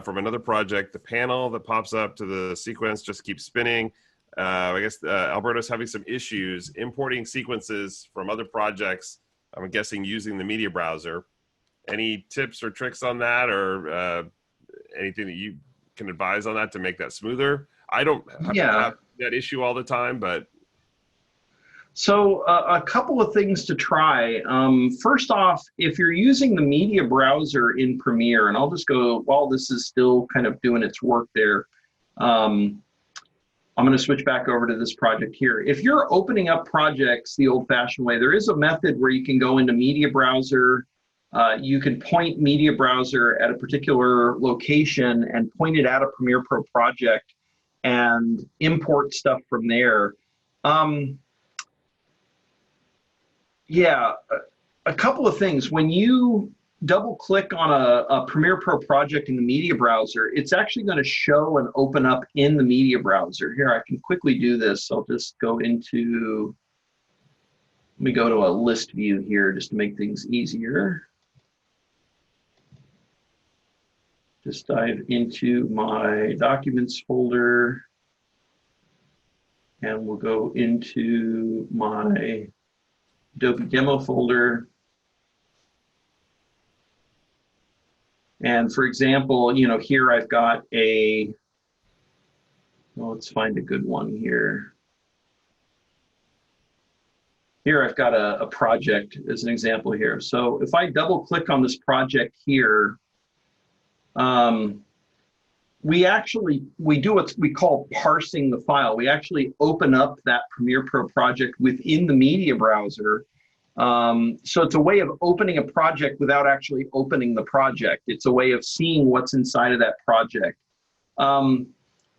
[SPEAKER 1] from another project, the panel that pops up to the sequence just keeps spinning. I guess Alberto's having some issues importing sequences from other projects, I'm guessing using the media browser. Any tips or tricks on that, or anything that you can advise on that to make that smoother? I don't have that issue all the time, but.
[SPEAKER 3] So a couple of things to try. First off, if you're using the media browser in Premiere, and I'll just go while this is still kind of doing its work there, I'm going to switch back over to this project here. If you're opening up projects the old-fashioned way, there is a method where you can go into media browser. You can point media browser at a particular location and point it at a Premiere Pro project and import stuff from there. Yeah, a couple of things. When you double click on a Premiere Pro project in the media browser, it's actually going to show and open up in the media browser. Here, I can quickly do this. I'll just go into, let me go to a list view here just to make things easier. Just dive into my documents folder, and we'll go into my Adobe demo folder. And for example, here I've got well, let's find a good one here. Here I've got a project as an example here. So if I double click on this project here, we do what we call parsing the file. We actually open up that Premiere Pro project within the media browser. So it's a way of opening a project without actually opening the project. It's a way of seeing what's inside of that project.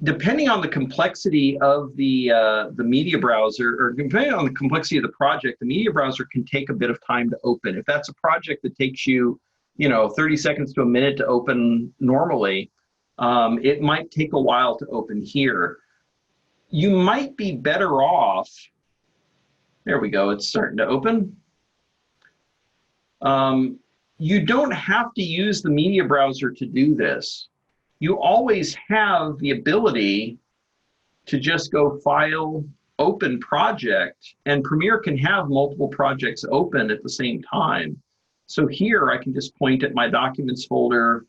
[SPEAKER 3] Depending on the complexity of the media browser, or depending on the complexity of the project, the media browser can take a bit of time to open. If that's a project that takes you, 30 seconds to a minute to open normally, it might take a while to open here. You might be better off, there we go, it's starting to open. You don't have to use the media browser to do this. You always have the ability to just go File, Open Project, and Premiere can have multiple projects open at the same time. So here I can just point at my Documents folder,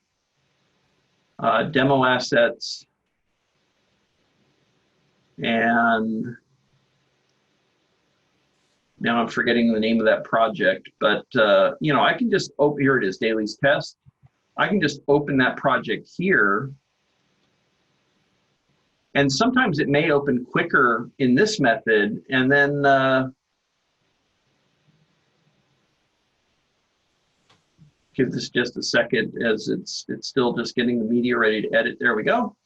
[SPEAKER 3] Demo Assets, and now I'm forgetting the name of that project, but I can just open, here it is, Dailies Test. I can just open that project here. And sometimes it may open quicker in this method, and then give this just a second as it's still just getting the media ready to edit. There we go.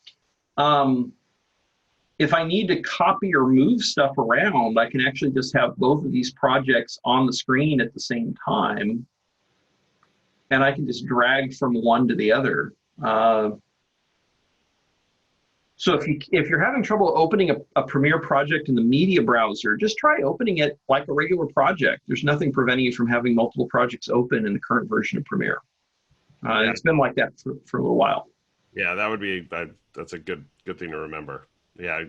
[SPEAKER 3] If I need to copy or move stuff around, I can actually just have both of these projects on the screen at the same time. And I can just drag from one to the other. So if you're having trouble opening a Premiere project in the media browser, just try opening it like a regular project. There's nothing preventing you from having multiple projects open in the current version of Premiere. It's been like that for a little while.
[SPEAKER 1] Yeah, that would be, that's a good thing to remember. Yeah.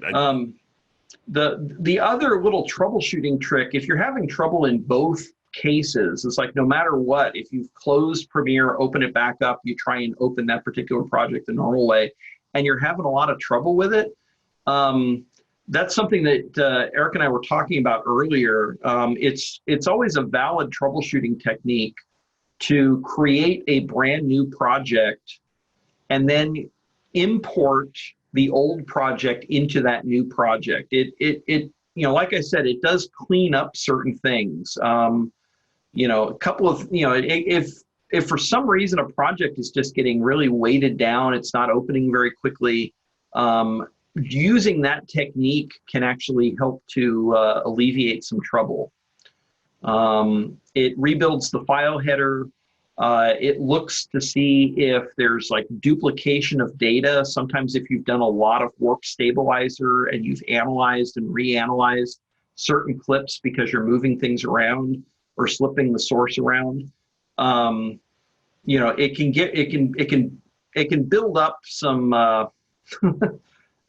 [SPEAKER 3] The other little troubleshooting trick, if you're having trouble in both cases, it's like no matter what, if you've closed Premiere, open it back up, you try and open that particular project the normal way, and you're having a lot of trouble with it, that's something that Eric and I were talking about earlier. It's always a valid troubleshooting technique to create a brand new project and then import the old project into that new project. It like I said, it does clean up certain things. A couple of, if for some reason a project is just getting really weighted down, it's not opening very quickly, using that technique can actually help to alleviate some trouble. It rebuilds the file header. It looks to see if there's like duplication of data. Sometimes if you've done a lot of Warp Stabilizer and you've analyzed and reanalyzed certain clips because you're moving things around or slipping the source around, it can build up some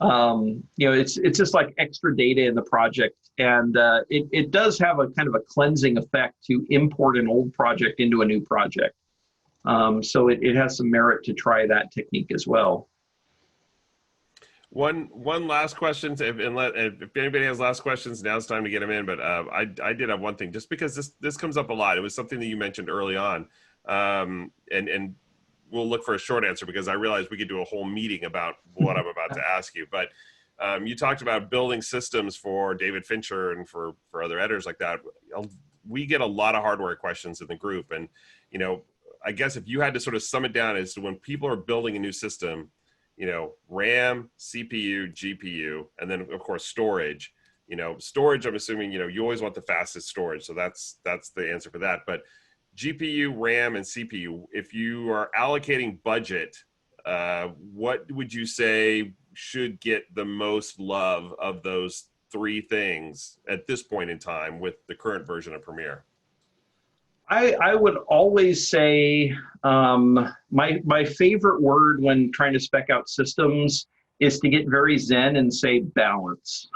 [SPEAKER 3] it's just like extra data in the project, and it does have a kind of a cleansing effect to import an old project into a new project. So it has some merit to try that technique as well.
[SPEAKER 1] One last question. If anybody has last questions, now it's time to get them in. But I did have one thing, just because this comes up a lot. It was something that you mentioned early on, and we'll look for a short answer because I realized we could do a whole meeting about what I'm about to ask you. But you talked about building systems for David Fincher and for other editors like that. We get a lot of hardware questions in the group, and I guess if you had to sort of sum it down as to when people are building a new system, RAM, CPU, GPU, and then of course storage. Storage, I'm assuming, you always want the fastest storage. So that's the answer for that. But GPU, RAM, and CPU, if you are allocating budget, what would you say should get the most love of those three things at this point in time with the current version of Premiere?
[SPEAKER 3] I would always say my favorite word when trying to spec out systems is to get very zen and say balance.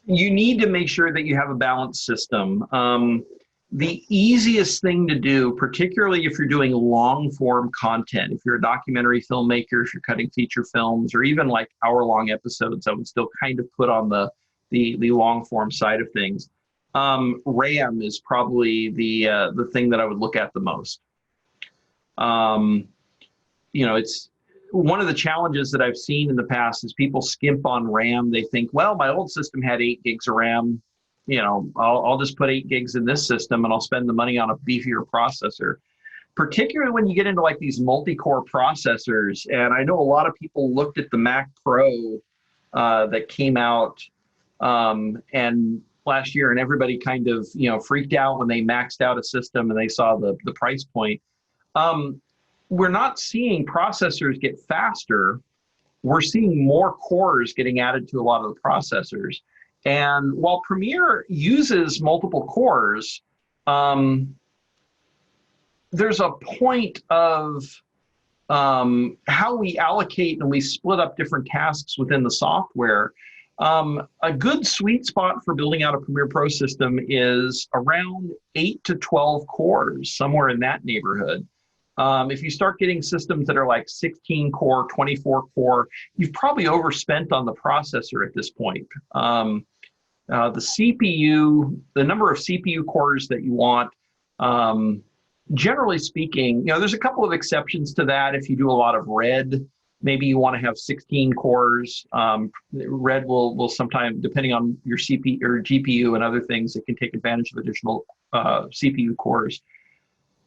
[SPEAKER 3] You need to make sure that you have a balanced system. The easiest thing to do, particularly if you're doing long form content, if you're a documentary filmmaker, if you're cutting feature films, or even like hour-long episodes, I would still kind of put on the long form side of things. RAM is probably the thing that I would look at the most. It's one of the challenges that I've seen in the past is people skimp on RAM. They think, well, my old system had 8 gigs of RAM. I'll just put 8 gigs in this system and I'll spend the money on a beefier processor. Particularly when you get into like these multi-core processors. And I know a lot of people looked at the Mac Pro that came out and last year, and everybody kind of freaked out when they maxed out a system and they saw the price point. We're not seeing processors get faster. We're seeing more cores getting added to a lot of the processors. And while Premiere uses multiple cores, there's a point of how we allocate and we split up different tasks within the software. A good sweet spot for building out a Premiere Pro system is around 8 to 12 cores, somewhere in that neighborhood. If you start getting systems that are like 16 core, 24 core, you've probably overspent on the processor at this point. The CPU, the number of CPU cores that you want, generally speaking, there's a couple of exceptions to that. If you do a lot of red, maybe you want to have 16 cores. Red will sometimes, depending on your CPU or GPU and other things, it can take advantage of additional CPU cores.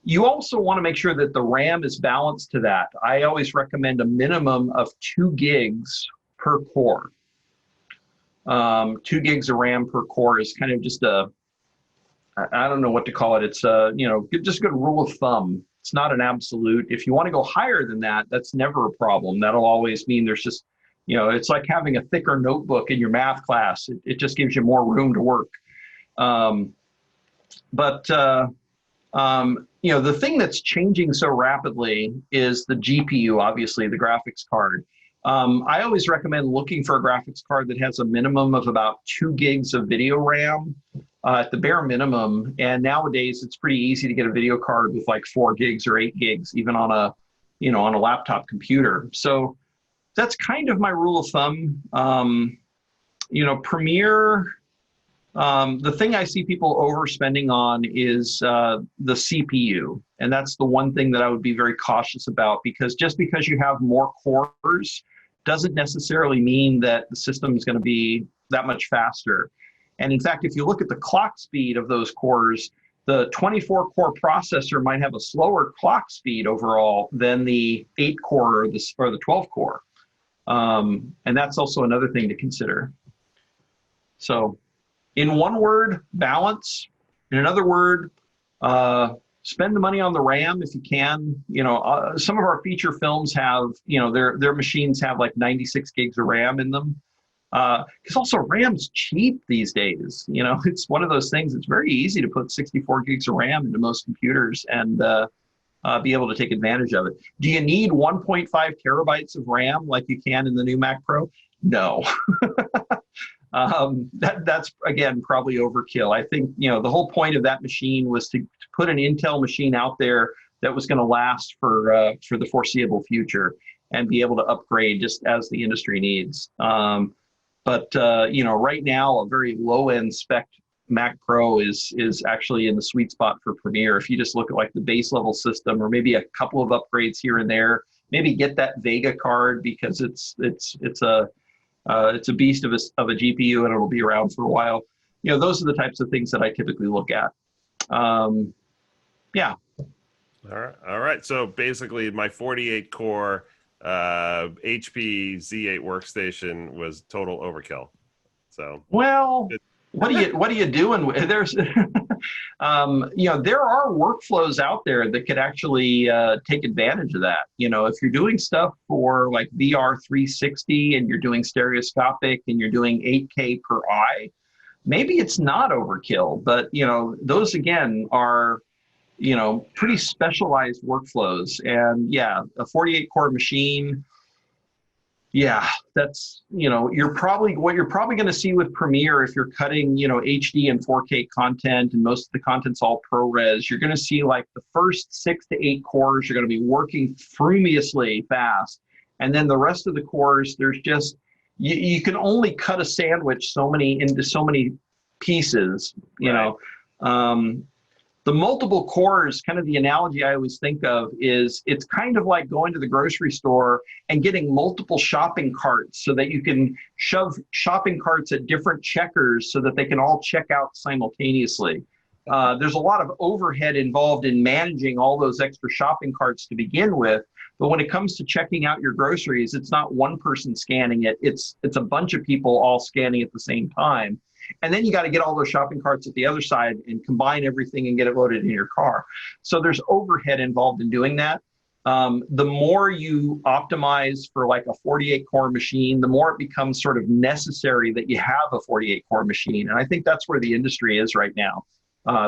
[SPEAKER 3] You also want to make sure that the RAM is balanced to that. I always recommend a minimum of 2 gigs per core. 2 gigs of RAM per core is kind of just I don't know what to call it. It's just a good rule of thumb. It's not an absolute. If you want to go higher than that, that's never a problem. That'll always mean there's just, it's like having a thicker notebook in your math class. It just gives you more room to work. The thing that's changing so rapidly is the GPU, obviously, the graphics card. I always recommend looking for a graphics card that has a minimum of about 2 gigs of video RAM at the bare minimum. And nowadays, it's pretty easy to get a video card with like 4 gigs or 8 gigs, even on a laptop computer. So that's kind of my rule of thumb. Premiere, the thing I see people overspending on is the CPU. And that's the one thing that I would be very cautious about, because just because you have more cores doesn't necessarily mean that the system is going to be that much faster. And in fact, if you look at the clock speed of those cores, the 24-core processor might have a slower clock speed overall than the 8-core or the 12-core. And that's also another thing to consider. So in one word, balance. In another word, spend the money on the RAM if you can. Some of our feature films have, their machines have like 96 gigs of RAM in them. Because also RAM's cheap these days. You know, it's one of those things. It's very easy to put 64 gigs of RAM into most computers and be able to take advantage of it. Do you need 1.5 terabytes of RAM like you can in the new Mac Pro? No. That's again probably overkill. I think the whole point of that machine was to put an Intel machine out there that was going to last for the foreseeable future and be able to upgrade just as the industry needs. But right now, a very low end spec Mac Pro is actually in the sweet spot for Premiere. If you just look at like the base level system, or maybe a couple of upgrades here and there, maybe get that Vega card because it's a beast of a GPU and it'll be around for a while. Those are the types of things that I typically look at. Yeah.
[SPEAKER 1] All right. So basically, my 48 core HP Z8 workstation was total overkill. So
[SPEAKER 3] well, what are you doing? There's there are workflows out there that could actually take advantage of that. If you're doing stuff for like VR 360 and you're doing stereoscopic and you're doing 8K per eye, maybe it's not overkill, but those again are pretty specialized workflows. And yeah, a 48 core machine, yeah, that's what you're probably going to see with Premiere, if you're cutting HD and 4K content and most of the content's all ProRes, you're going to see like the first 6 to 8 cores are going to be working frumously fast, and then the rest of the cores, there's just you can only cut a sandwich into so many pieces. The multiple cores, kind of the analogy I always think of is it's kind of like going to the grocery store and getting multiple shopping carts so that you can shove shopping carts at different checkers so that they can all check out simultaneously. There's a lot of overhead involved in managing all those extra shopping carts to begin with. But when it comes to checking out your groceries, it's not one person scanning it. It's a bunch of people all scanning at the same time. And then you got to get all those shopping carts at the other side and combine everything and get it loaded in your car. So there's overhead involved in doing that. The more you optimize for like a 48 core machine, the more it becomes sort of necessary that you have a 48 core machine. And I think that's where the industry is right now.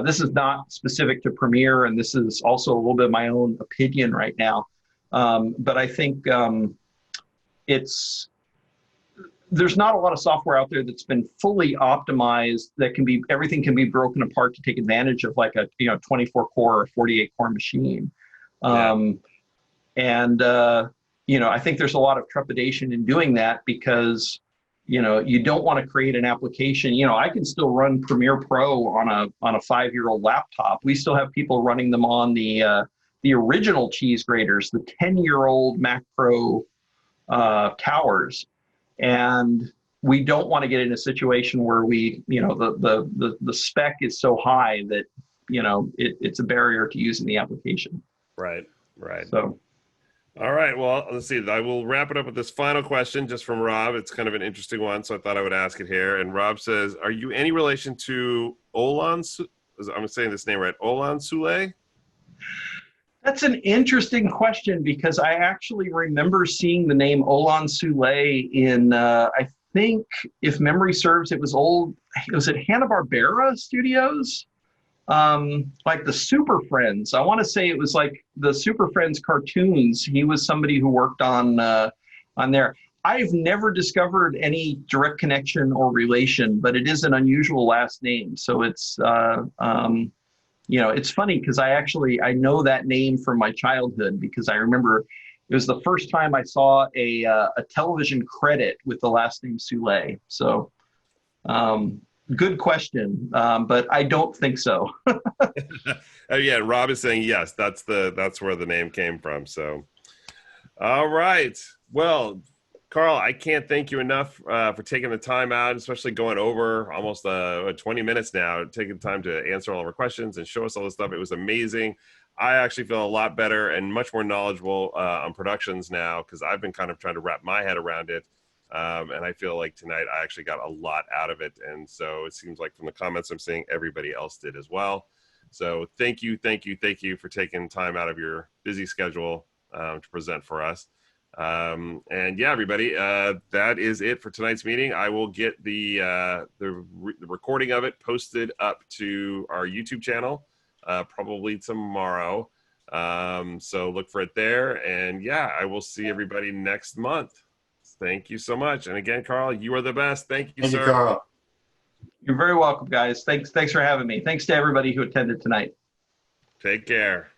[SPEAKER 3] This is not specific to Premiere, and this is also a little bit of my own opinion right now. But I think there's not a lot of software out there that's been fully optimized that everything can be broken apart to take advantage of like a 24 core or 48 core machine. I think there's a lot of trepidation in doing that because you don't want to create an application. I can still run Premiere Pro on a 5-year-old laptop. We still have people running them on the original cheese graters, the 10-year-old Mac Pro towers. And we don't want to get in a situation where the spec is so high that it's a barrier to using the application.
[SPEAKER 1] Right.
[SPEAKER 3] So,
[SPEAKER 1] all right. Well, let's see. I will wrap it up with this final question, just from Rob. It's kind of an interesting one, so I thought I would ask it here. And Rob says, "Are you any relation to I'm saying this name right, Karl Soule?"
[SPEAKER 3] That's an interesting question because I actually remember seeing the name Karl Soule in, I think, if memory serves, it was at Hanna-Barbera Studios, like the Super Friends. I want to say it was like the Super Friends cartoons. He was somebody who worked on there. I've never discovered any direct connection or relation, but it is an unusual last name. So it's it's funny because I know that name from my childhood because I remember it was the first time I saw a television credit with the last name Soule. So good question, but I don't think so.
[SPEAKER 1] Oh yeah, Rob is saying yes. That's where the name came from. So, all right. Well, Karl, I can't thank you enough for taking the time out, especially going over almost 20 minutes now, taking the time to answer all of our questions and show us all this stuff. It was amazing. I actually feel a lot better and much more knowledgeable on productions now because I've been kind of trying to wrap my head around it. And I feel like tonight I actually got a lot out of it. And so it seems like from the comments I'm seeing, everybody else did as well. So thank you for taking time out of your busy schedule to present for us. And yeah, everybody, that is it for tonight's meeting. I will get the recording of it posted up to our YouTube channel probably tomorrow. So look for it there. And yeah, I will see everybody next month. Thank you so much. And again, Karl, you are the best. Thank you,
[SPEAKER 2] Thank you,
[SPEAKER 1] sir.
[SPEAKER 2] Karl.
[SPEAKER 3] You're very welcome, guys. Thanks for having me. Thanks to everybody who attended tonight.
[SPEAKER 1] Take care.